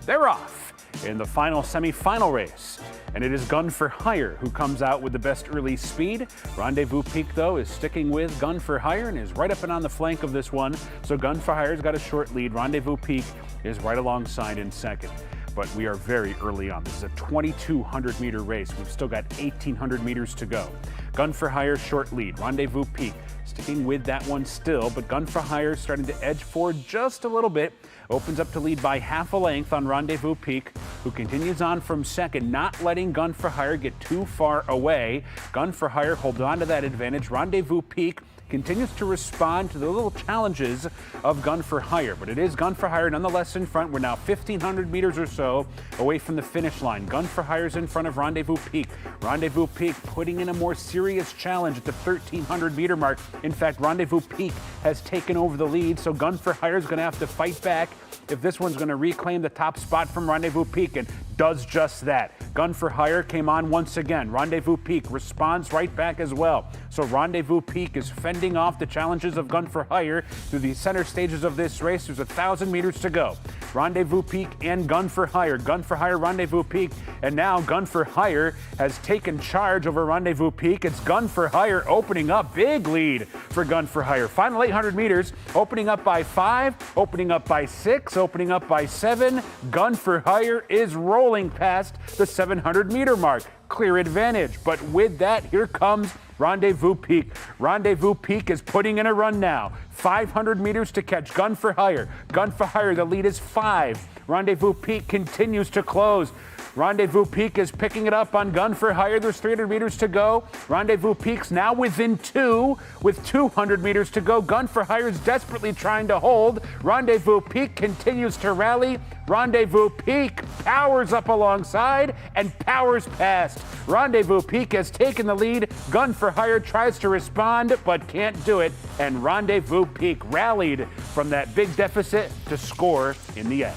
S5: they're off in the final semi-final race. And it is Gun for Hire who comes out with the best early speed. Rendezvous Peak, though, is sticking with Gun for Hire and is right up and on the flank of this one. So Gun for Hire's got a short lead. Rendezvous Peak is right alongside in second. But we are very early on. This is a 2,200 meter race. We've still got 1,800 meters to go. Gun for Hire, short lead. Rendezvous Peak sticking with that one still, but Gun for Hire starting to edge forward just a little bit. Opens up to lead by half a length on Rendezvous Peak, who continues on from second, not letting Gun for Hire get too far away. Gun for Hire holds on to that advantage. Rendezvous Peak continues to respond to the little challenges of Gun for Hire, but it is Gun for Hire nonetheless in front. We're now 1,500 meters or so away from the finish line. Gun for Hire's in front of Rendezvous Peak. Rendezvous Peak putting in a more serious challenge at the 1,300 meter mark. In fact, Rendezvous Peak has taken over the lead, so Gun for Hire is going to have to fight back if this one's going to reclaim the top spot from Rendezvous Peak, and does just that. Gun for Hire came on once again. Rendezvous Peak responds right back as well. So Rendezvous Peak is fending off the challenges of Gun for Hire through the center stages of this race. There's 1,000 meters to go. Rendezvous Peak and Gun for Hire. Gun for Hire, Rendezvous Peak, and now Gun for Hire has taken charge over Rendezvous Peak. It's Gun for Hire opening up. Big lead for Gun for Hire. Final 800 meters, opening up by 5, opening up by 6, opening up by 7. Gun for Hire is rolling past the 700 meter mark. Clear advantage, but with that, here comes Rendezvous Peak. Rendezvous Peak is putting in a run now. 500 meters to catch Gun for Hire. Gun for Hire, the lead is 5. Rendezvous Peak continues to close. Rendezvous Peak is picking it up on Gun for Hire. There's 300 meters to go. Rendezvous Peak's now within 2 with 200 meters to go. Gun for Hire is desperately trying to hold. Rendezvous Peak continues to rally. Rendezvous Peak powers up alongside and powers past. Rendezvous Peak has taken the lead. Gun for Hire tries to respond but can't do it. And Rendezvous Peak rallied from that big deficit to score in the end.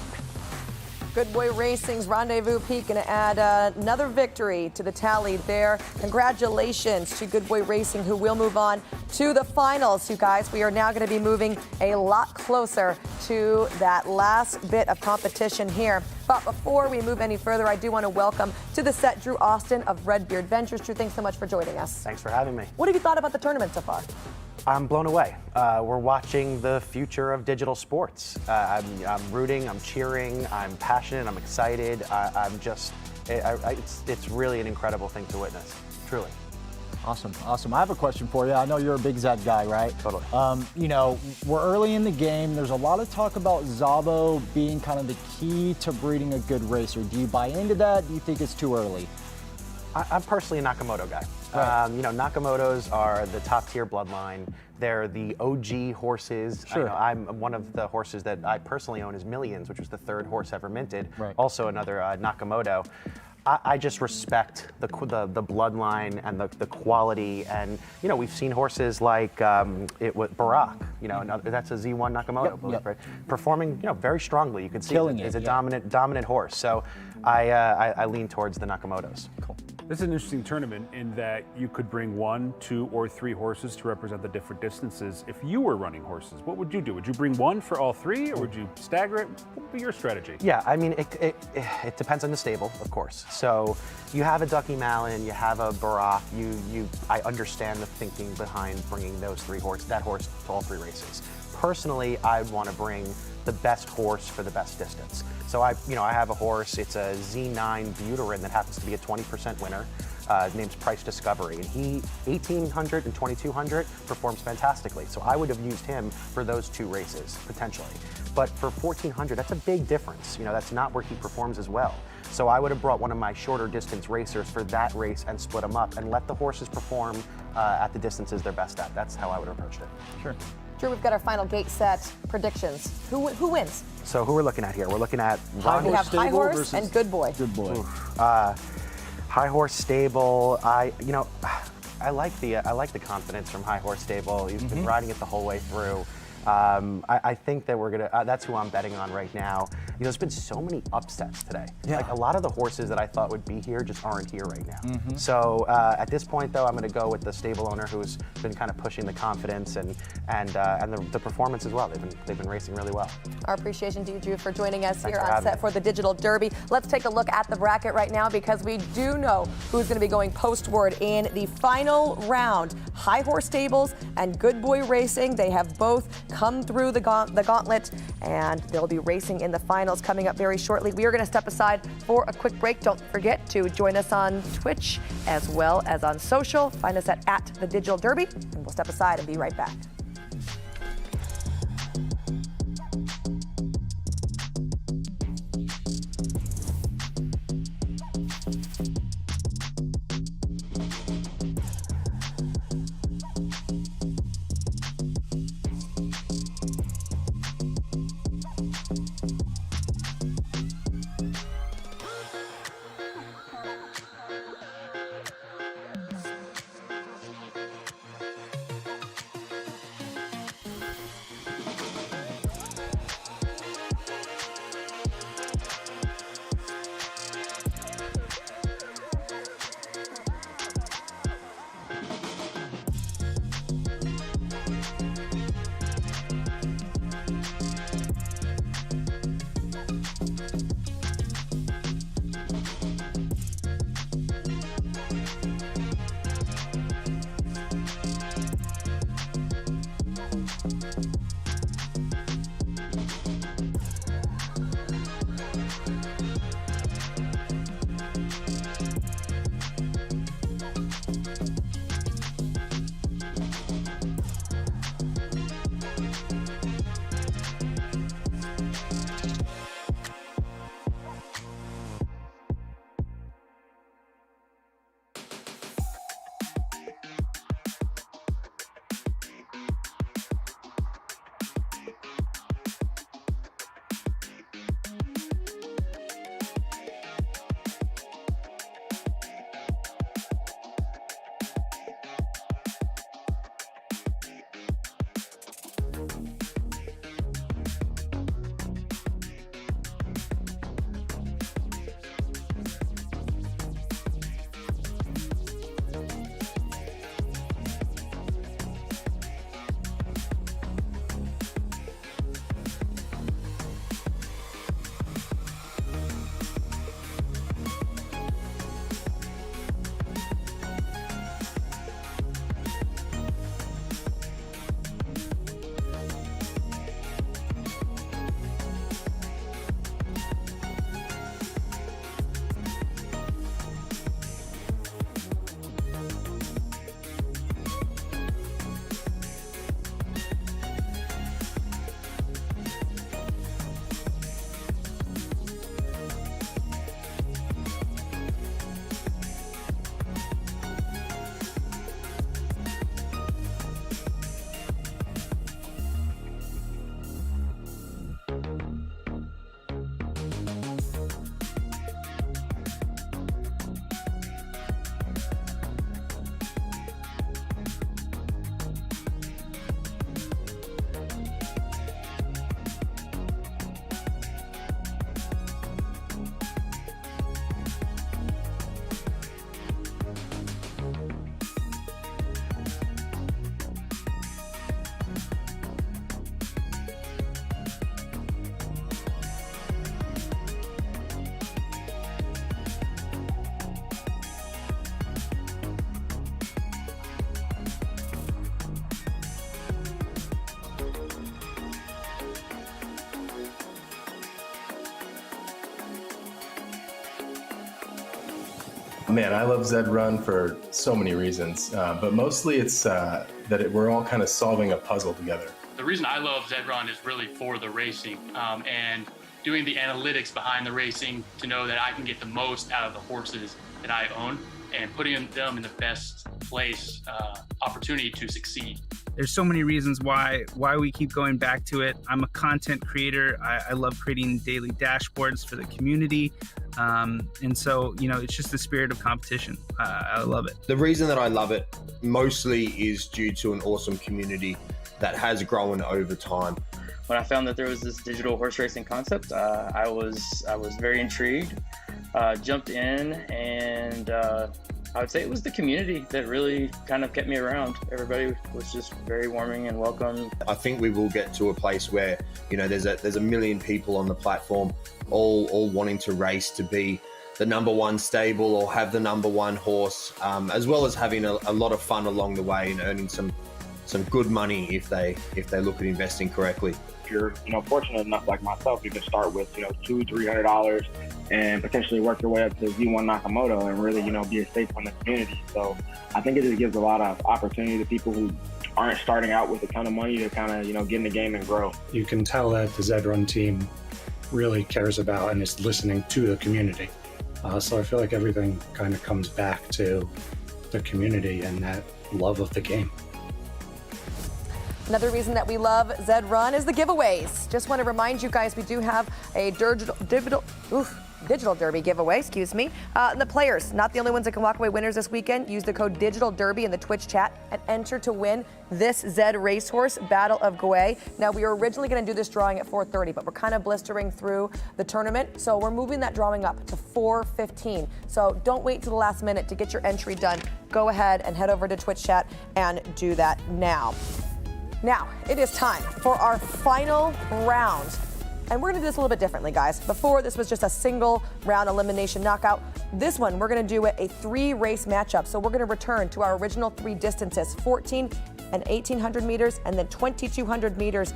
S3: Good Boy Racing's Rendezvous Peak going to add another victory to the tally there. Congratulations to Good Boy Racing, who will move on to the finals. You guys, we are now going to be moving a lot closer to that last bit of competition here. But before we move any further, I do want to welcome to the set Drew Austin of Redbeard Ventures. Drew, thanks so much for joining us.
S2: Thanks for having me.
S3: What have you thought about the tournament so far?
S2: I'm blown away. We're watching the future of digital sports. I'm rooting, I'm cheering, I'm passionate, I'm excited. It's really an incredible thing to witness, truly.
S6: Awesome, awesome. I have a question for you. I know you're a big Zed guy, right?
S2: Totally.
S6: You know, we're early in the game. There's a lot of talk about Zabo being kind of the key to breeding a good racer. Do you buy into that? Do you think it's too early?
S2: I'm personally a Nakamoto guy.
S6: Right.
S2: You know, Nakamotos are the top tier bloodline. They're the OG horses.
S6: Sure.
S2: I'm one of the horses that I personally own is Millions, which was the 3rd horse ever minted.
S6: Right.
S2: Also another Nakamoto. I just respect the bloodline and the quality, and you know, we've seen horses like Barack, you know, that's a Z1 Nakamoto,
S6: Yep.
S2: right? Performing, you know, very strongly. You can see
S6: Killing
S2: it's
S6: it,
S2: a dominant horse. So I lean towards the Nakamotos.
S6: Cool.
S5: This is an interesting tournament in that you could bring 1, 2, or 3 horses to represent the different distances. If you were running horses, what would you do? Would you bring 1 for all 3, or would you stagger it? What would be your strategy?
S2: Yeah, I mean, it depends on the stable, of course. So you have a Ducky Malin, you have a Barack. I understand the thinking behind bringing that horse to all 3 races. Personally, I'd want to bring the best horse for the best distance. So I have a horse. It's a Z9 Buterin that happens to be a 20% winner. Name's Price Discovery, and he 1800 and 2200 performs fantastically. So I would have used him for those 2 races potentially. But for 1400, that's a big difference. You know, that's not where he performs as well. So I would have brought one of my shorter distance racers for that race and split them up and let the horses perform at the distances they're best at. That's how I would have approached it.
S6: Sure.
S3: Drew, we've got our final gate set predictions. Who wins?
S2: So who we're looking at here? We're looking at
S3: We have High Horse and Good Boy.
S6: Good Boy.
S2: High Horse Stable. I like the confidence from High Horse Stable. He's been riding it the whole way through. I think that we're gonna. That's who I'm betting on right now. There's been so many upsets today.
S6: Yeah.
S2: Like a lot of the horses that I thought would be here just aren't here right now. So at this point, though, I'm going to go with the stable owner who's been kind of pushing the confidence and the performance as well. They've been racing really well.
S3: Our appreciation to you, Drew, for joining us
S2: Thanks
S3: here
S2: for
S3: on
S2: having
S3: set
S2: me.
S3: for the Digital Derby. Let's take a look at the bracket right now because we do know who's going to be going postward in the final round. High Horse Stables and Good Boy Racing, they have both come through the gauntlet, and they'll be racing in the finals coming up very shortly. We are going to step aside for a quick break. Don't forget to join us on Twitch as well as on social. Find us at the Digital Derby, and we'll step aside and be right back.
S4: Man, I love Zed Run for so many reasons, but mostly it's that we're all kind of solving a puzzle together.
S12: The reason I love Zed Run is really for the racing and doing the analytics behind the racing to know that I can get the most out of the horses that I own and putting them in the best place, opportunity to succeed.
S18: There's so many reasons why we keep going back to it. I'm a content creator. I love creating daily dashboards for the community. And so, it's just the spirit of competition. I love it.
S23: The reason that I love it mostly is due to an awesome community
S7: that has grown over time.
S8: When I found that there was this digital horse racing concept, I was very intrigued. Jumped in, and I would say it was the community that really kind of kept me around. Everybody was just very warming and welcome.
S7: I think we will get to a place where, you know, there's a million people on the platform, all wanting to race to be the #1 stable or have the #1 horse, as well as having a lot of fun along the way and earning some good money if they look at investing correctly.
S11: If you're, you know, fortunate enough like myself, you can start with, you know, $200-300 and potentially work your way up to Z1 Nakamoto and really, you know, be a staple in the community. So I think it just gives a lot of opportunity to people who aren't starting out with a ton of money to kind of, you know, get in the game and grow.
S23: You can tell that the Zed Run team really cares about and is listening to the community. So I feel like everything kind of comes back to the community and that love of the game.
S3: Another reason that we love Zed Run is the giveaways. Just want to remind you guys, we do have a digital derby giveaway, excuse me. The players, not the only ones that can walk away winners this weekend. Use the code Digital Derby in the Twitch chat and enter to win this Zed Racehorse Battle of Gouet. Now, we were originally going to do this drawing at 4:30, but we're kind of blistering through the tournament, so we're moving that drawing up to 4:15. So don't wait till the last minute to get your entry done. Go ahead and head over to Twitch chat and do that now. Now, it is time for our final round. And we're gonna do this a little bit differently, guys. Before, this was just a single round elimination knockout. This one, we're gonna do a 3-race matchup. So we're gonna return to our original 3 distances, 14 and 1800 meters, and then 2200 meters,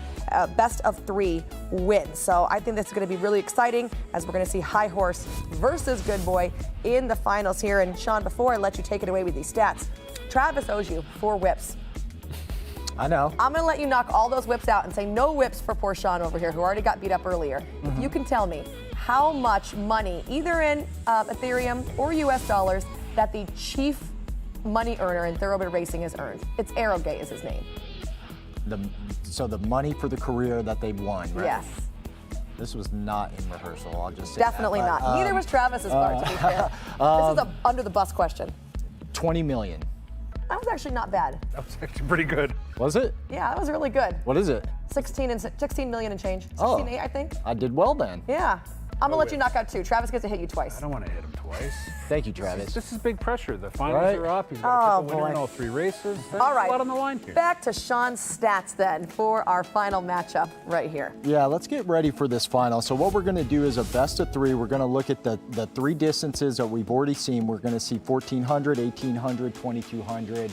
S3: best of 3 wins. So I think this is gonna be really exciting as we're gonna see High Horse versus Good Boy in the finals here. And Sean, before I let you take it away with these stats, Travis owes you 4 whips.
S6: I know.
S3: I'm going to let you knock all those whips out and say no whips for poor Sean over here, who already got beat up earlier. If you can tell me how much money, either in Ethereum or US dollars, that the chief money earner in Thoroughbred Racing has earned. It's Arrogate is his name.
S6: So the money for the career that they've won, right?
S3: Yes.
S6: This was not in rehearsal, I'll just say
S3: Definitely
S6: that.
S3: not. Neither was Travis's part, to be fair. This is a under the bus question.
S6: 20 million.
S3: That was actually not bad.
S5: That was actually pretty good.
S6: Was it?
S3: Yeah, that was really good.
S6: What is it?
S3: 16 million and change. 16.8,
S6: Oh.
S3: I think.
S6: I did well then.
S3: Yeah. I'm gonna let you knock out 2. Travis gets to hit you twice.
S5: I don't want to hit him twice.
S6: Thank you, Travis.
S5: This is big pressure. The finals
S6: Right?
S5: are up. He's got a couple
S3: Oh,
S5: winner in
S3: boy.
S5: all 3 races. There's
S3: All right.
S5: a lot on the line here.
S3: Back to Sean's stats then for our final matchup right here.
S6: Yeah, let's get ready for this final. So what we're going to do is a best of 3. We're going to look at the 3 distances that we've already seen. We're going to see 1400, 1800, 2200.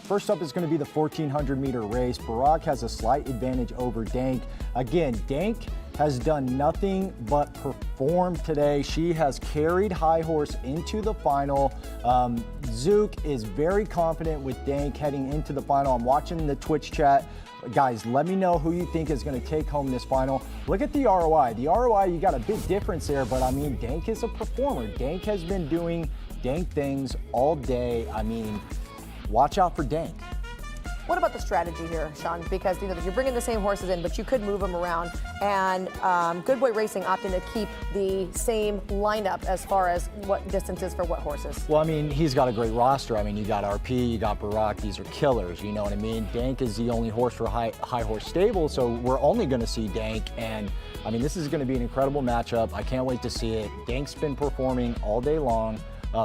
S6: First up is going to be the 1400 meter race. Barack has a slight advantage over Dank. Again, Dank has done nothing but perform today. She has carried High Horse into the final. Zook is very confident with Dank heading into the final. I'm watching the Twitch chat. Guys, let me know who you think is going to take home this final. Look at the ROI. The ROI, you got a big difference there, but I mean, Dank is a performer. Dank has been doing Dank things all day. I mean, watch out for Dank.
S3: What about the strategy here, Sean? Because you're bringing the same horses in, but you could move them around. And Good Boy Racing opting to keep the same lineup as far as what distances for what horses.
S6: Well, I mean, he's got a great roster. I mean, you got RP, you got Barack. These are killers. You know what I mean? Dank is the only horse for High Horse stable, so we're only going to see Dank. And I mean, this is going to be an incredible matchup. I can't wait to see it. Dank's been performing all day long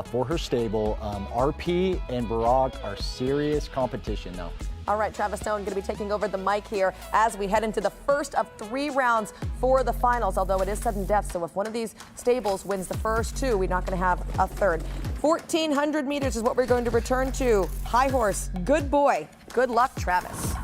S6: for her stable. RP and Barack are serious competition though.
S3: All right, Travis Stone going to be taking over the mic here as we head into the first of 3 rounds for the finals, although it is sudden death, so if one of these stables wins the first 2, we're not going to have a third. 1400 meters is what we're going to return to. High Horse, Good Boy. Good luck, Travis.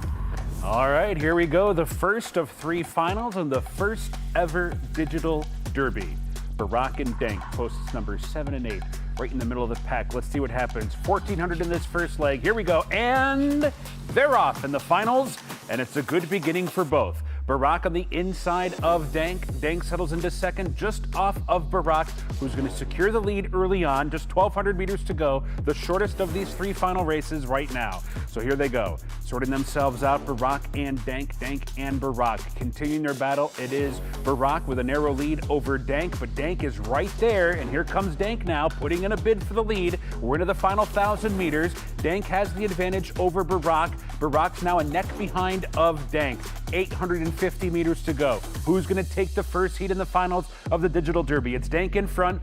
S5: All right, here we go. The first of 3 finals and the first ever digital derby. Barack and Dank, posts numbers 7 and 8, right in the middle of the pack. Let's see what happens. 1400 in this first leg. Here we go. And they're off in the finals, and it's a good beginning for both. Barack on the inside of Dank. Dank settles into second, just off of Barack, who's going to secure the lead early on. Just 1,200 meters to go, the shortest of these 3 final races right now. So here they go. sorting themselves out, Barack and Dank, Dank and Barack. Continuing their battle, it is Barack with a narrow lead over Dank, but Dank is right there, and here comes Dank now, putting in a bid for the lead. We're into the final 1,000 meters. Dank has the advantage over Barack. Barack's now a neck behind of Dank. 850 meters to go. Who's going to take the first heat in the finals of the Digital Derby? It's Dank in front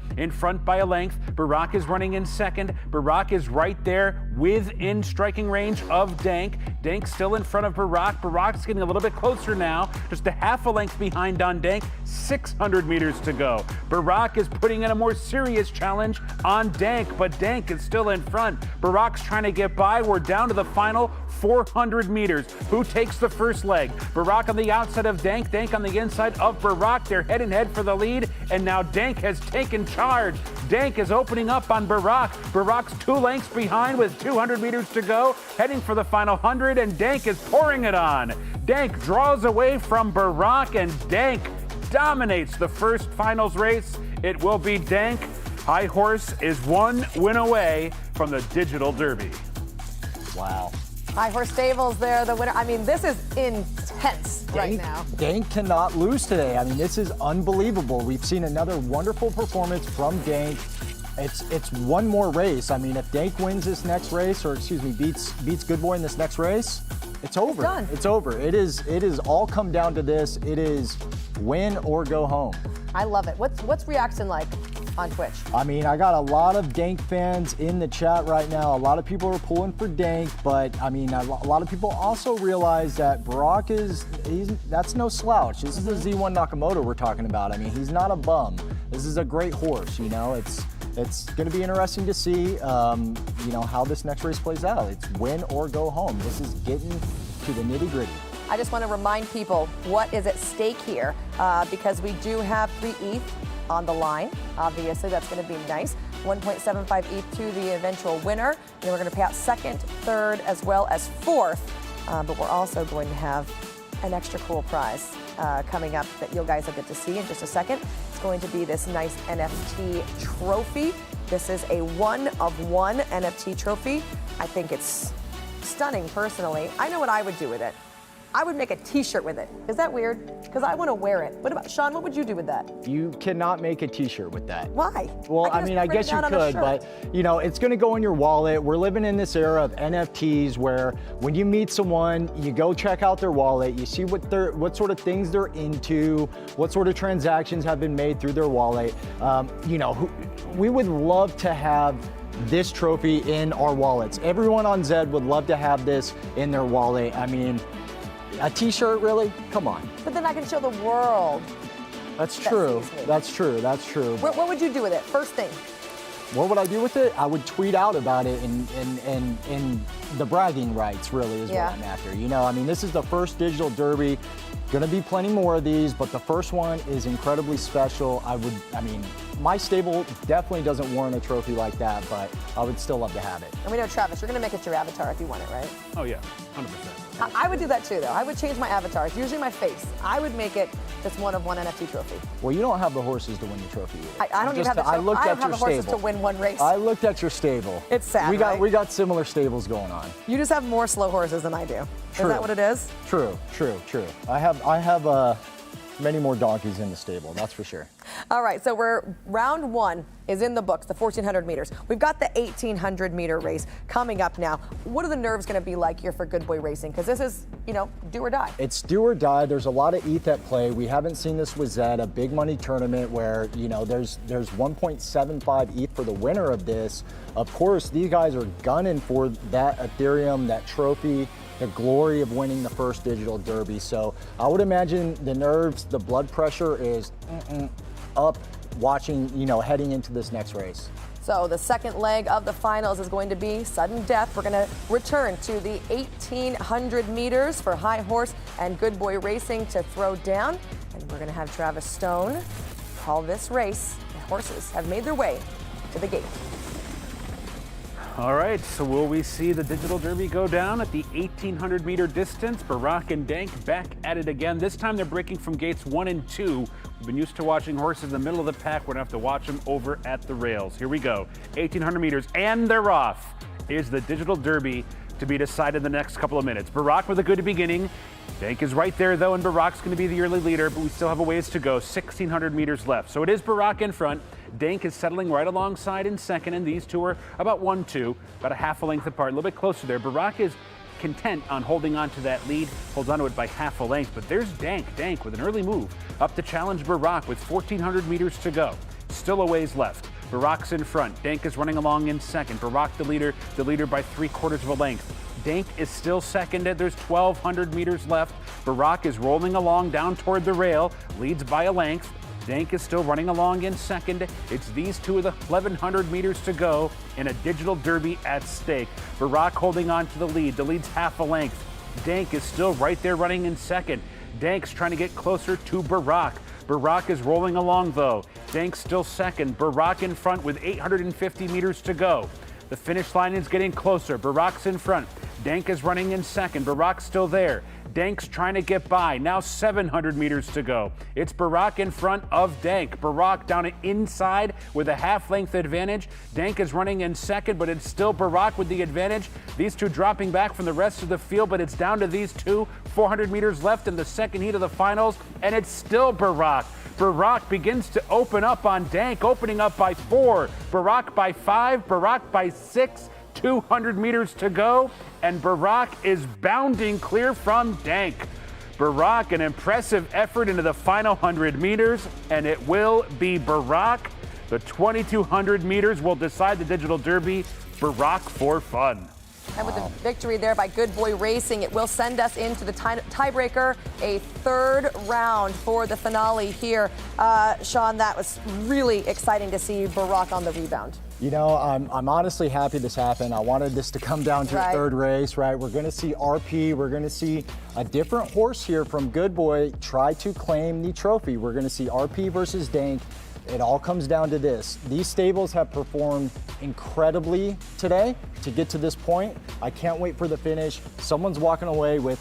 S5: by a length. Barack is running in second. Barack is right there within striking range of Dank. Dank still in front of Barack. Barack's getting a little bit closer now, just a half a length behind on Dank. 600 meters to go. Barack is putting in a more serious challenge on Dank, but Dank is still in front. Barack's trying to get by. We're down to the final 400 meters. Who takes the first leg? Barack on the outside of Dank, Dank on the inside of Barack. They're head and head for the lead, and now Dank has taken charge. Dank is opening up on Barack. Barack's 2 lengths behind with 200 meters to go, heading for the final 100, and Dank is pouring it on. Dank draws away from Barack, and Dank dominates the first finals race. It will be Dank. High Horse is 1 win away from the Digital Derby.
S6: Wow.
S3: High Horse Stables there, the winner. I mean, this is intense right now.
S6: Dank cannot lose today. I mean, this is unbelievable. We've seen another wonderful performance from Dank. It's one more race. I mean, if Dank wins this next race, or excuse me, beats Good Boy in this next race, it's over.
S3: It's done.
S6: It's over. It is all come down to this. It is win or go home.
S3: I love it. What's reaction like on Twitch?
S6: I mean, I got a lot of Dank fans in the chat right now. A lot of people are pulling for Dank, but I mean, a lot of people also realize that Barack that's no slouch. This is the Z1 Nakamoto we're talking about. I mean, he's not a bum. This is a great horse, you know. It's going to be interesting to see, you know, how this next race plays out. It's win or go home. This is getting to the nitty-gritty.
S3: I just want to remind people what is at stake here, because we do have 3 ETH on the line. Obviously, that's going to be nice. 1.75 ETH to the eventual winner. And then we're going to pay out second, third, as well as fourth. But we're also going to have an extra cool prize coming up that you guys will get to see in just a second. It's going to be this nice NFT trophy. This is a 1-of-1 NFT trophy. I think it's stunning personally. I know what I would do with it. I would make a t-shirt with it. Is that weird? Because I want to wear it. What about, Sean, what would you do with that?
S6: You cannot make a t-shirt with that.
S3: Why?
S6: Well, I mean, I guess you could, but you know, it's going to go in your wallet. We're living in this era of NFTs where when you meet someone, you go check out their wallet, you see what sort of things they're into, what sort of transactions have been made through their wallet. You know, we would love to have this trophy in our wallets. Everyone on Zed would love to have this in their wallet. I mean, a t-shirt, really? Come on.
S3: But then I can show the world.
S6: That's true. That's true. That's true.
S3: What would you do with it? First thing.
S6: What would I do with it? I would tweet out about it in the bragging rights, really, is what I'm after. You know, I mean, this is the first Digital Derby. Gonna be plenty more of these, but the first one is incredibly special. I mean, my stable definitely doesn't warrant a trophy like that, but I would still love to have it.
S3: And we know, Travis, you're gonna make it your avatar if you want it, right?
S5: Oh yeah, 100%.
S3: I would do that too, though. I would change my avatar. It's usually my face. I would make it this 1-of-1 NFT trophy.
S6: Well, you don't have the horses to win the trophy either.
S3: I don't even have the trophy. I don't have the horses to win one race.
S6: I looked at your stable.
S3: It's sad,
S6: We got similar stables going on.
S3: You just have more slow horses than I do.
S6: True.
S3: Is that what it is?
S6: True. I have many more donkeys in the stable, that's for sure.
S3: All right, so round 1 is in the books, the 1,400 meters. We've got the 1,800 meter race coming up now. What are the nerves going to be like here for Good Boy Racing? Because this is, you know, do or die.
S6: It's do or die. There's a lot of ETH at play. We haven't seen this with Zed, a big money tournament where, you know, there's 1.75 ETH for the winner of this. Of course, these guys are gunning for that Ethereum, that trophy, the glory of winning the first Digital Derby. So I would imagine the nerves, the blood pressure is up watching, you know, heading into this next race.
S3: So the second leg of the finals is going to be sudden death. We're going to return to the 1,800 meters for High Horse and Good Boy Racing to throw down. And we're going to have Travis Stone call this race. The horses have made their way to the gate.
S5: All right, so will we see the Digital Derby go down at the 1,800 meter distance? Barack and Dank back at it again. This time they're breaking from gates 1 and 2. We've been used to watching horses in the middle of the pack. We're gonna have to watch them over at the rails. Here we go, 1,800 meters, and they're off. Is the Digital Derby to be decided in the next couple of minutes. Barack with a good beginning. Dank is right there, though, and Barack's going to be the early leader, but we still have a ways to go, 1,600 meters left. So it is Barack in front. Dank is settling right alongside in second, and these two are about 1-2, about a half a length apart, a little bit closer there. Barack is content on holding on to that lead, holds on to it by half a length, but there's Dank with an early move up to challenge Barack with 1,400 meters to go. Still a ways left. Barack's in front. Dank is running along in second. Barack the leader by 3/4 of a length. Dank is still second. There's 1,200 meters left. Barack is rolling along down toward the rail, leads by a length. Dank is still running along in second. It's these two with 1,100 meters to go in a digital derby at stake. Barack holding on to the lead. The lead's half a length. Dank is still right there running in second. Dank's trying to get closer to Barack. Barack is rolling along, though. Dank's still second. Barack in front with 850 meters to go. The finish line is getting closer. Barack's in front. Dank is running in second. Barack's still there. Dank's trying to get by. Now 700 meters to go. It's Barack in front of Dank. Barack down inside with a half-length advantage. Dank is running in second, but it's still Barack with the advantage. These two dropping back from the rest of the field, but it's down to these two. 400 meters left in the second heat of the finals, and it's still Barack. Barack begins to open up on Dank, opening up by 4. Barack by 5. Barack by 6. 200 meters to go, and Barack is bounding clear from Dank. Barack, an impressive effort into the final 100 meters, and it will be Barack. The 2,200 meters will decide the digital derby. Barack for fun.
S3: And with the victory there by Good Boy Racing, it will send us into the tiebreaker, a third round for the finale here. Sean, that was really exciting to see Barack on the rebound.
S6: You know, I'm honestly happy this happened. I wanted this to come down to a third race, right? We're going to see RP. We're going to see a different horse here from Good Boy try to claim the trophy. We're going to see RP versus Dank. It all comes down to this. These stables have performed incredibly today to get to this point. I can't wait for the finish. Someone's walking away with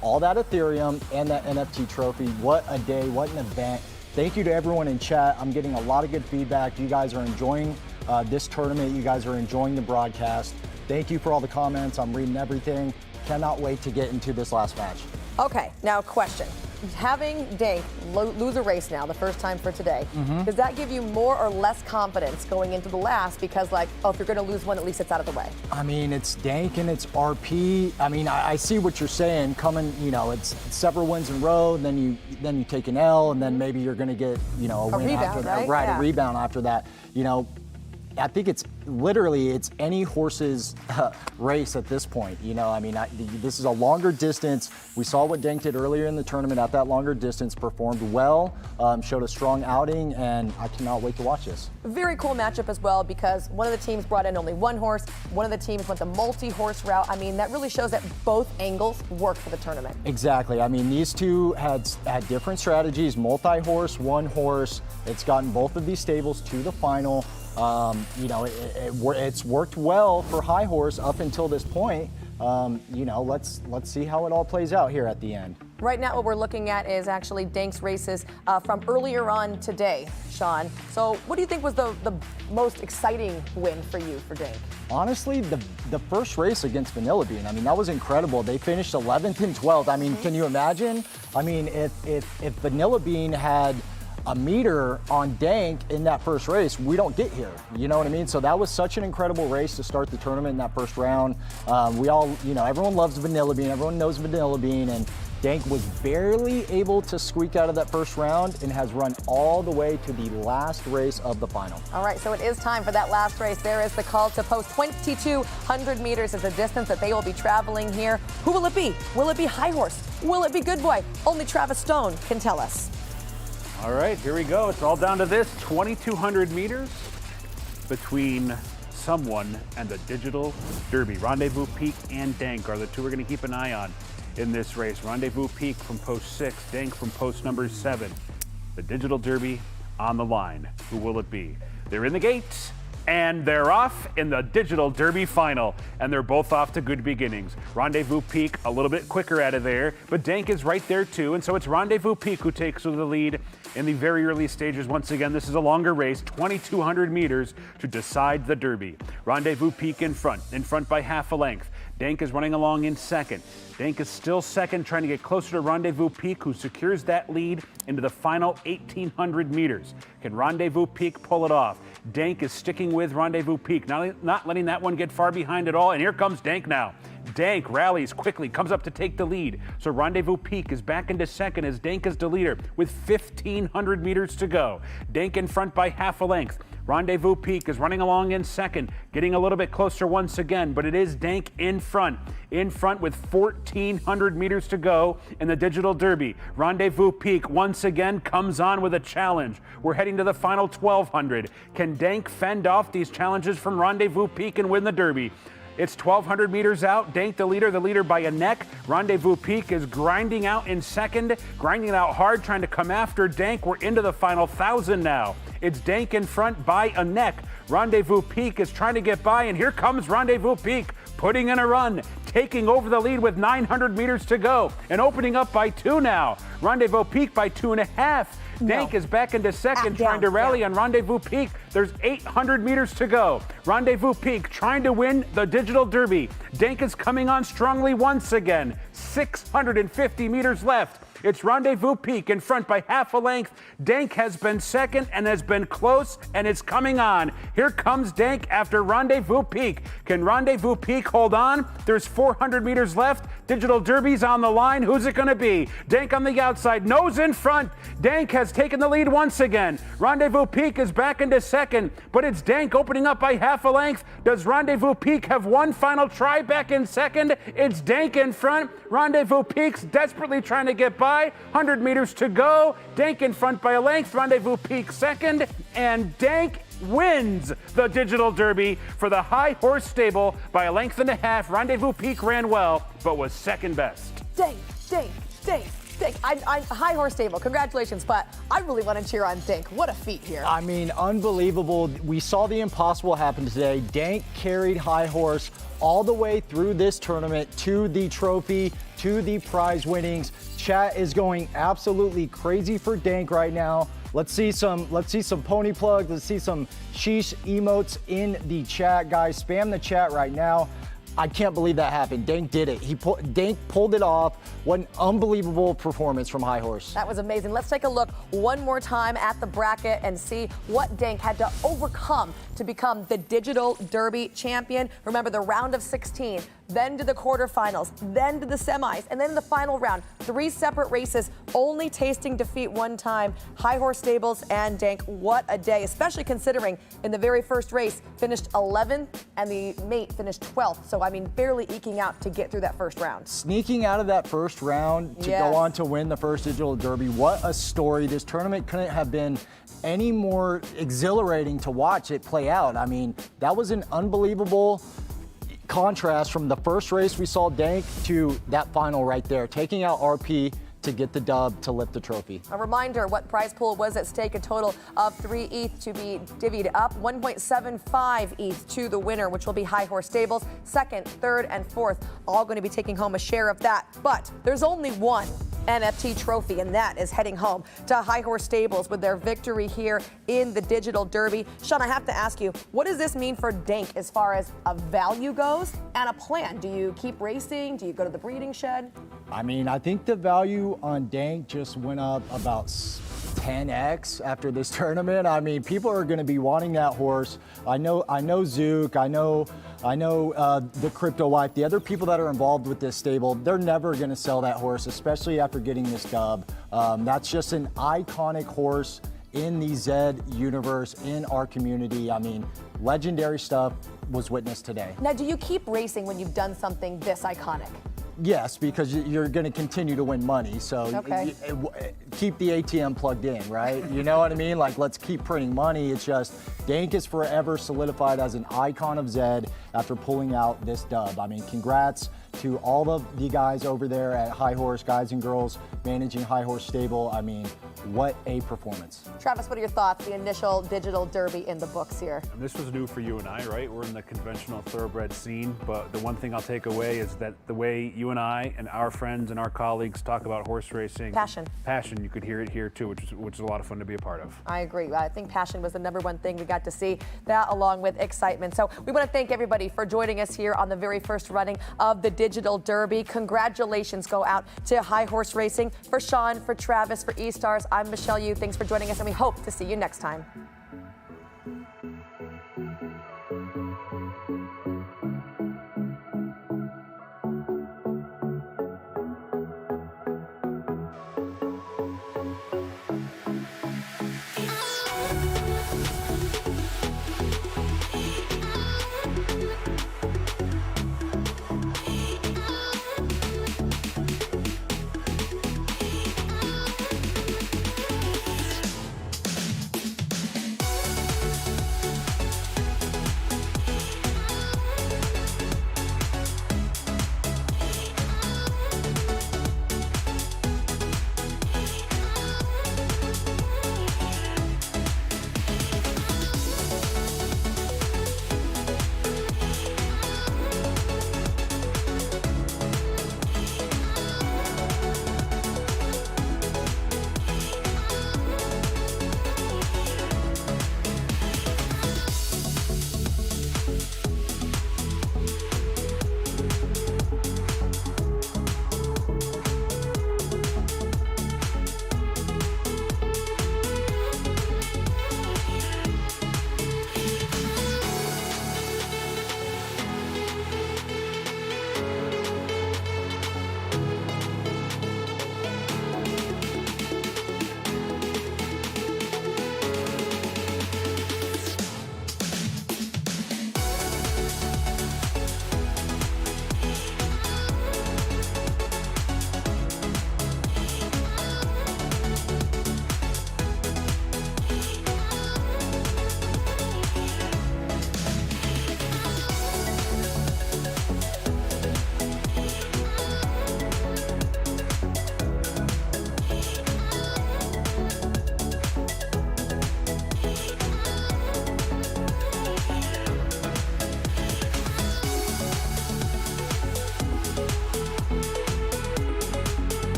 S6: all that Ethereum and that NFT trophy. What a day, what an event. Thank you to everyone in chat. I'm getting a lot of good feedback. You guys are enjoying this tournament. You guys are enjoying the broadcast. Thank you for all the comments. I'm reading everything. Cannot wait to get into this last match.
S3: Okay, now question. Having Dank lose a race now, the first time for today, does that give you more or less confidence going into the last? Because, like, oh, if you're going to lose one, at least it's out of the way.
S6: I mean, it's Dank and it's RP. I mean, I see what you're saying. Coming, you know, it's several wins in a row, and then you take an L, and then maybe you're going to get, you know, a win
S3: rebound,
S6: after that.
S3: right?
S6: A rebound after that. You know, I think it's any horse's race at this point. You know, I mean, this is a longer distance. We saw what Dank did earlier in the tournament at that longer distance, performed well, showed a strong outing, and I cannot wait to watch this.
S3: Very cool matchup as well, because one of the teams brought in only one horse, one of the teams went the multi-horse route. I mean, that really shows that both angles work for the tournament.
S6: Exactly. I mean, these two had different strategies, multi-horse, one horse. It's gotten both of these stables to the final. You know, it's worked well for High Horse up until this point. You know, let's see how it all plays out here at the end.
S3: Right now, what we're looking at is actually Dank's races from earlier on today, Sean. So what do you think was the most exciting win for you for Dank?
S6: Honestly, the first race against Vanilla Bean, I mean, that was incredible. They finished 11th and 12th. I mean, can you imagine? I mean, if Vanilla Bean had a meter on Dank in that first race, we don't get here. You know what I mean? So that was such an incredible race to start the tournament in that first round. We all, you know, everyone loves Vanilla Bean. Everyone knows Vanilla Bean, and Dank was barely able to squeak out of that first round and has run all the way to the last race of the final.
S3: All right, so it is time for that last race. There is the call to post. 2,200 meters is the distance that they will be traveling here. Who will it be? Will it be High Horse? Will it be Good Boy? Only Travis Stone can tell us.
S5: All right, here we go. It's all down to this. 2,200 meters between someone and the digital derby. Rendezvous Peak and Dank are the two we're going to keep an eye on in this race. Rendezvous Peak from post 6, Dank from post number 7. The digital derby on the line. Who will it be? They're in the gates, and they're off in the digital derby final, and they're both off to good beginnings. Rendezvous Peak a little bit quicker out of there, but Dank is right there too, and so it's Rendezvous Peak who takes the lead in the very early stages. Once again, this is a longer race, 2,200 meters to decide the derby. Rendezvous Peak in front by half a length. Dank is running along in second. Dank is still second, trying to get closer to Rendezvous Peak, who secures that lead into the final 1,800 meters. Can Rendezvous Peak pull it off? Dank is sticking with Rendezvous Peak, not letting that one get far behind at all. And here comes Dank now. Dank rallies quickly, comes up to take the lead. So Rendezvous Peak is back into second as Dank is the leader with 1,500 meters to go. Dank in front by half a length. Rendezvous Peak is running along in second, getting a little bit closer once again, but it is Dank in front with 1,400 meters to go in the Digital Derby. Rendezvous Peak once again comes on with a challenge. We're heading to the final 1,200. Can Dank fend off these challenges from Rendezvous Peak and win the Derby? It's 1,200 meters out. Dank the leader by a neck. Rendezvous Peak is grinding out in second, grinding it out hard, trying to come after Dank. We're into the final 1,000 now. It's Dank in front by a neck. Rendezvous Peak is trying to get by, and here comes Rendezvous Peak, putting in a run, taking over the lead with 900 meters to go, and opening up by 2 now. Rendezvous Peak by 2.5. Dank is back into second, trying to rally on Rendezvous Peak. There's 800 meters to go. Rendezvous Peak trying to win the Digital Derby. Dank is coming on strongly once again. 650 meters left. It's Rendezvous Peak in front by half a length. Dank has been second and has been close and is coming on. Here comes Dank after Rendezvous Peak. Can Rendezvous Peak hold on? There's 400 meters left. Digital Derby's on the line. Who's it going to be? Dank on the outside, nose in front. Dank has taken the lead once again. Rendezvous Peak is back into second, but it's Dank opening up by half a length. Does Rendezvous Peak have one final try back in second? It's Dank in front. Rendezvous Peak's desperately trying to get by. 100 meters to go. Dank in front by a length. Rendezvous Peak second. And Dank wins the Digital Derby for the High Horse Stable by a length and a half. Rendezvous Peak ran well, but was second best.
S3: Dank. I'm High Horse Stable. Congratulations, but I really want to cheer on Dank. What a feat here.
S6: I mean, unbelievable. We saw the impossible happen today. Dank carried High Horse all the way through this tournament to the trophy, to the prize winnings. Chat is going absolutely crazy for Dank right now. Let's see some pony plugs. Let's see some sheesh emotes in the chat, guys. Spam the chat right now. I can't believe that happened. Dank did it. Dank pulled it off. What an unbelievable performance from High Horse.
S3: That was amazing. Let's take a look one more time at the bracket and see what Dank had to overcome to become the Digital Derby champion. Remember, the round of 16, then to the quarterfinals, then to the semis, and then the final round. 3 separate races, only tasting defeat one time. High Horse Stables and Dank, what a day, especially considering in the very first race, finished 11th and the mate finished 12th. So, I mean, barely eking out to get through that first round.
S6: Sneaking out of that first round to go on to win the first Digital Derby. What a story. This tournament couldn't have been any more exhilarating to watch it play out. I mean, that was an unbelievable contrast from the first race we saw Dank to that final right there, taking out RP to get the dub to lift the trophy.
S3: A reminder what prize pool was at stake, a total of 3 ETH to be divvied up, 1.75 ETH to the winner, which will be High Horse Stables. Second, third, and fourth, all going to be taking home a share of that. But there's only one NFT trophy, and that is heading home to High Horse Stables with their victory here in the Digital Derby. Sean, I have to ask you, what does this mean for Dank as far as a value goes and a plan? Do you keep racing? Do you go to the breeding shed?
S6: I mean, I think the value on Dank just went up about 10x after this tournament. I mean, people are going to be wanting that horse. I know Zook, I know the Crypto Wife, the other people that are involved with this stable, they're never going to sell that horse, especially after getting this dub. That's just an iconic horse in the Zed universe, in our community. I mean, legendary stuff was witnessed today.
S3: Now, do you keep racing when you've done something this iconic?
S6: Yes, because you're going to continue to win money. So keep the ATM plugged in, right? You know what I mean? Like, let's keep printing money. It's just Dank is forever solidified as an icon of Zed after pulling out this dub. I mean, congrats to all of the guys over there at High Horse, guys and girls managing High Horse Stable. I mean, what a performance.
S3: Travis, what are your thoughts? The initial digital derby in the books here.
S5: And this was new for you and I, right? We're in the conventional thoroughbred scene, but the one thing I'll take away is that the way you and I and our friends and our colleagues talk about horse racing. Passion, you could hear it here too, which is a lot of fun to be a part of.
S3: I agree. I think passion was the number one thing we got to see, that along with excitement. So we want to thank everybody for joining us here on the very first running of the Digital Derby. Congratulations go out to High Horse Racing. For Sean, for Travis, for E-Stars, I'm Michelle Yu. Thanks for joining us, and we hope to see you next time.